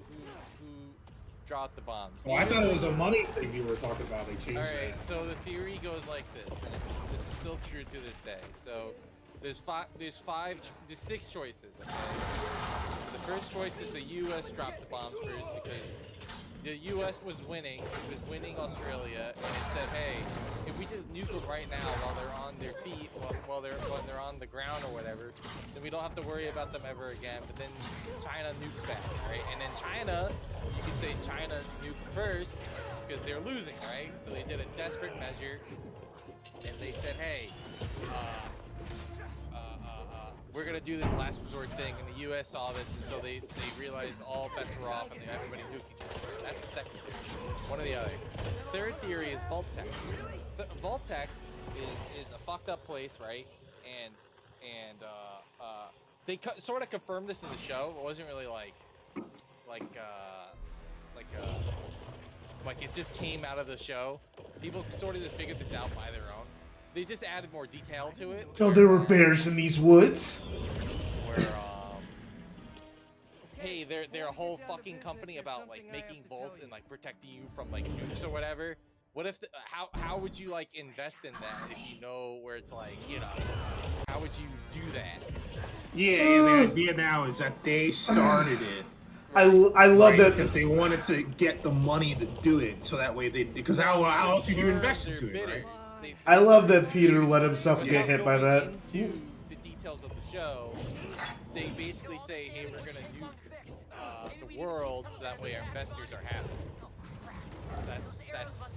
Speaker 7: dropped the bombs.
Speaker 5: Well, I thought it was a money thing you were talking about. They changed
Speaker 7: Alright,
Speaker 5: that.
Speaker 7: so the theory goes like this, and this is still true to this day. So there's 6 choices, okay? The first choice is the US dropped the bombs first because the US was winning. It was winning Australia, and it said, hey, if we just nuke them right now while they're on their feet, when they're on the ground or whatever, then we don't have to worry about them ever again. But then China nukes back, right? And then China, you could say China nuked first because they're losing, right? So they did a desperate measure, and they said, hey, we're gonna do this last resort thing, and the U.S. saw this, and so they realized all bets were off, and everybody nuked each other. That's the second theory. One or the other. Third theory is Vault-Tec. Vault-Tec is a fucked up place, right? And they sort of confirmed this in the show. It wasn't really like it just came out of the show. People sort of just figured this out by their own. They just added more detail to it.
Speaker 1: Oh, there were bears in these woods.
Speaker 7: Where hey, they're a whole fucking company about like making Volt and like protecting you from like nukes or whatever. What if how would you like invest in that if you know where it's like, you know, how would you do that?
Speaker 5: Yeah, the idea now is that they started it.
Speaker 1: I love that
Speaker 5: because they wanted to get the money to do it, so that way because how else would you invest into it, right?
Speaker 1: I love that Peter let himself get hit by that.
Speaker 7: Into the details of the show, they basically say, hey, we're gonna nuke the world so that way our investors are happy. That's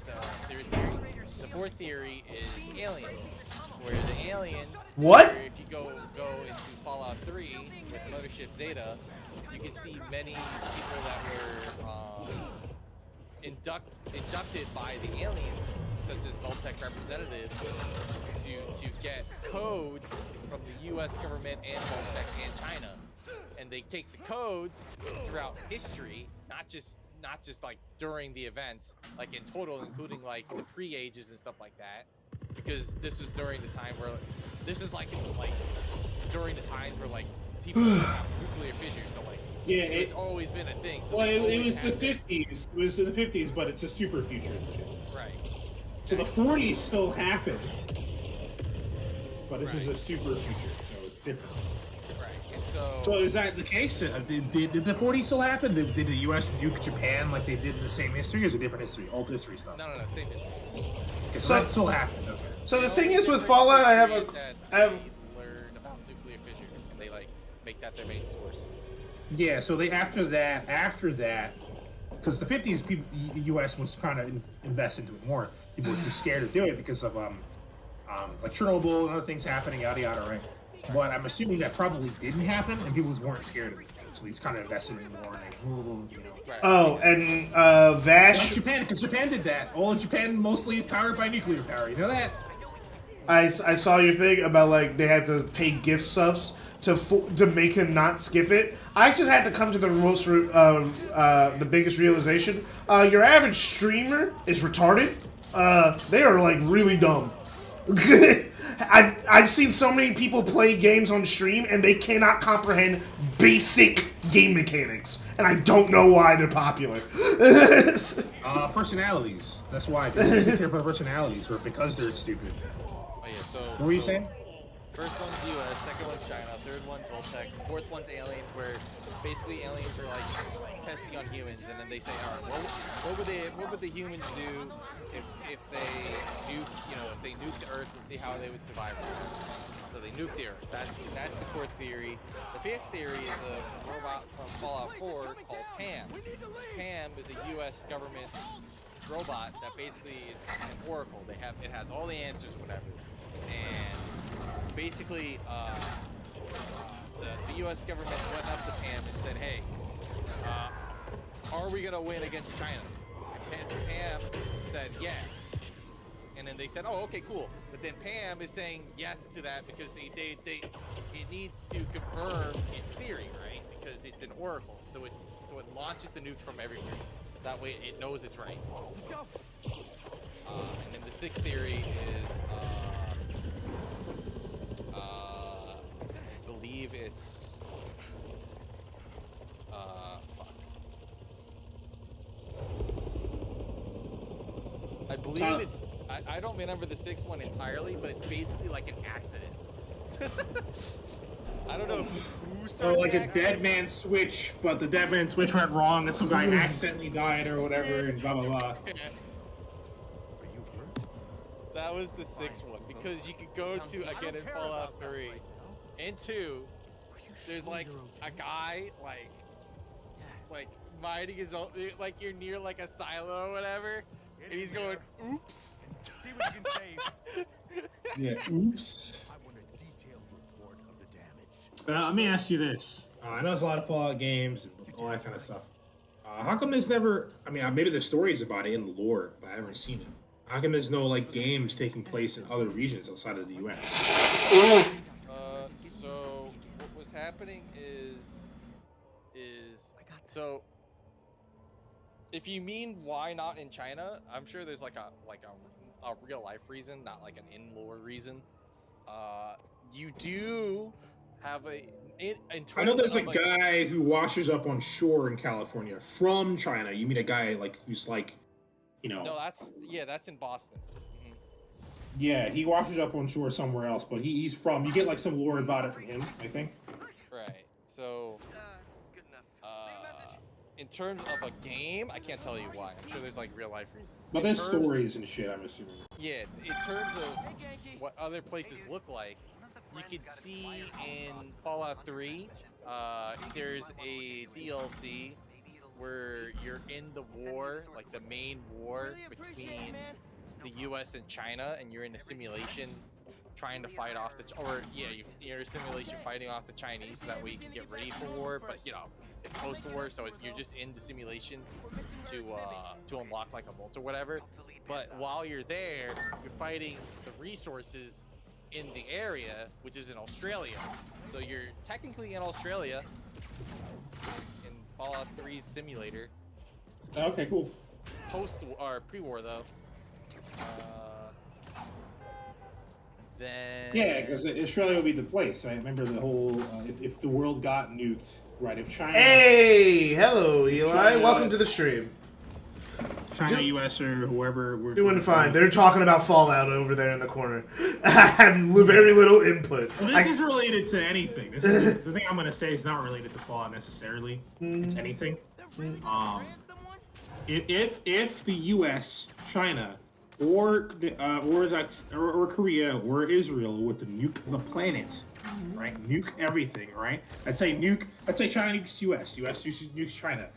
Speaker 7: the third theory. The fourth theory is aliens, where the aliens.
Speaker 1: What?
Speaker 7: Where if you go into Fallout 3 with Mothership Zeta, you can see many people that were inducted by the aliens, such as Vault-Tec representatives, to get codes from the U.S. government and Vault-Tec and China, and they take the codes throughout history, not just like during the events, like in total, including like the pre-ages and stuff like that, because this is during the time where during the times where like people have nuclear fissures, so like.
Speaker 5: Yeah,
Speaker 7: it's always been a thing. So
Speaker 5: well, it was the 50s. It was in the 50s, but it's a super future.
Speaker 7: Right.
Speaker 5: So the 40s still happened, but this is a super future, so it's different.
Speaker 7: Right. And
Speaker 6: So is that the case? Did the 40s still happen? Did the U.S. nuke Japan like they did in the same history, or is it different history? Old history stuff.
Speaker 7: No, same history.
Speaker 6: Okay, so that still happened. Okay.
Speaker 1: So the thing is with Fallout, I have
Speaker 7: They learn about nuclear fission, and they like make that their main source.
Speaker 6: Yeah. So they after that, because the 50s, U.S. was kind of invested into it more. People were too scared to do it because of like Chernobyl and other things happening, yada yada, right? But I'm assuming that probably didn't happen, and people just weren't scared of it. So they just kind of invested in more, and you know.
Speaker 7: Right.
Speaker 1: Oh, and Vash.
Speaker 6: Like Japan, because Japan did that. All of Japan mostly is powered by nuclear power. You know that?
Speaker 1: I saw your thing about like they had to pay gift subs to make him not skip it. I just had to come to the the biggest realization. Your average streamer is retarded. They are like really dumb. I've seen so many people play games on stream and they cannot comprehend basic game mechanics, and I don't know why they're popular.
Speaker 6: Personalities. That's why. They sit there for personalities, or because they're stupid.
Speaker 7: Oh yeah. So.
Speaker 6: What were you saying?
Speaker 7: First one's US, second one's China, third one's Voltec, fourth one's aliens, where basically aliens are like testing on humans, and then they say, all right, what would the humans do if they nuked the Earth and see how they would survive? So they nuke the Earth. That's the fourth theory. The fifth theory is a robot from Fallout 4 called Pam. Pam is a US government robot that basically is an oracle. It has all the answers, whatever, and basically, the U.S. government went up to Pam and said, hey, are we going to win against China? And Pam said, yeah. And then they said, oh, okay, cool. But then Pam is saying yes to that because it needs to confirm its theory, right? Because it's an oracle. So it launches the nukes from everywhere. So that way it knows it's right.
Speaker 2: Let's go.
Speaker 7: And then the sixth theory is... I believe it's fuck. I believe it's I don't remember the sixth one entirely, but it's basically like an accident. I don't know who started.
Speaker 6: Or like
Speaker 7: the
Speaker 6: a
Speaker 7: accident.
Speaker 6: dead man switch, but the dead man switch went wrong and some guy accidentally died or whatever, and blah blah blah.
Speaker 7: That was the sixth one, because you could go to, again, in Fallout 3 and 2, there's like a guy like minding his own, like you're near like a silo or whatever, and he's going, oops.
Speaker 2: See what you can save.
Speaker 6: Yeah. Oops.
Speaker 2: I want a detailed report of the damage.
Speaker 6: Let me ask you this. I know there's a lot of Fallout games and all that kind of stuff. How come there's never? I mean, maybe there's stories about it in the lore, but I haven't seen it. How come there's no like games taking place in other regions outside of the U.S.?
Speaker 7: So what was happening is so if you mean why not in China, I'm sure there's like a real life reason, not like an in-lore reason. You do have
Speaker 6: I know there's a guy who washes up on shore in California from China. You meet a guy like who's like, you know.
Speaker 7: No, that's in Boston. Mm-hmm.
Speaker 6: Yeah, he washes up on shore somewhere else, but he's from. You get like some lore about it from him, I think.
Speaker 7: Right. So.
Speaker 2: It's good enough. Leave a message.
Speaker 7: In terms of a game, I can't tell you why. I'm sure there's like real life reasons.
Speaker 6: But there's stories and shit, I'm assuming.
Speaker 7: Yeah, in terms of what other places look like, you can see in Fallout 3, there's a DLC where you're in the war, like the main war between the US and China, and you're in a simulation trying to fight off you're in a simulation fighting off the Chinese, so that way you can get ready for war, but you know, it's post-war, so you're just in the simulation to unlock like a vault or whatever. But while you're there, you're fighting the resources in the area, which is in Australia. So you're technically in Australia in Fallout 3's simulator.
Speaker 6: Okay, cool.
Speaker 7: Post or pre-war though. Then
Speaker 6: Yeah, because Australia would be the place. I remember the whole if the world got nuked, right? If China.
Speaker 1: Hey, hello, Eli.
Speaker 6: China-
Speaker 1: Welcome to the stream.
Speaker 6: China, U.S., or whoever. We're
Speaker 1: Doing fine. They're talking about Fallout over there in the corner. I have very little input.
Speaker 6: Well, this is related to anything. This is the thing I'm gonna say is not related to Fallout necessarily. It's anything. If the U.S., China, or Korea or Israel with the nuke the planet, right? Nuke everything, right? Let's say China nukes U.S. U.S. nukes China.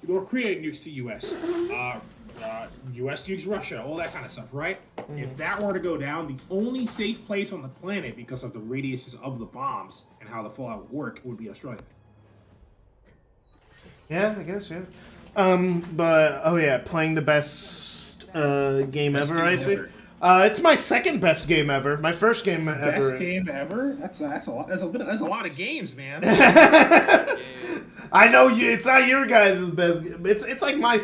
Speaker 6: North Korea nukes the U.S. U.S. nukes Russia. All that kind of stuff, right? If that were to go down, the only safe place on the planet because of the radiuses of the bombs and how the fallout would work would be Australia.
Speaker 1: Yeah, I guess, yeah. But oh yeah, playing the best game
Speaker 6: Best
Speaker 1: ever.
Speaker 6: game
Speaker 1: I see.
Speaker 6: ever.
Speaker 1: It's my second best game ever. My first game ever.
Speaker 6: Best game ever? That's a lot. That's a lot of games, man.
Speaker 1: I know you. It's not your guys' best. It's like my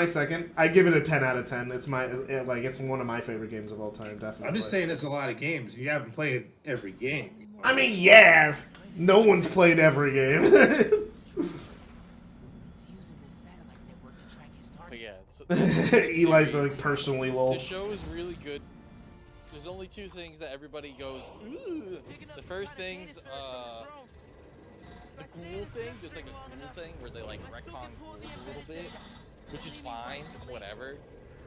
Speaker 1: second. I give it a 10 out of 10. It's it's one of my favorite games of all time. Definitely.
Speaker 6: I'm just saying, there's a lot of games. You haven't played every game.
Speaker 1: I mean, yeah. No one's played every game.
Speaker 7: But yeah, so
Speaker 1: Eli's like personally lol.
Speaker 7: the show is really good. There's only two things that everybody goes, ooh. The first thing's the ghoul thing. There's like a ghoul thing where they like retcon ghouls a little bit, which is fine. It's whatever.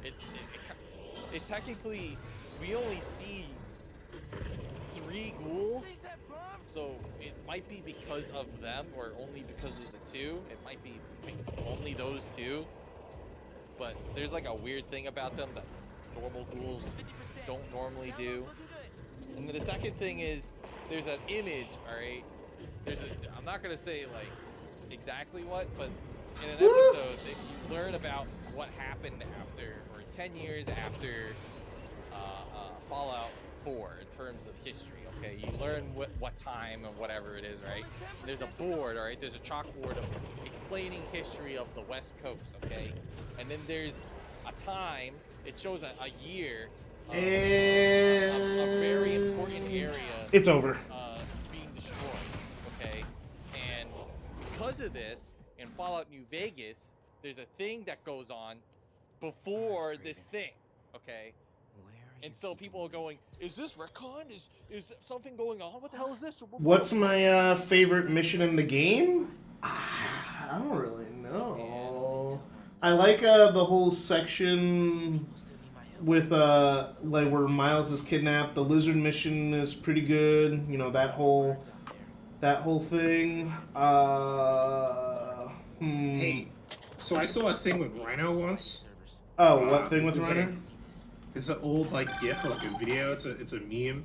Speaker 7: It technically, we only see 3 ghouls, so it might be because of them or only because of the 2. It might be only those 2. But there's like a weird thing about them that normal ghouls don't normally do. And then the second thing is there's an image, alright? I'm not gonna say like exactly what, but in an episode that you learn about what happened after, or 10 years after Fallout 4 in terms of history, okay? You learn what time and whatever it is, right? And there's a board, alright? There's a chalkboard of explaining history of the West Coast, okay? And then there's a time, it shows a year of a very important area.
Speaker 1: It's over.
Speaker 7: Being destroyed, okay? And because of this, in Fallout New Vegas, there's a thing that goes on before this thing, okay? And so people are going, is this retcon? Is something going on? What the hell is this?
Speaker 1: What's my favorite mission in the game? I don't really know. I like the whole section with like where Miles is kidnapped. The lizard mission is pretty good. You know, that whole thing.
Speaker 6: Hey, so I saw a thing with Rhino once.
Speaker 1: Oh, what thing with Rhino?
Speaker 6: It's an old like GIF or like a video. It's a meme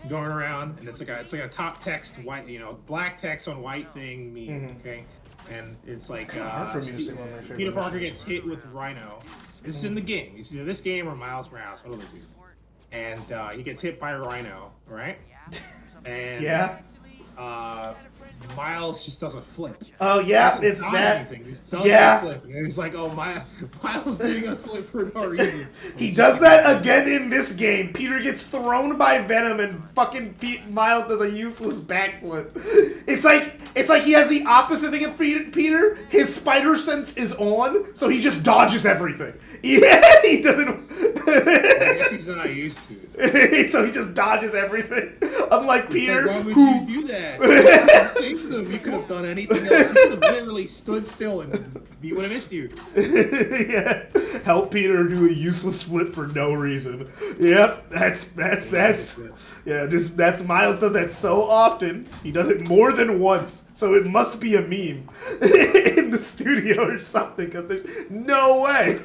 Speaker 6: going around, and it's like a top text white, black text on white thing meme. Okay, and it's like Peter Parker gets hit with Rhino. This is in the game. It's either this game or Miles Morales. What do they do? And he gets hit by Rhino, right? And
Speaker 1: yeah.
Speaker 6: Miles just does a flip.
Speaker 1: Oh yeah, it's that.
Speaker 6: He just does a flip. And he's like, oh, Miles doing a flip for no reason.
Speaker 1: He does that again in this game. Peter gets thrown by Venom and fucking Miles does a useless backflip. It's like he has the opposite thing of Peter. His spider sense is on, so he just dodges everything. Yeah, he doesn't.
Speaker 6: I guess he's not used to it.
Speaker 1: So he just dodges everything. Unlike Peter,
Speaker 6: like, why would you do that? Save them. You could have done anything else. You could have literally stood still and he would have missed you.
Speaker 1: Yeah, help Peter do a useless flip for no reason. Yep, that's yeah. That's Miles does that so often. He does it more than once, so it must be a meme in the studio or something. Because there's no way.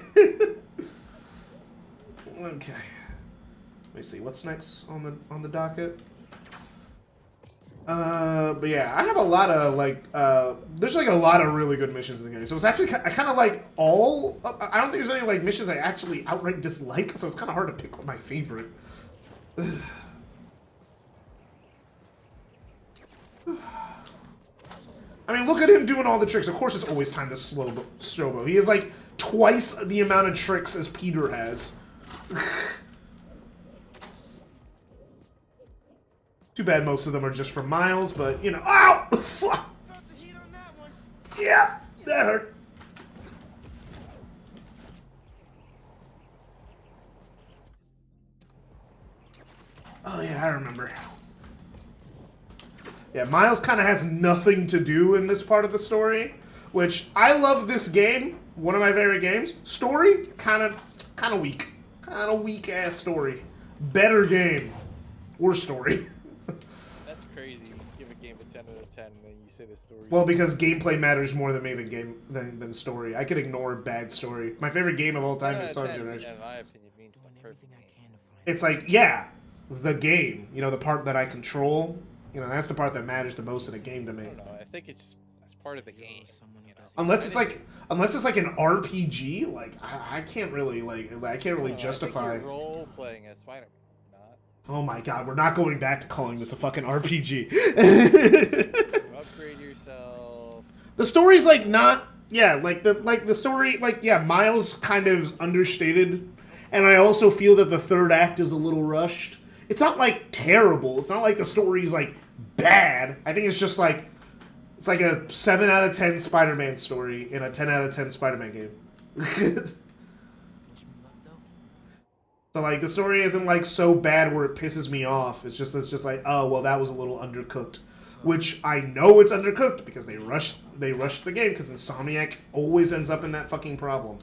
Speaker 1: Okay. Let me see what's next on the docket. But yeah, I have a lot of there's like a lot of really good missions in the game. So it's actually I kind of like all. I don't think there's any like missions I actually outright dislike. So it's kind of hard to pick my favorite. I mean, look at him doing all the tricks. Of course, it's always time to Strobo. He has like twice the amount of tricks as Peter has. Too bad most of them are just from Miles, but, you know... Ow! Fuck! Yeah, that hurt. Oh yeah, I remember. Yeah, Miles kind of has nothing to do in this part of the story, which I love this game. One of my favorite games. Story, kind of weak. Kind of weak-ass story. Better game. Worse story.
Speaker 7: That's crazy. You give a game a 10 out of 10 and then you say the story.
Speaker 1: Well, because gameplay matters more than me than story. I could ignore bad story. My favorite game of all time is Sonic Generation.
Speaker 7: In my opinion, means the perfect game.
Speaker 1: It's like, yeah, the game. You know, the part that I control. You know, that's the part that matters the most in a game to me.
Speaker 7: I don't know. I think it's part of the game. You know?
Speaker 1: Unless it's like an RPG, like I can't really justify.
Speaker 7: I think you're role playing as Spider-Man. Not.
Speaker 1: Oh my God, we're not going back to calling this a fucking RPG.
Speaker 7: You upgrade yourself.
Speaker 1: The story's like not, yeah, like the story, like yeah, Miles kind of understated, and I also feel that the third act is a little rushed. It's not like terrible. It's not like the story's like bad. I think it's just like it's like a 7 out of 10 Spider-Man story in a 10 out of 10 Spider-Man game. So like the story isn't like so bad where it pisses me off. It's just like, oh well, that was a little undercooked. Which I know it's undercooked because they rushed the game because Insomniac always ends up in that fucking problem.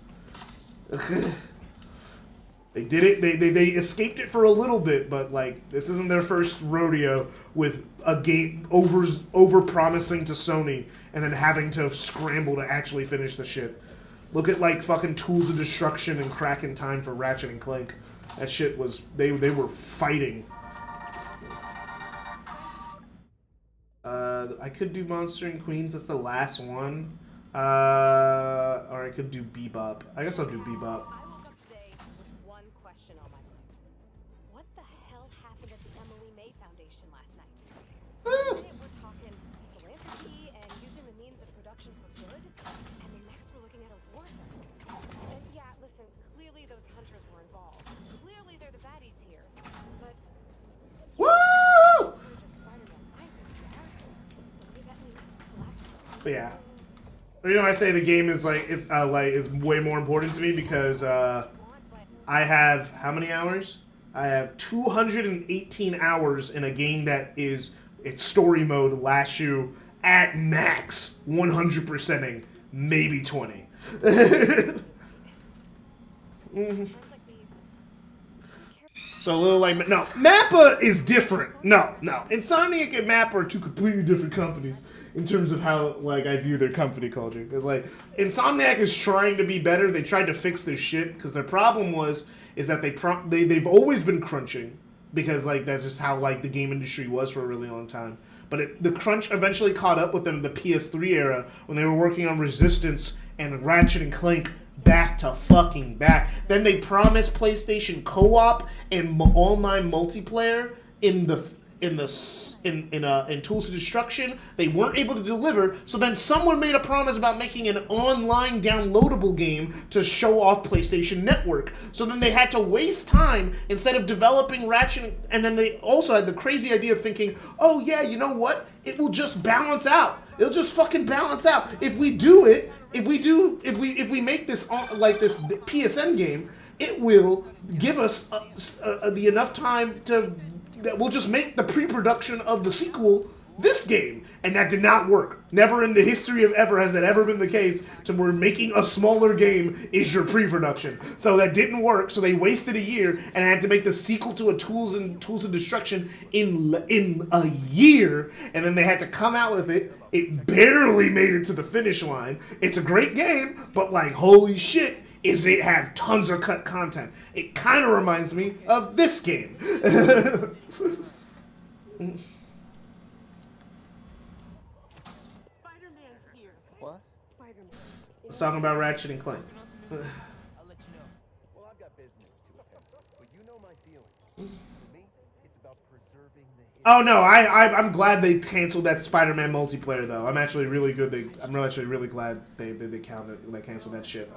Speaker 1: They did it. They escaped it for a little bit, but like this isn't their first rodeo with a game over promising to Sony and then having to scramble to actually finish the shit. Look at like fucking Tools of Destruction and Crack in Time for Ratchet and Clank. That shit was they were fighting. I could do Monster and Queens. That's the last one. Or I could do Bebop. I guess I'll do Bebop.
Speaker 3: I woke up today with one question on my mind. What the hell happened at the Emily May Foundation last night? One minute we're talking philanthropy and using the means of production for good, and the next we're looking at a war zone. And yeah, listen, clearly those hunters were involved. Clearly they're the baddies here. But
Speaker 1: Woo! But yeah. You know, I say the game is like it's is way more important to me because I have how many hours? I have 218 hours in a game that is its story mode lasts you at max 100%ing, maybe 20. So a little like no, Mappa is different. No, Insomniac and Mappa are two completely different companies in terms of how like I view their company culture. Because like Insomniac is trying to be better. They tried to fix their shit because their problem is that they've always been crunching because like that's just how like the game industry was for a really long time. But the crunch eventually caught up with them in the PS3 era when they were working on Resistance and Ratchet and Clank. Back to fucking back. Then they promised PlayStation co-op and online multiplayer in Tools of Destruction. They weren't able to deliver. So then someone made a promise about making an online downloadable game to show off PlayStation Network. So then they had to waste time instead of developing Ratchet. And then they also had the crazy idea of thinking, oh yeah, you know what? It will just balance out. It'll just fucking balance out if we do it. If we make this like this PSN game, it will give us the enough time that we'll just make the pre-production of the sequel this game, and that did not work. Never in the history of ever has that ever been the case. To where making a smaller game is your pre-production, so that didn't work. So they wasted a year and had to make the sequel to a Tools of Destruction in a year, and then they had to come out with it. It barely made it to the finish line. It's a great game, but like holy shit. Is it have tons of cut content. It kind of reminds me of this game.
Speaker 8: Spider-Man's here.
Speaker 7: What?
Speaker 8: Spider-Man.
Speaker 1: Let's talk about Ratchet and Clank.
Speaker 2: I'll let you know. Well, I've got business to attend to, but you know my feelings. For me, it's about preserving the.
Speaker 1: Oh no, I'm glad they canceled that Spider-Man multiplayer though. I'm actually really good. I'm actually really glad they canceled that shit.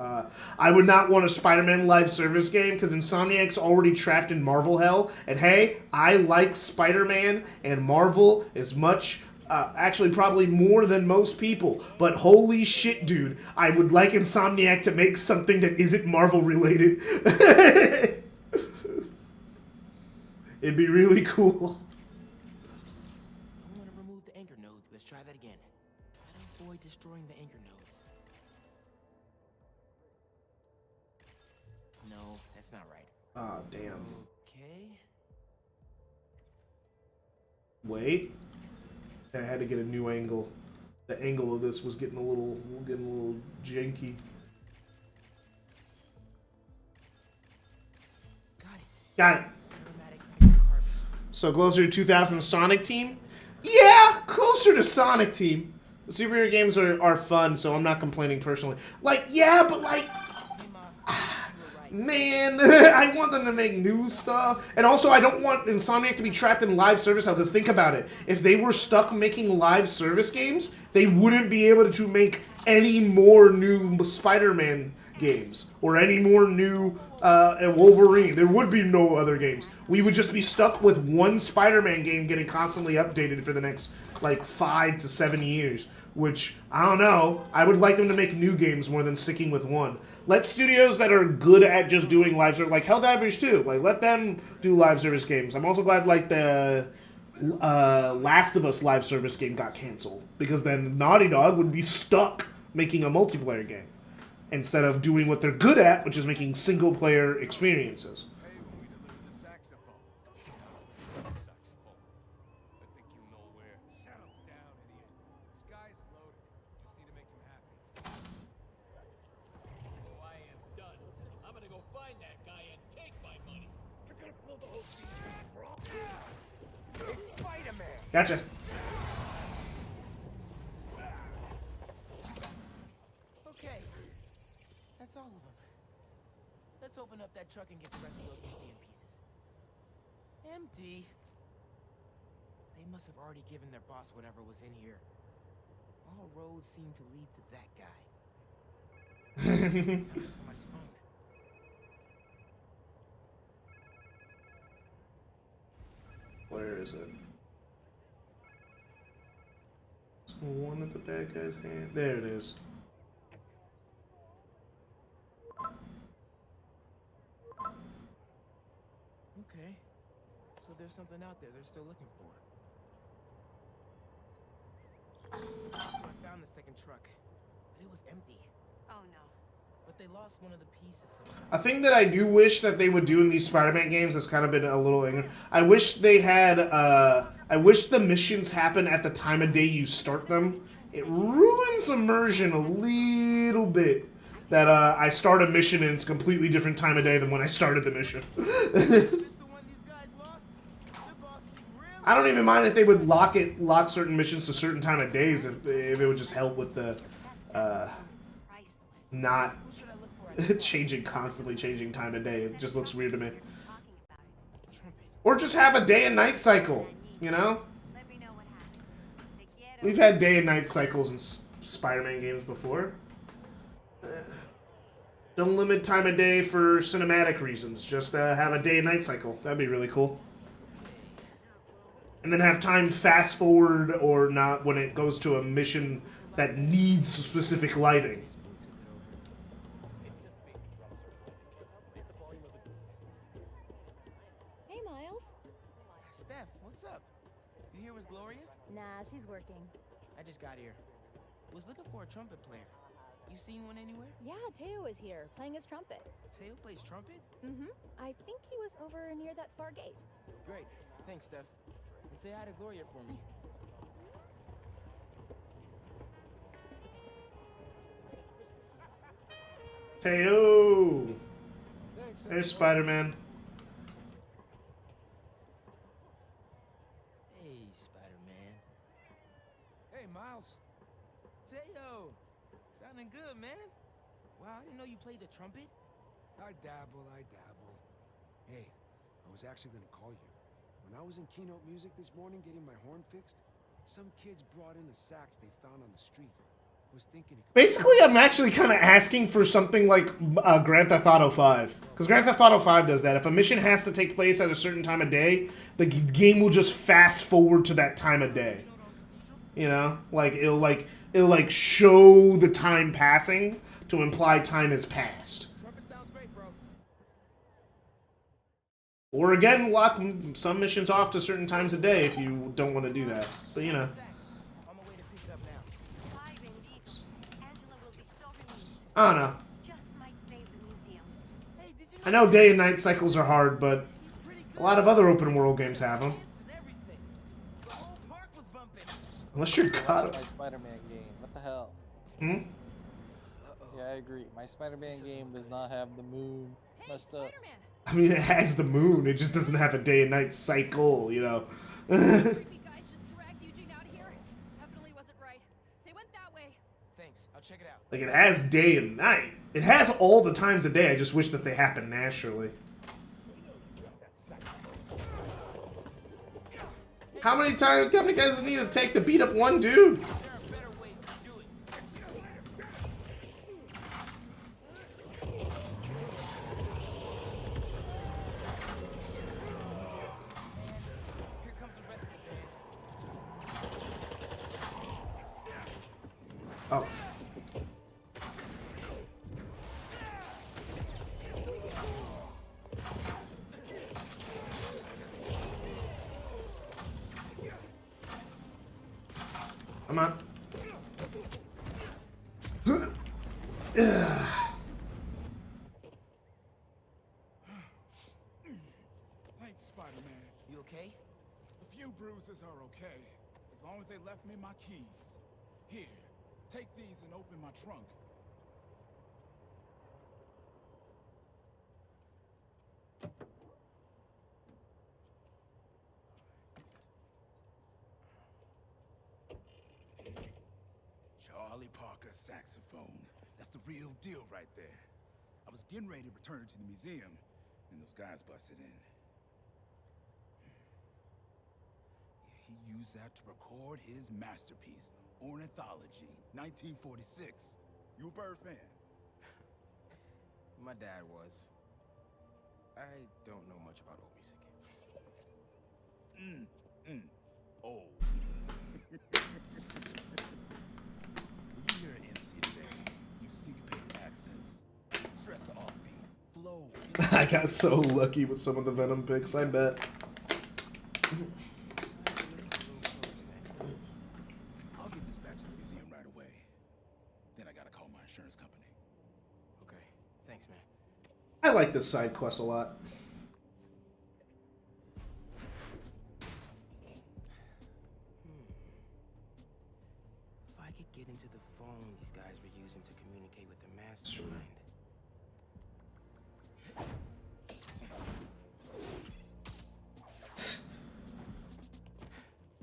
Speaker 1: I would not want a Spider-Man live service game because Insomniac's already trapped in Marvel hell. And hey, I like Spider-Man and Marvel as much. Actually, probably more than most people. But holy shit, dude, I would like Insomniac to make something that isn't Marvel related. It'd be really cool.
Speaker 9: I want to remove the anchor node. Let's try that again. Gotta avoid destroying the anchor nodes. No, that's not right.
Speaker 1: Ah, damn.
Speaker 9: Okay.
Speaker 1: Wait. I had to get a new angle. The angle of this was getting a little janky. Got it. So closer to 2000 Sonic Team? Yeah, closer to Sonic Team. The superhero games are fun, so I'm not complaining personally. Like, yeah, but like, man, I want them to make new stuff. And also, I don't want Insomniac to be trapped in live service hell, because think about it. If they were stuck making live service games, they wouldn't be able to make any more new Spider-Man games or any more new Wolverine. There would be no other games. We would just be stuck with one Spider-Man game getting constantly updated for the next like 5 to 7 years, which I don't know. I would like them to make new games more than sticking with one. Let studios that are good at just doing live service, like Helldivers 2, like let them do live service games. I'm also glad like the Last of Us live service game got canceled, because then Naughty Dog would be stuck making a multiplayer game instead of doing what they're good at, which is making single-player experiences.
Speaker 4: Hey, when we delivered the saxophone. Saxophone. I think you know where. Settle down, idiot. This guy's loaded. Just need to make him happy.
Speaker 10: Oh, I am done. I'm gonna go find that guy and take my money. You're gonna blow the whole thing, bro.
Speaker 2: It's Spider-Man.
Speaker 1: Gotcha.
Speaker 9: Okay. That's all of them. Let's open up that truck and get the rest of those museum pieces. Empty. They must have already given their boss whatever was in here. All roads seem to lead to that guy. Sounds like somebody's phone.
Speaker 1: Where is it? Is one of the bad guys' hand? There it is.
Speaker 9: Okay. So there's something out there they're still looking for. I found the second truck, but it was empty.
Speaker 3: Oh no.
Speaker 9: But they lost one of the pieces somehow.
Speaker 1: A thing that I do wish that they would do in these Spider-Man games has kind of been a little ignorant. I wish they had, I wish the missions happen at the time of day you start them. It ruins immersion a little bit. That I start a mission and it's a completely different time of day than when I started the mission. I don't even mind if they would lock certain missions to certain time of days if it would just help with the not constantly changing time of day. It just looks weird to me. Or just have a day and night cycle, you know? We've had day and night cycles in Spider-Man games before. Don't limit time of day for cinematic reasons. Just have a day and night cycle. That'd be really cool. And then have time fast forward or not when it goes to a mission that needs specific lighting.
Speaker 3: Hey, Miles.
Speaker 9: Steph, what's up? You here with Gloria?
Speaker 3: Nah, she's working.
Speaker 9: I just got here. Was looking for a trumpet player. You seen one anywhere?
Speaker 3: Yeah, Teo is here, playing his trumpet.
Speaker 9: Teo plays trumpet?
Speaker 3: Mm-hmm. I think he was over near that far gate.
Speaker 9: Great. Thanks, Steph. And say hi to Gloria for me.
Speaker 1: Teo! There's Spider-Man.
Speaker 9: Hey, Spider-Man.
Speaker 2: Hey, Miles.
Speaker 9: Teo! Sounding good, man. Wow, I didn't know you played the trumpet.
Speaker 2: I dabble. Hey, I was actually gonna call you. When I was in Keynote Music this morning getting my horn fixed, some kids brought in a sax they found on the street. I was thinking it could...
Speaker 1: Basically, I'm actually kind of asking for something like Grand Theft Auto 5. Because Grand Theft Auto 5 does that. If a mission has to take place at a certain time of day, the game will just fast forward to that time of day. You know? It'll show the time passing to imply time has passed. Or again, lock some missions off to certain times of day if you don't want to do that. But you know.
Speaker 9: On my way to pick it up now.
Speaker 3: Bye, Bendito. Angela will be so relieved.
Speaker 1: I don't know.
Speaker 3: Just might save the museum.
Speaker 9: Hey, did you
Speaker 1: I know day and night cycles are hard, but a lot of other open world games have them.
Speaker 9: and everything? The whole park was bumping.
Speaker 1: Unless you're
Speaker 7: My
Speaker 1: caught.
Speaker 7: Spider-Man game. What the hell?
Speaker 1: Hmm?
Speaker 7: Yeah, I agree. My Spider-Man game does not have the moon
Speaker 3: Hey,
Speaker 7: messed up.
Speaker 3: Spider-Man.
Speaker 1: I mean, it has the moon. It just doesn't have a day and night cycle, you know.
Speaker 3: Creepy guys just dragged Eugene out here. Definitely wasn't right. They went that way.
Speaker 9: Thanks, I'll check it out.
Speaker 1: Like, it has day and night. It has all the times of day. I just wish that they happen naturally. How many guys does it need to take to beat up one dude?
Speaker 9: There are better ways to do it. Here comes the rest of the band.
Speaker 1: Oh. Come on.
Speaker 11: Thanks, Spider-Man.
Speaker 9: You okay?
Speaker 11: A few bruises are okay, as long as they left me my keys. Here, take these and open my trunk. Charlie Parker saxophone. That's the real deal right there. I was getting ready to return it to the museum, and those guys busted in. He used that to record his masterpiece, Ornithology, 1946. You a Bird fan?
Speaker 9: My dad was. I don't know much about old music.
Speaker 11: Oh. When you hear an MC today, you syncopated accents, stress the offbeat, flow.
Speaker 1: I got so lucky with some of the Venom picks, I bet.
Speaker 11: I'll get this back to the museum right away. Then I gotta call my insurance company.
Speaker 9: Okay, thanks, man.
Speaker 1: I like this side quest a lot.
Speaker 9: If I could get into the phone these guys were using to communicate with the mastermind.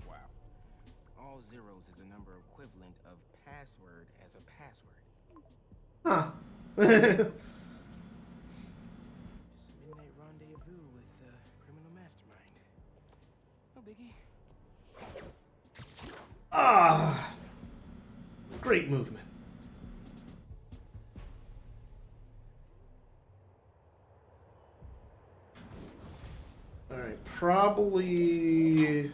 Speaker 9: Wow. All zeros is a number equivalent of password as a password.
Speaker 1: Huh.
Speaker 9: Just a midnight rendezvous with a criminal mastermind. No biggie.
Speaker 1: Ah. Great movement. Alright, probably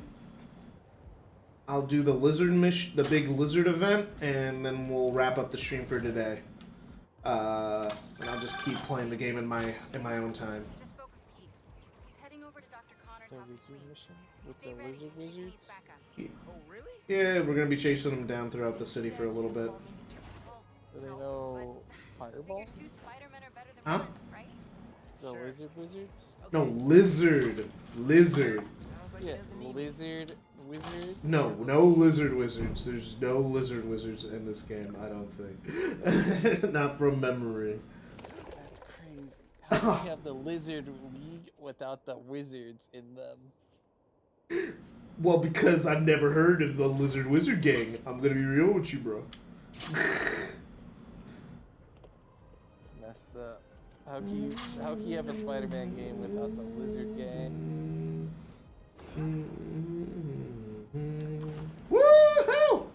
Speaker 1: I'll do the lizard mission, the big lizard event, and then we'll wrap up the stream for today. And I'll just keep playing the game in my own time.
Speaker 3: Just spoke with Pete. He's heading over to Dr. Connor's
Speaker 7: The
Speaker 3: house this
Speaker 7: lizard
Speaker 3: week.
Speaker 7: mission with
Speaker 3: Stay
Speaker 7: the
Speaker 3: ready
Speaker 7: lizard
Speaker 3: in case he needs
Speaker 7: wizards.
Speaker 3: backup.
Speaker 9: Oh, really?
Speaker 1: Yeah, we're gonna be chasing them down throughout the city for a little bit.
Speaker 3: Well,
Speaker 7: Do they
Speaker 3: no,
Speaker 7: know
Speaker 3: but I
Speaker 7: Fireball?
Speaker 3: figured two Spider-Men are better than
Speaker 1: Huh?
Speaker 3: one, right?
Speaker 7: The
Speaker 9: Sure.
Speaker 7: lizard wizards?
Speaker 1: No, lizard. Lizard.
Speaker 9: Sounds like
Speaker 7: Yeah,
Speaker 9: he doesn't need
Speaker 7: lizard wizards?
Speaker 1: No, no lizard wizards. There's no lizard wizards in this game, I don't think. Not from memory.
Speaker 7: That's crazy. How do you have the lizard league without the wizards in them?
Speaker 1: Well, because I've never heard of the Lizard Wizard Gang. I'm gonna be real with you, bro.
Speaker 7: It's messed up. How can you have a Spider-Man game without the lizard gang?
Speaker 1: Woohoo!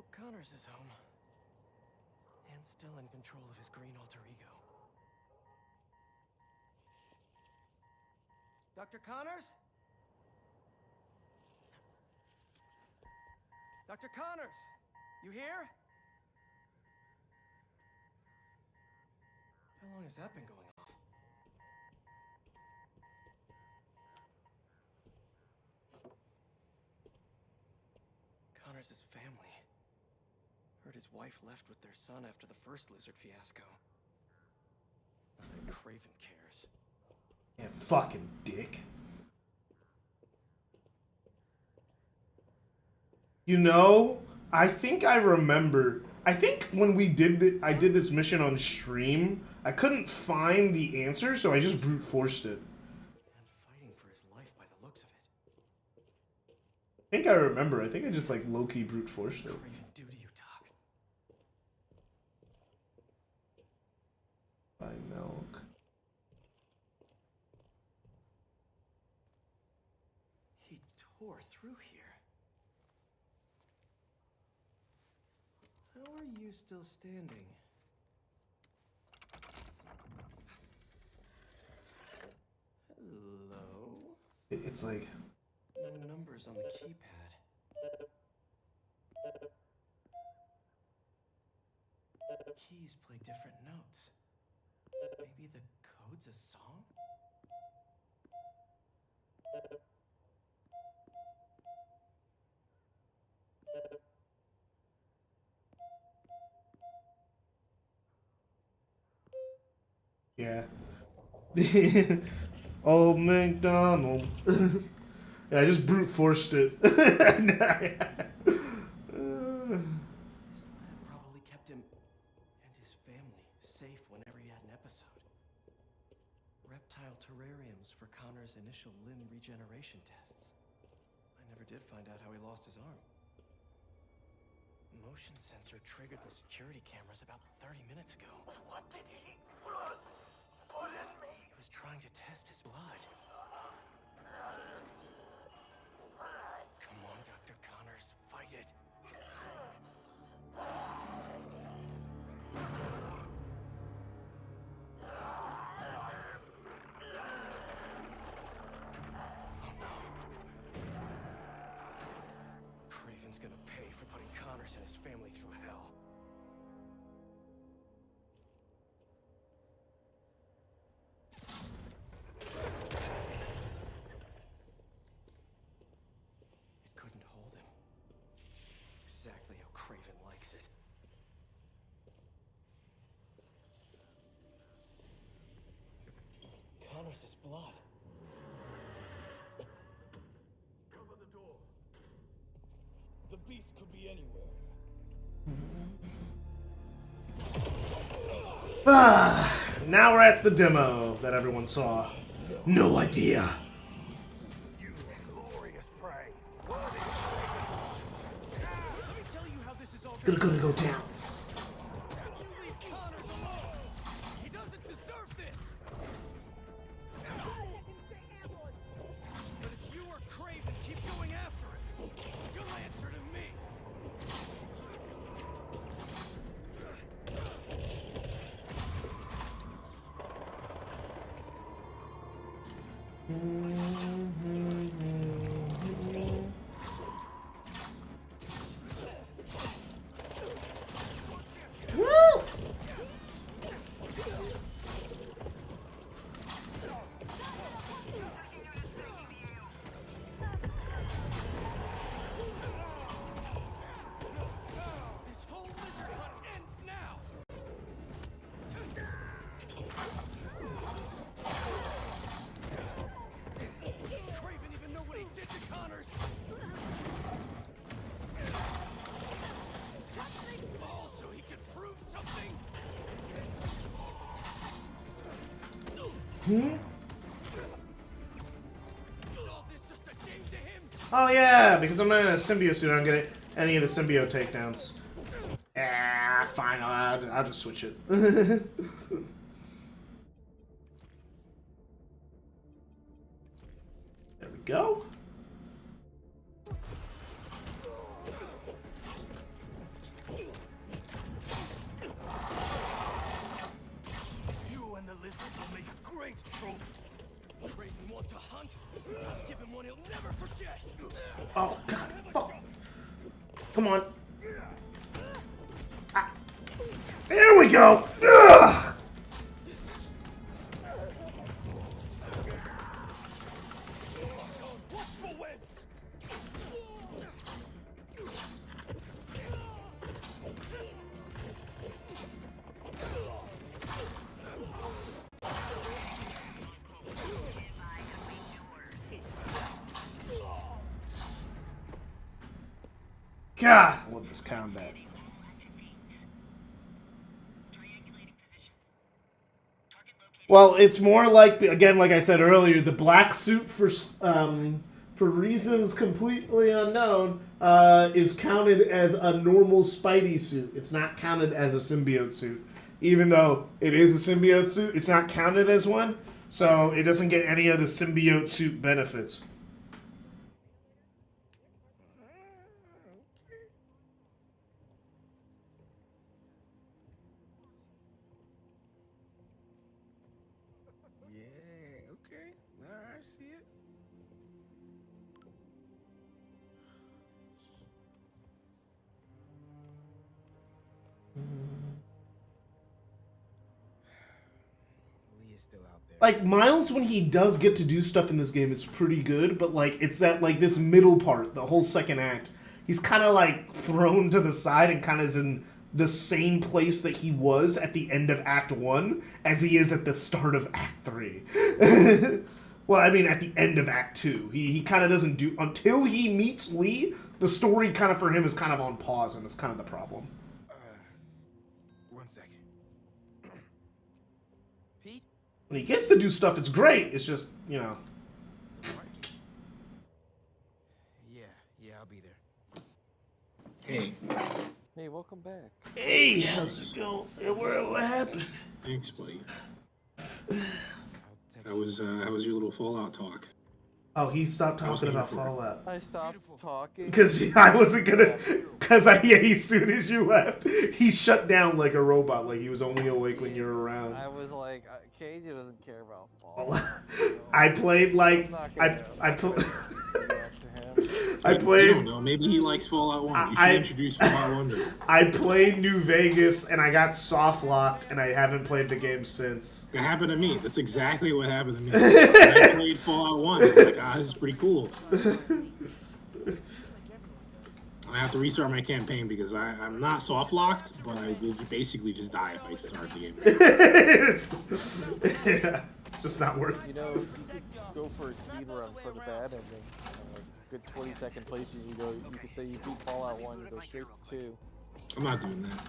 Speaker 9: hope Connors is home. And still in control of his green alter ego. Dr. Connors? Dr. Connors! You here? How long has that been going on? Connors' family. Heard his wife left with their son after the first lizard fiasco. Not that Craven cares.
Speaker 1: Yeah, fucking dick. You know, I think I remember. I think when we did I did this mission on stream, I couldn't find the answer, so I just brute forced it.
Speaker 9: And fighting for his life by the looks of it.
Speaker 1: I think I remember. I think I just like low-key brute forced it.
Speaker 9: Craven do to you, Doc.
Speaker 1: Buy milk.
Speaker 9: He tore through here. How are you still standing? Hello?
Speaker 1: It's like
Speaker 9: No numbers on the keypad. Keys play different notes. Maybe the code's a song?
Speaker 1: yeah. Old MacDonald. Yeah, I just brute forced it.
Speaker 9: His lab probably kept him and his family safe whenever he had an episode. Reptile terrariums for Connor's initial limb regeneration tests. I never did find out how he lost his arm. Motion sensor triggered the security cameras about 30 minutes ago.
Speaker 10: What did he put in me?
Speaker 9: He was trying to test his blood. Come on, Dr. Connors, fight it. Oh no. Craven's gonna pay for putting Connors and his family through hell. It couldn't hold him. Exactly how Craven likes it. Connors' blood.
Speaker 10: Cover the door. The beast could be anywhere.
Speaker 1: Now we're at the demo that everyone saw. No idea.
Speaker 10: You glorious prey.
Speaker 9: Let me tell you how this is all
Speaker 1: Gonna go down.
Speaker 9: You leave Connors alone! He doesn't deserve this! But if you or Craven keep going after him, you'll answer to me! This whole lizard hunt ends now! Does Craven even know what he did to Connors? All so he could prove something? Is all this just a game to him?
Speaker 1: Oh yeah, because I'm not in a symbiote suit, I don't get any of the symbiote takedowns. Ah, fine, I'll just switch it. There we go.
Speaker 10: strange trophies. Raiden wants a hunt. I'll give him one he'll never forget.
Speaker 1: Oh, God. Fuck. Come on. Ah. There we go. Ugh.
Speaker 10: Watchful wins.
Speaker 1: God, I love this combat. Well, it's more like, again, like I said earlier, the black suit for reasons completely unknown is counted as a normal Spidey suit. It's not counted as a symbiote suit, even though it is a symbiote suit. It's not counted as one, so it doesn't get any of the symbiote suit benefits.
Speaker 2: Yeah, okay. I see it. Lee is still out there.
Speaker 1: Like, Miles, when he does get to do stuff in this game, it's pretty good, but, like, it's that, like, this middle part, the whole second act, he's kind of, like, thrown to the side and kind of is in the same place that he was at the end of Act 1 as he is at the start of Act 3. Well, I mean, at the end of Act 2. He kind of doesn't do... Until he meets Lee, the story kind of for him is kind of on pause, and that's kind of the problem.
Speaker 2: 1 second. Pete?
Speaker 1: When he gets to do stuff, it's great. It's just, you know...
Speaker 2: Yeah, I'll be there.
Speaker 6: Hey,
Speaker 7: Hey, welcome back.
Speaker 1: Hey, how's it going? What happened?
Speaker 6: thanks, buddy. How was your little Fallout talk?
Speaker 1: Oh, he stopped talking about Fallout.
Speaker 7: I stopped talking.
Speaker 1: Because I wasn't gonna. Because as soon as you left, he shut down like a robot. Like he was only awake when you were around.
Speaker 7: I was like, KJ doesn't care about Fallout.
Speaker 1: I played like I
Speaker 6: You
Speaker 1: played.
Speaker 6: don't know. Maybe he likes Fallout 1. You should introduce Fallout 1 to him.
Speaker 1: I played New Vegas and I got soft locked and I haven't played the game since.
Speaker 6: It happened to me. That's exactly what happened to me. I played Fallout 1. I was like, this is pretty cool. I have to restart my campaign because I'm not soft locked, but I will basically just die if I start the game.
Speaker 1: Yeah, it's just not worth it.
Speaker 7: You know, you could go for a speed run for the bad ending. Like a good 20-second playthrough. You could say you beat Fallout 1, you go straight to 2.
Speaker 6: I'm not doing that.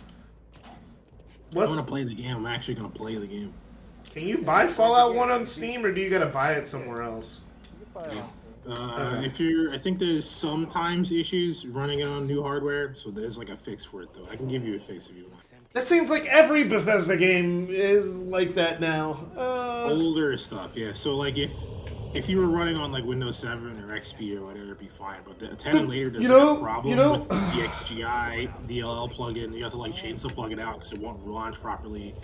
Speaker 6: I want to play the game. I'm actually going to play the game.
Speaker 1: Can you buy Fallout 1 on Steam, or do you gotta buy it somewhere else?
Speaker 7: You can buy it on Steam.
Speaker 1: Okay.
Speaker 6: I think there's sometimes issues running it on new hardware, so there's like a fix for it though. I can give you a fix if you want.
Speaker 1: That seems like every Bethesda game is like that now.
Speaker 6: Older stuff, yeah. So like if you were running on like Windows 7 or XP or whatever, it'd be fine. But the 10 and later does have a problem with the DXGI DLL plugin. You have to like change the plugin out because it won't launch properly.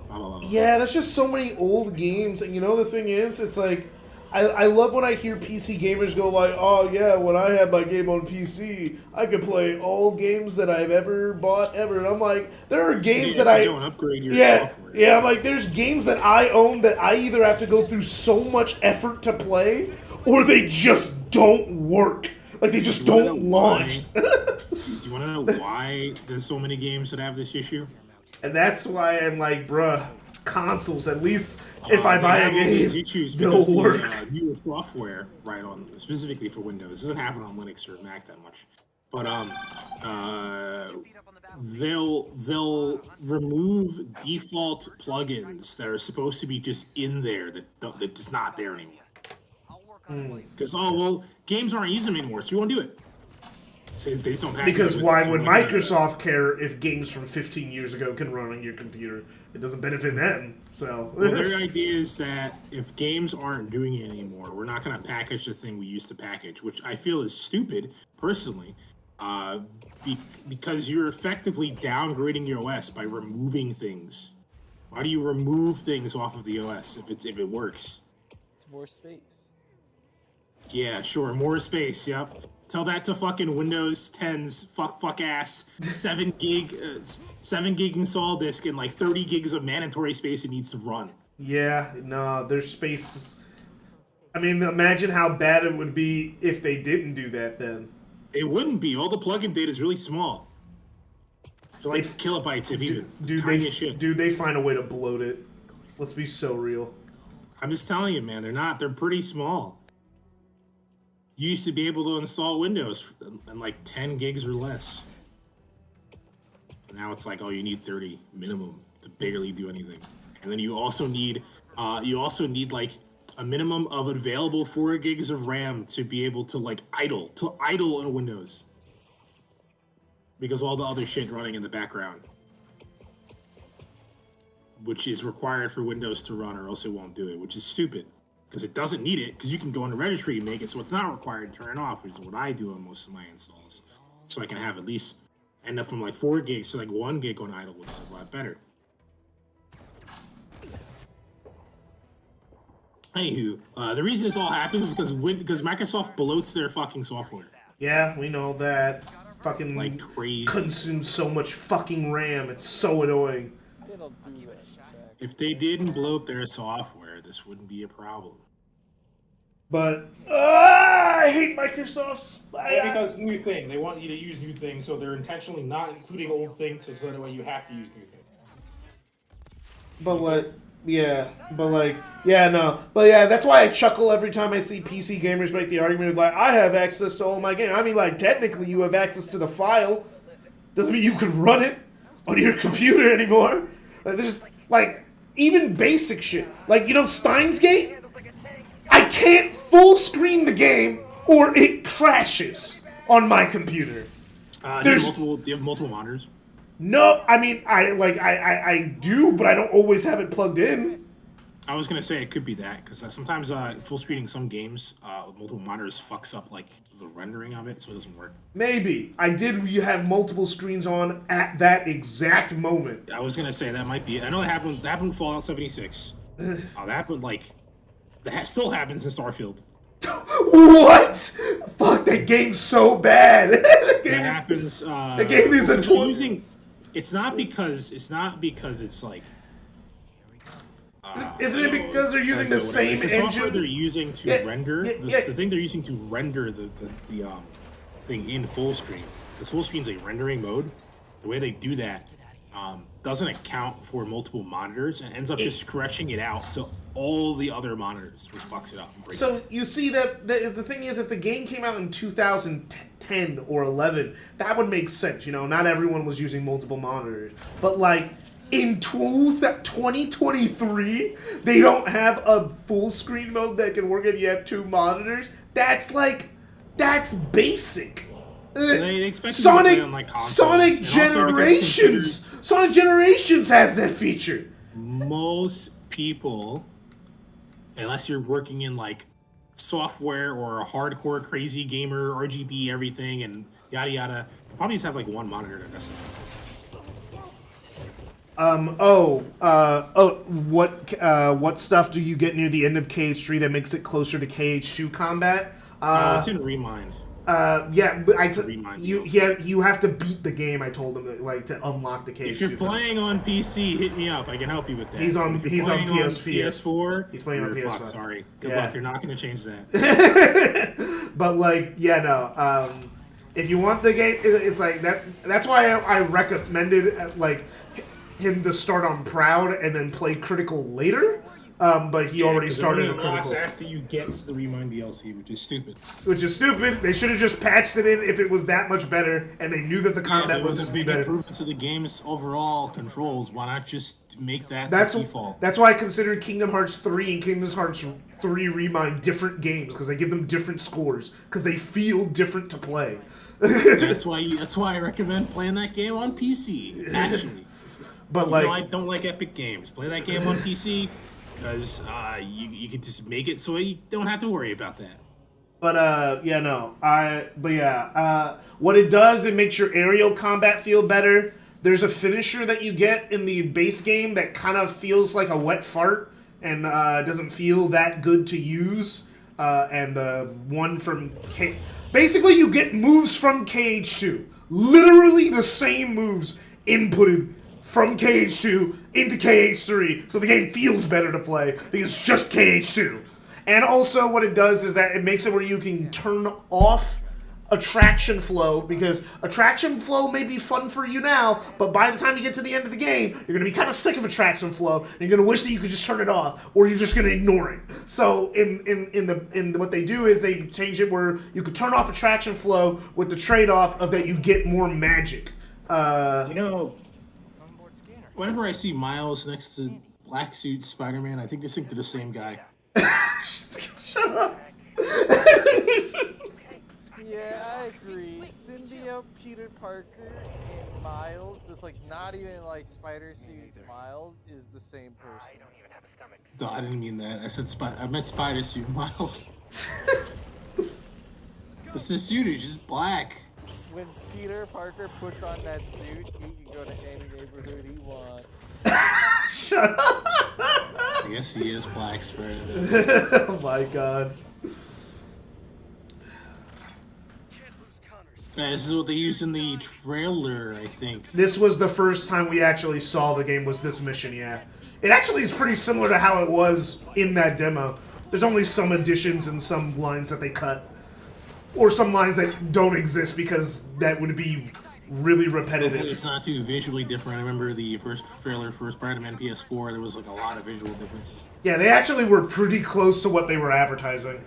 Speaker 6: Blah, blah, blah.
Speaker 1: Yeah, that's just so many old games, and you know the thing is, it's like I love when I hear PC gamers go like, oh yeah, when I had my game on PC, I could play all games that I've ever bought ever. And I'm like, there are games that I
Speaker 6: don't upgrade your software.
Speaker 1: Yeah, I'm like, there's games that I own that I either have to go through so much effort to play, or they just don't work. Like they just don't launch.
Speaker 6: Do you want to know why there's so many games that have this issue?
Speaker 1: And that's why I'm like, bruh, consoles, at least if I buy a game, they'll work.
Speaker 6: Newer software, right, on specifically for Windows. It doesn't happen on Linux or Mac that much. But they'll remove default plugins that are supposed to be just in there that just not there anymore. Because games aren't using them anymore, so you won't do it. So they just don't package
Speaker 1: because
Speaker 6: it
Speaker 1: why would Microsoft care if games from 15 years ago can run on your computer? It doesn't benefit them. So
Speaker 6: well, their idea is that if games aren't doing it anymore, we're not going to package the thing we used to package, which I feel is stupid, personally, because you're effectively downgrading your OS by removing things Why do you remove things off of the OS if it works?
Speaker 7: It's more space.
Speaker 6: Yeah, sure, more space. Yep. Tell that to fucking Windows 10's fuck ass 7 gig install disk and like 30 gigs of mandatory space it needs to run.
Speaker 1: Yeah, no, there's space. I mean, imagine how bad it would be if they didn't do that then.
Speaker 6: It wouldn't be. All the plugin data is really small. They're like kilobytes if even. Tiny as shit.
Speaker 1: Dude, they find a way to bloat it. Let's be so real.
Speaker 6: I'm just telling you, man, they're not. They're pretty small. You used to be able to install Windows in like 10 gigs or less. Now it's like, oh, you need 30 minimum to barely do anything. And then you also need like a minimum of available 4 gigs of RAM to be able to like idle in Windows. Because all the other shit running in the background. Which is required for Windows to run or else it won't do it, which is stupid. Because it doesn't need it, because you can go in the registry and make it so it's not required to turn it off, which is what I do on most of my installs. So I can have at least end up from like 4 gigs to like 1 gig on idle, which is a lot better. Anywho, the reason this all happens is because Microsoft bloats their fucking software.
Speaker 1: Yeah, we know that. Fucking
Speaker 6: like crazy.
Speaker 1: Consumes so much fucking RAM. It's so annoying.
Speaker 7: It'll do that.
Speaker 6: If they didn't bloat their software, this wouldn't be a problem.
Speaker 1: But I hate Microsoft's.
Speaker 6: Because new thing, they want you to use new things, so they're intentionally not including old things, so that way you have to use new things.
Speaker 1: But like, yeah, that's why I chuckle every time I see PC gamers make the argument of like, I have access to all my games. I mean, like, technically you have access to the file. Doesn't mean you can run it on your computer anymore. Like, there's like even basic shit, like Steins Gate. I can't full screen the game or it crashes on my computer.
Speaker 6: Do you have multiple monitors?
Speaker 1: No, I mean I do, but I don't always have it plugged in.
Speaker 6: I was gonna say it could be that because sometimes full screening some games with multiple monitors fucks up like the rendering of it, so it doesn't work.
Speaker 1: Maybe you have multiple screens on at that exact moment.
Speaker 6: I was gonna say that might be it. I know it happened. That happened with Fallout 76. That happened that still happens in Starfield.
Speaker 1: What? Fuck, that game's so bad.
Speaker 6: That happens.
Speaker 1: The game is a
Speaker 6: It's not because it's like.
Speaker 1: Isn't it because they're using the same
Speaker 6: engine? The software they're using to render the thing they're using to render the thing in full screen. Because full screen's a rendering mode. The way they do that doesn't account for multiple monitors and ends up just stretching it out to all the other monitors, which fucks it up.
Speaker 1: So you see that the thing is, if the game came out in 2010 or 11, that would make sense. Not everyone was using multiple monitors, but like. In 2023, they don't have a full screen mode that can work if you have 2 monitors. That's basic.
Speaker 6: They expect
Speaker 1: Sonic
Speaker 6: Generations
Speaker 1: has that feature.
Speaker 6: Most people, unless you're working in like software or a hardcore crazy gamer, RGB everything and yada yada, they probably just have like 1 monitor to test it.
Speaker 1: What stuff do you get near the end of KH3 that makes it closer to KH2 combat?
Speaker 6: It's in Remind.
Speaker 1: Yeah, but you have to beat the game. I told him that, to unlock the KH2.
Speaker 6: If you're playing on PC, hit me up. I can help you with that.
Speaker 1: He's on
Speaker 6: PS4.
Speaker 1: He's playing on PS4.
Speaker 6: Fuck, sorry. Good luck. They're not going to change that.
Speaker 1: But if you want the game, it's like that. That's why I recommended him to start on Proud and then play Critical later. But he already started on Critical.
Speaker 6: After you get to the Remind DLC, which is stupid.
Speaker 1: They should have just patched it in if it was that much better, and they knew that the combat was just
Speaker 6: big
Speaker 1: better.
Speaker 6: Improvement to the game's overall controls. Why not just make that the default?
Speaker 1: That's why I consider Kingdom Hearts 3 and Kingdom Hearts 3 Remind different games, because they give them different scores, because they feel different to play.
Speaker 6: That's why I recommend playing that game on PC. Actually.
Speaker 1: But
Speaker 6: I don't like Epic Games. Play that game on PC because you can just make it so you don't have to worry about that.
Speaker 1: But what it does, it makes your aerial combat feel better. There's a finisher that you get in the base game that kind of feels like a wet fart and doesn't feel that good to use. And the one from basically you get moves from KH2, literally the same moves inputted from KH2 into KH3, so the game feels better to play because it's just KH2. And also what it does is that it makes it where you can turn off attraction flow, because attraction flow may be fun for you now, but by the time you get to the end of the game, you're going to be kind of sick of attraction flow, and you're going to wish that you could just turn it off, or you're just going to ignore it. So in what they do is they change it where you could turn off attraction flow with the trade-off of that you get more magic.
Speaker 6: You know, whenever I see Miles next to Black Suit Spider-Man, I think they're the same guy.
Speaker 1: Shut up.
Speaker 7: Yeah, I agree. Symbiote Peter Parker and Miles, just like not even like Spider Suit Miles, is the same person.
Speaker 6: No, I didn't mean that. I said I meant Spider Suit Miles. The suit is just black.
Speaker 7: When Peter Parker puts on that suit, he can go to any neighborhood he wants.
Speaker 1: Shut up.
Speaker 6: I guess he is Black Spider.
Speaker 1: Oh my god.
Speaker 6: This is what they used in the trailer, I think.
Speaker 1: This was the first time we actually saw the game, was this mission, yeah. It actually is pretty similar to how it was in that demo. There's only some additions and some lines that they cut. Or some lines that don't exist because that would be really repetitive.
Speaker 6: Hopefully it's not too visually different. I remember the first trailer for Spider-Man PS4, there was like a lot of visual differences.
Speaker 1: Yeah, they actually were pretty close to what they were advertising.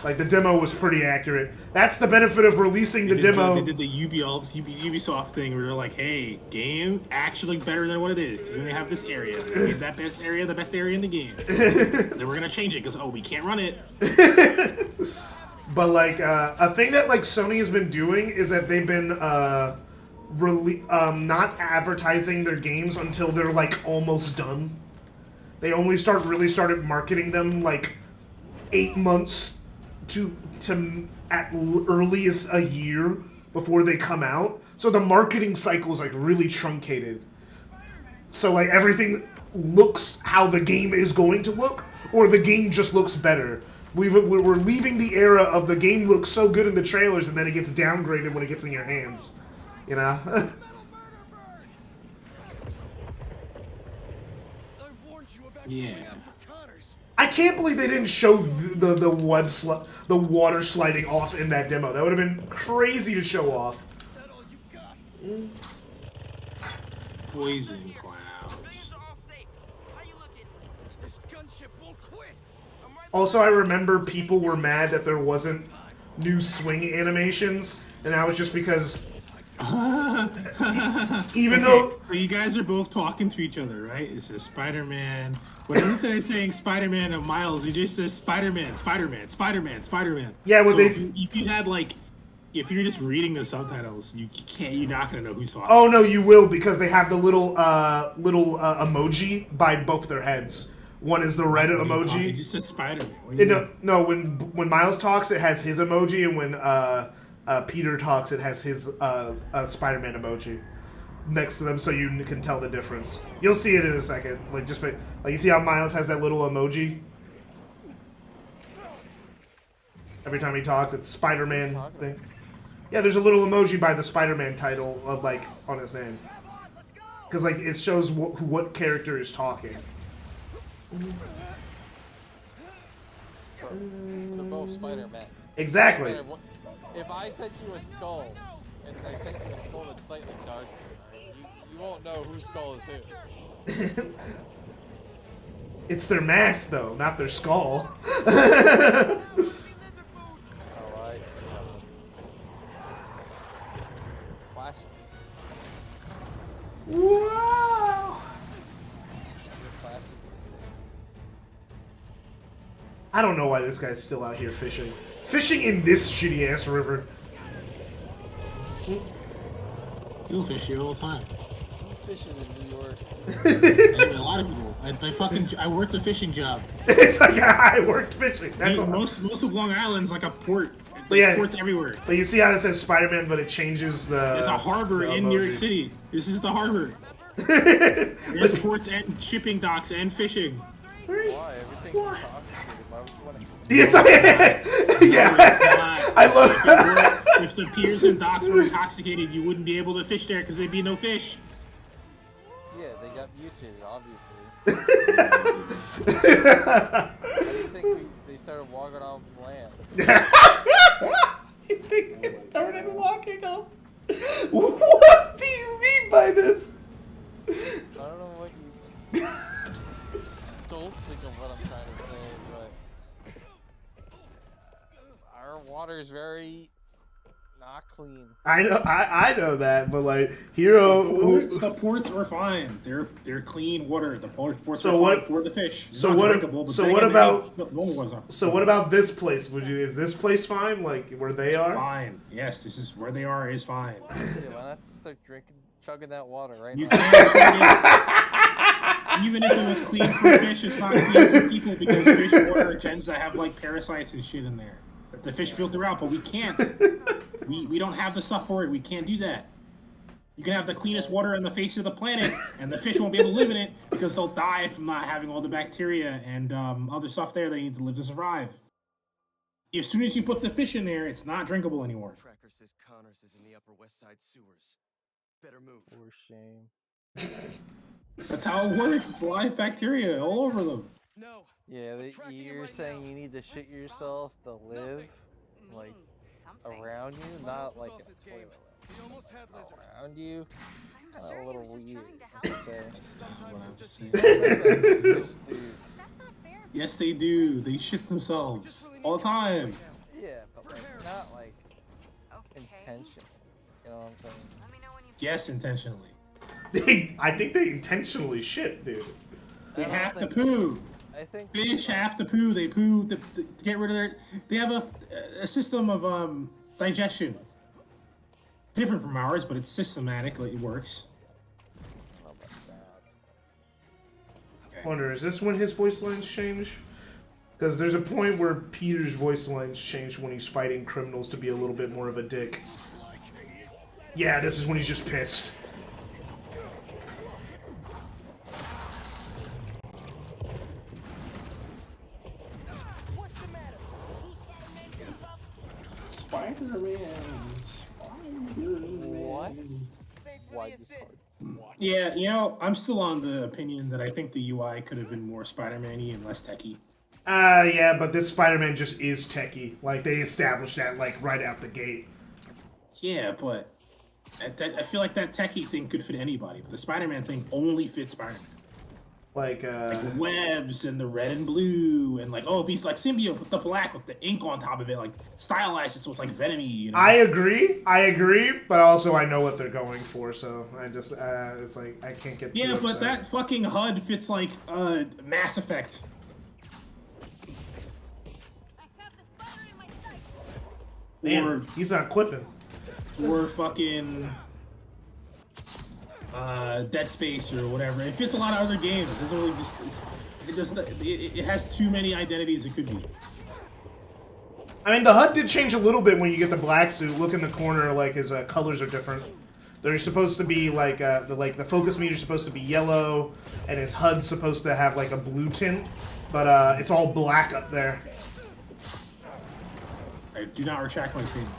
Speaker 1: Like, the demo was pretty accurate. That's the benefit of releasing the demo.
Speaker 6: They did the Ubisoft thing where they're like, hey, game actually better than what it is, because we only have this area. We're gonna give that best area the best area in the game. Then we're going to change it, because, we can't run it.
Speaker 1: But, like, a thing that, like, Sony has been doing is that they've been, not advertising their games until they're, like, almost done. They only really started marketing them, like, 8 months to at earliest a year before they come out. So the marketing cycle is, like, really truncated. So, like, everything looks how the game is going to look, or the game just looks better. We're leaving the era of the game looks so good in the trailers and then it gets downgraded when it gets in your hands. You know?
Speaker 6: Yeah.
Speaker 1: I can't believe they didn't show the water sliding off in that demo. That would have been crazy to show off.
Speaker 6: Poison clouds.
Speaker 1: Also, I remember people were mad that there wasn't new swing animations, and that was just because even though
Speaker 6: so you guys are both talking to each other, right? It says Spider-Man. But instead of saying Spider-Man and Miles, he just says Spider-Man, Spider-Man, Spider-Man, Spider-Man.
Speaker 1: Yeah, well,
Speaker 6: so if you had like, if you're just reading the subtitles, you're not gonna know who's talking.
Speaker 1: Oh no, you will, because they have the little emoji by both their heads. One is the red emoji.
Speaker 6: It just says Spider-Man.
Speaker 1: No, when Miles talks, it has his emoji, and when Peter talks, it has his Spider-Man emoji next to them, so you can tell the difference. You'll see it in a second. Like you see how Miles has that little emoji. Every time he talks, it's Spider-Man thing. Yeah, there's a little emoji by the Spider-Man title of like on his name, because like it shows what character is talking.
Speaker 7: They're both Spider-Man.
Speaker 1: Exactly.
Speaker 7: If I sent you a skull, and I sent you a skull that's slightly darker, you won't know whose skull is who.
Speaker 1: It's their mask, though, not their skull.
Speaker 7: Oh, I see. Classic.
Speaker 1: Wow.
Speaker 7: Classic.
Speaker 1: I don't know why this guy's still out here fishing. Fishing in this shitty-ass river.
Speaker 6: You'll fish here all the time.
Speaker 7: Who fishes in New York?
Speaker 6: A lot of people. I worked a fishing job.
Speaker 1: It's like I worked fishing. That's
Speaker 6: most of Long Island's like a port.
Speaker 1: But yeah,
Speaker 5: ports everywhere.
Speaker 1: but you see how it says Spider-Man, but it changes the.
Speaker 5: There's a harbor
Speaker 1: the
Speaker 5: in New York
Speaker 1: emoji.
Speaker 5: City. This is the harbor. There's ports and shipping docks and fishing.
Speaker 7: Why? Everything's intoxicated. Why would you want to...
Speaker 1: Yes, yeah.
Speaker 5: No, it's not.
Speaker 1: I love.
Speaker 5: If the piers and docks were intoxicated, you wouldn't be able to fish there because there'd be no fish.
Speaker 7: Yeah, they got mutated, obviously. How do you think they started walking on land?
Speaker 1: You think they started walking up? What do you mean by this?
Speaker 7: I don't know what you... don't think of what I'm trying to say, but... Our water is very... not clean.
Speaker 1: I know that, but like Hero.
Speaker 6: The ports are fine. They're clean water. The ports
Speaker 1: So
Speaker 6: are
Speaker 1: what-
Speaker 6: fine for the fish. It's
Speaker 1: so
Speaker 6: not
Speaker 1: what-
Speaker 6: drinkable, but
Speaker 1: so
Speaker 6: then
Speaker 1: what
Speaker 6: again,
Speaker 1: about-
Speaker 6: the normal ones are.
Speaker 1: So what about this place? Is this place fine? Like where they
Speaker 6: It's
Speaker 1: are?
Speaker 6: fine. Yes, this is where they are. Is fine.
Speaker 7: Yeah, why not just start chugging that water right
Speaker 6: You
Speaker 7: now?
Speaker 6: can't drink it. Even if it was clean for fish, it's not clean for people because fish water tends to have like parasites and shit in there that the fish filter out. But we can't. We don't have the stuff for it. We can't do that. You can have the cleanest water on the face of the planet, and the fish won't be able to live in it because they'll die from not having all the bacteria and other stuff there they need to live to survive. As soon as you put the fish in there, it's not drinkable anymore.
Speaker 2: Tracker says Connors is in the Upper West Side sewers. Better move.
Speaker 7: For shame.
Speaker 6: That's how it works. It's live bacteria all over them.
Speaker 2: No.
Speaker 7: Yeah, you're saying you need to shit yourself to live, like, around you, not like in a toilet. Around you?
Speaker 3: I'm
Speaker 7: Kinda
Speaker 3: sure
Speaker 7: a
Speaker 3: he
Speaker 7: little
Speaker 3: was just
Speaker 7: weird,
Speaker 3: trying to
Speaker 7: I would
Speaker 3: help.
Speaker 7: say.
Speaker 6: That's not what I'm saying.
Speaker 7: Fish, dude.
Speaker 3: That's not fair.
Speaker 6: Yes, they do. They shit themselves all the time.
Speaker 7: Yeah, but like, not like
Speaker 3: Okay.
Speaker 7: intentional. You know what I'm saying?
Speaker 3: Let me know when you
Speaker 6: Yes, intentionally.
Speaker 1: I think they intentionally shit, dude.
Speaker 6: They
Speaker 7: I don't
Speaker 6: have to
Speaker 7: think-
Speaker 6: poo.
Speaker 7: I think
Speaker 6: Fish have to poo. They poo to get rid of their. They have a system of digestion. Different from ours, but it's systematic. Like, it works.
Speaker 7: I don't know about that.
Speaker 6: Okay.
Speaker 1: Wonder, is this when his voice lines change? Because there's a point where Peter's voice lines change when he's fighting criminals to be a little bit more of a dick. Yeah, this is when he's just pissed.
Speaker 7: What? Why this card?
Speaker 6: Yeah, you know, I'm still on the opinion that I think the UI could have been more Spider-Man-y and less techy.
Speaker 1: Yeah, but this Spider-Man just is techie. Like, they established that, like, right out the gate.
Speaker 6: Yeah, but I feel like that techie thing could fit anybody. But the Spider-Man thing only fits Spider-Man.
Speaker 1: Like,
Speaker 6: The webs and the red and blue and like, oh, if he's like symbiote with the black with the ink on top of it, like stylized it so it's like Venom-y, you know?
Speaker 1: I agree, but also I know what they're going for, so I just, it's like, I can't get too
Speaker 6: Yeah, but
Speaker 1: upset.
Speaker 6: that fucking HUD fits like Mass Effect.
Speaker 3: I have the spider in my sight.
Speaker 1: Man, he's not clipping.
Speaker 6: Or fucking Dead Space or whatever. It fits a lot of other games. It doesn't really it has too many identities it could be.
Speaker 1: I mean, the HUD did change a little bit when you get the black suit. Look in the corner, like his colors are different. They're supposed to be like the focus meter's supposed to be yellow, and his HUD's supposed to have like a blue tint, but it's all black up there.
Speaker 6: I do not retract my statement.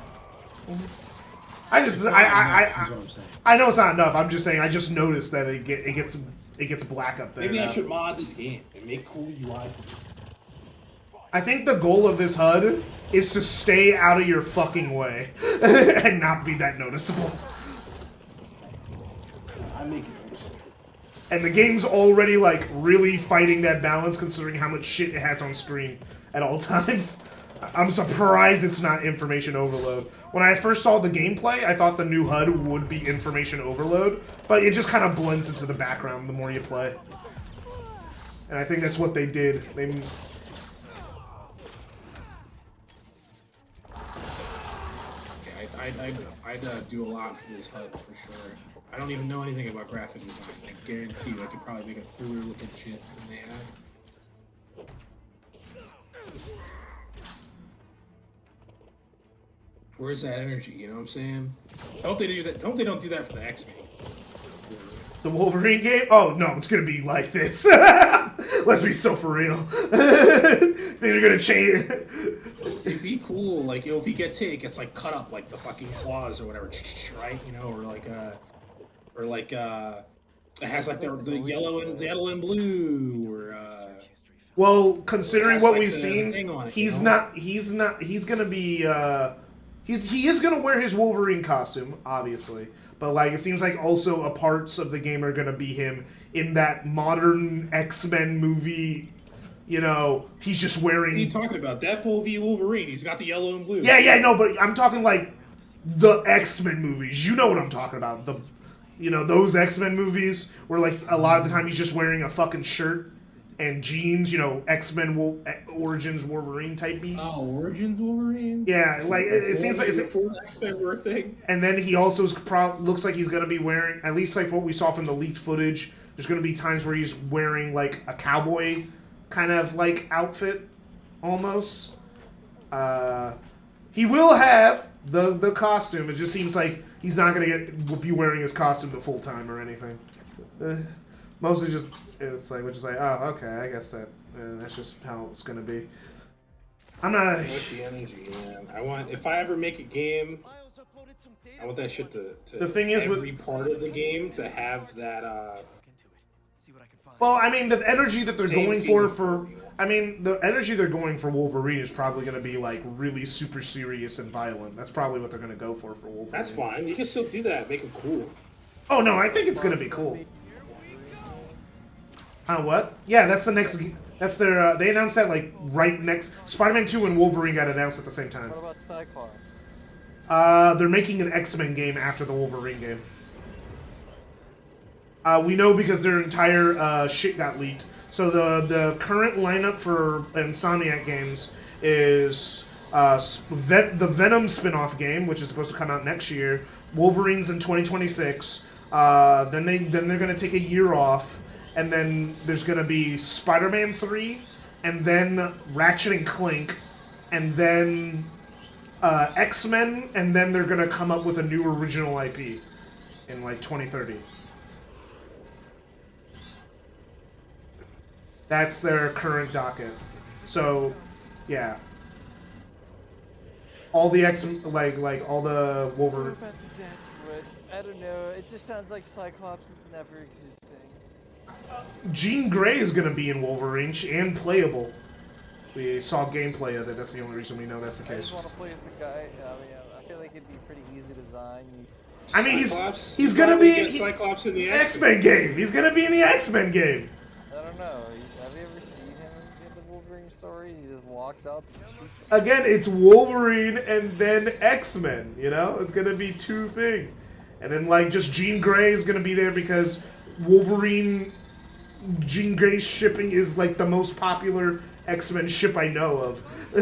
Speaker 1: I just
Speaker 6: It's not enough, is what I'm saying.
Speaker 1: I know it's not enough. I'm just saying I just noticed that it gets black up there.
Speaker 5: Maybe I
Speaker 1: now.
Speaker 5: should mod this game and make cool UI.
Speaker 1: I think the goal of this HUD is to stay out of your fucking way and not be that noticeable.
Speaker 5: I make it noticeable.
Speaker 1: And the game's already like really fighting that balance considering how much shit it has on screen at all times. I'm surprised it's not information overload. When I first saw the gameplay, I thought the new HUD would be information overload, but it just kind of blends into the background the more you play. And I think that's what they did.
Speaker 6: I'd do a lot for this HUD for sure. I don't even know anything about graphic design. I guarantee you I could probably make a cooler looking shit than they have. Where's that energy? You know what I'm saying? I hope they do that. Hope they don't do that for the X-Men.
Speaker 1: The Wolverine game? Oh no, it's gonna be like this. Let's be so for real. They're gonna change.
Speaker 6: It'd be cool, like if he gets hit, it gets like cut up like the fucking claws or whatever, right? You know, it has like the yellow and blue, or
Speaker 1: Well, considering
Speaker 6: has,
Speaker 1: what
Speaker 6: like,
Speaker 1: we've
Speaker 6: the
Speaker 1: seen,
Speaker 6: thing on it,
Speaker 1: he's
Speaker 6: you know?
Speaker 1: not. He's gonna be. He is gonna wear his Wolverine costume, obviously. But like, it seems like also a parts of the game are gonna be him in that modern X-Men movie. You know, he's just wearing.
Speaker 6: What are you talking about? Deadpool v Wolverine. He's got the yellow and blue.
Speaker 1: Yeah, no, but I'm talking like the X-Men movies. You know what I'm talking about? Those X-Men movies where like a lot of the time he's just wearing a fucking shirt and jeans. You know, X-Men Origins Wolverine type beat.
Speaker 6: Oh, Origins Wolverine.
Speaker 1: Yeah, like it seems like it's
Speaker 6: a full X-Men were a thing.
Speaker 1: And then he also looks like he's gonna be wearing, at least like what we saw from the leaked footage. There's gonna be times where he's wearing like a cowboy kind of like outfit, almost. He will have the costume. It just seems like he's not gonna be wearing his costume the full time or anything. Mostly just it's like we're just like, oh, okay, I guess that's just how it's gonna be. I'm not.
Speaker 6: I want the energy, man. If I ever make a game, I want that shit to
Speaker 1: the thing is
Speaker 6: every part of the game to have that.
Speaker 1: Well, I mean, the energy that they're
Speaker 6: Same
Speaker 1: going
Speaker 6: feeling
Speaker 1: for the energy they're going for Wolverine is probably going to be like really super serious and violent. That's probably what they're going to go for Wolverine.
Speaker 6: That's fine. You can still do that. Make it cool.
Speaker 1: Oh no, I think it's going to be cool. What? Yeah, that's the next. That's their. They announced that like right next. Spider-Man 2 and Wolverine got announced at the same time.
Speaker 7: What about Cyclops?
Speaker 1: They're making an X-Men game after the Wolverine game. We know because their entire shit got leaked. So the current lineup for Insomniac games is the Venom spin-off game, which is supposed to come out next year. Wolverine's in 2026. Then they're gonna take a year off, and then there's gonna be Spider-Man 3, and then Ratchet and Clank, and then X-Men, and then they're gonna come up with a new original IP in like 2030. That's their current docket. So, yeah. All the like all the Wolverine.
Speaker 7: I don't know. It just sounds like Cyclops is never existing.
Speaker 1: Jean Grey is gonna be in Wolverine and playable. We saw gameplay of it. That's the only reason we know that's the
Speaker 7: I
Speaker 1: case.
Speaker 7: just want to play as the guy. I feel like it'd be pretty easy to design.
Speaker 1: I mean, he's gonna be
Speaker 6: Cyclops in the
Speaker 1: X-Men game. He's gonna be in the X-Men game.
Speaker 7: I don't know. Have you ever seen him in the Wolverine stories? He just walks out and shoots.
Speaker 1: Again, it's Wolverine and then X-Men. You know, it's gonna be two things, and then like just Jean Grey is gonna be there because Wolverine, Jean Grey shipping is like the most popular X-Men ship I know of.
Speaker 6: Why?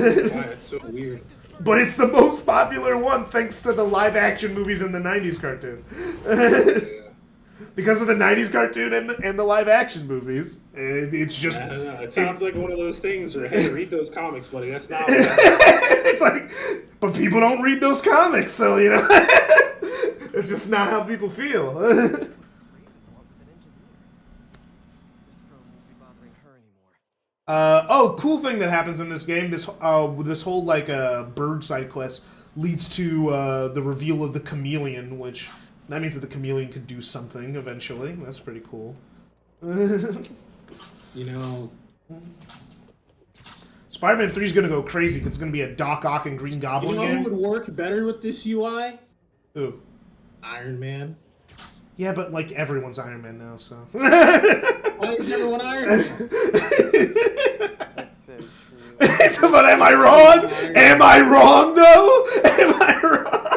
Speaker 6: It's so weird.
Speaker 1: But it's the most popular one thanks to the live-action movies in the 90s cartoon. Because of the 90s cartoon and the live-action movies. It's just...
Speaker 6: I don't know. It sounds like one of those things where, hey, read those comics, buddy. That's not
Speaker 1: It's like, but people don't read those comics, so, you know. It's just not how people feel. Cool thing that happens in this game. This whole like bird side quest leads to the reveal of the chameleon, which that means that the chameleon could do something eventually. That's pretty cool.
Speaker 6: You know,
Speaker 1: Spider-Man 3 is gonna go crazy because it's gonna be a Doc Ock and Green Goblin
Speaker 6: you know
Speaker 1: game.
Speaker 6: who would work better with this UI?
Speaker 1: Who?
Speaker 6: Iron Man.
Speaker 1: Yeah, but like everyone's Iron Man now, so.
Speaker 6: Why is everyone Iron Man?
Speaker 7: That's so true.
Speaker 1: But am I wrong? Am I wrong though? Am I wrong?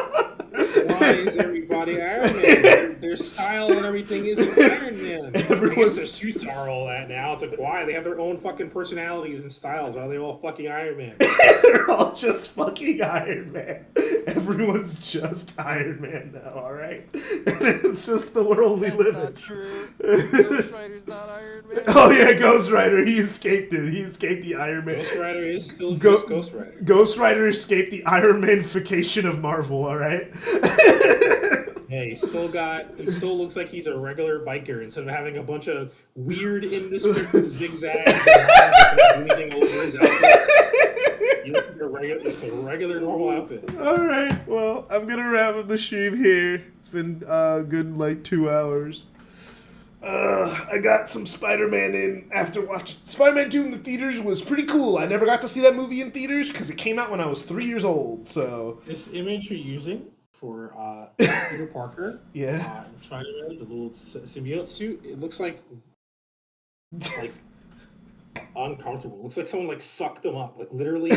Speaker 6: Why is everybody Iron Man? Their style and everything isn't Iron Man. I guess their suits are all that now. It's like, why? They have their own fucking personalities and styles. Why are they all fucking Iron Man?
Speaker 1: They're all just fucking Iron Man. Everyone's just Iron Man now, alright? It's just the world we live in.
Speaker 7: That's not true. Ghost Rider's not Iron Man.
Speaker 1: Oh yeah, Ghost Rider, he escaped it. He escaped the Iron Man.
Speaker 6: Ghost Rider is still just Ghost Rider.
Speaker 1: Ghost Rider escaped the Iron Man-fication of Marvel, alright?
Speaker 6: Yeah, he still looks like he's a regular biker instead of having a bunch of weird indescript zigzags and bleeding over his outfit. He looks like it's a regular normal outfit.
Speaker 1: Alright, well, I'm gonna wrap up the stream here. It's been good like 2 hours. I got some Spider-Man in after watching Spider-Man 2 in the theaters was pretty cool. I never got to see that movie in theaters because it came out when I was 3 years old, so...
Speaker 6: This image you're using for Peter Parker,
Speaker 1: yeah,
Speaker 6: and Spider-Man, the little symbiote suit, it looks like uncomfortable. It looks like someone sucked him up, literally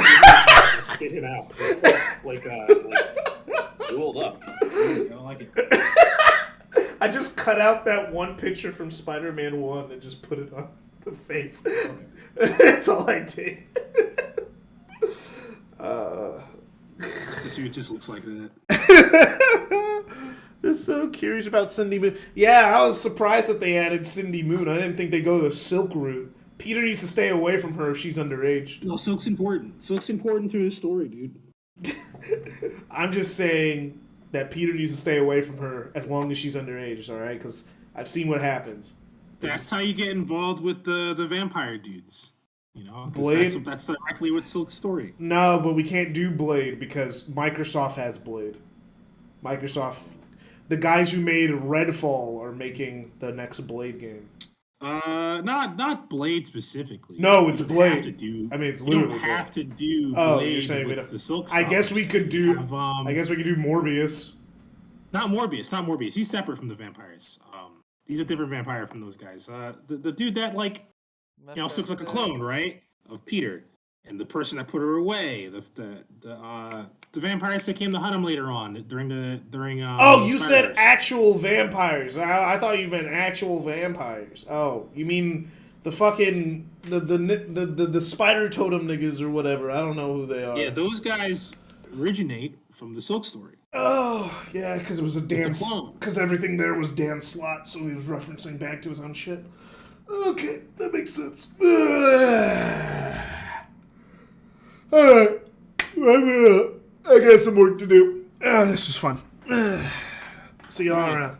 Speaker 6: spit him out. It looks like rolled up. I don't like it.
Speaker 1: I just cut out that one picture from Spider-Man 1 and just put it on the face. Okay. That's all I did.
Speaker 6: The suit just looks like that.
Speaker 1: Just so curious about Cindy Moon. Yeah, I was surprised that they added Cindy Moon. I didn't think they'd go the Silk route. Peter needs to stay away from her if she's underage.
Speaker 6: No, Silk's important. Silk's important to his story, dude.
Speaker 1: I'm just saying that Peter needs to stay away from her as long as she's underage, all right? Because I've seen what happens.
Speaker 6: That's how you get involved with the vampire dudes. You know,
Speaker 1: Blade?
Speaker 6: That's directly what Silk's story.
Speaker 1: No, but we can't do Blade because Microsoft has Blade. Microsoft, the guys who made Redfall are making the next Blade game.
Speaker 6: Not Blade specifically.
Speaker 1: No, it's Blade.
Speaker 6: Have to do,
Speaker 1: I mean, it's literally.
Speaker 6: You don't have to do.
Speaker 1: Oh,
Speaker 6: Blade
Speaker 1: you're saying
Speaker 6: with the Silk.
Speaker 1: I guess we could do.
Speaker 6: Have,
Speaker 1: I guess we could do Morbius.
Speaker 6: Not Morbius. He's separate from the vampires. He's a different vampire from those guys. The dude that looks like a clone, right, of Peter, and the person that put her away. The vampires that came to hunt him later on during.
Speaker 1: Oh, you said actual vampires. I thought you meant actual vampires. Oh, you mean the fucking the spider totem niggas or whatever. I don't know who they are.
Speaker 6: Yeah, those guys originate from the Silk story.
Speaker 1: Oh, yeah, because it was a dance. Because everything there was Dan Slott, so he was referencing back to his own shit. Okay, that makes sense. Alright. I got some work to do. This is fun. See y'all around.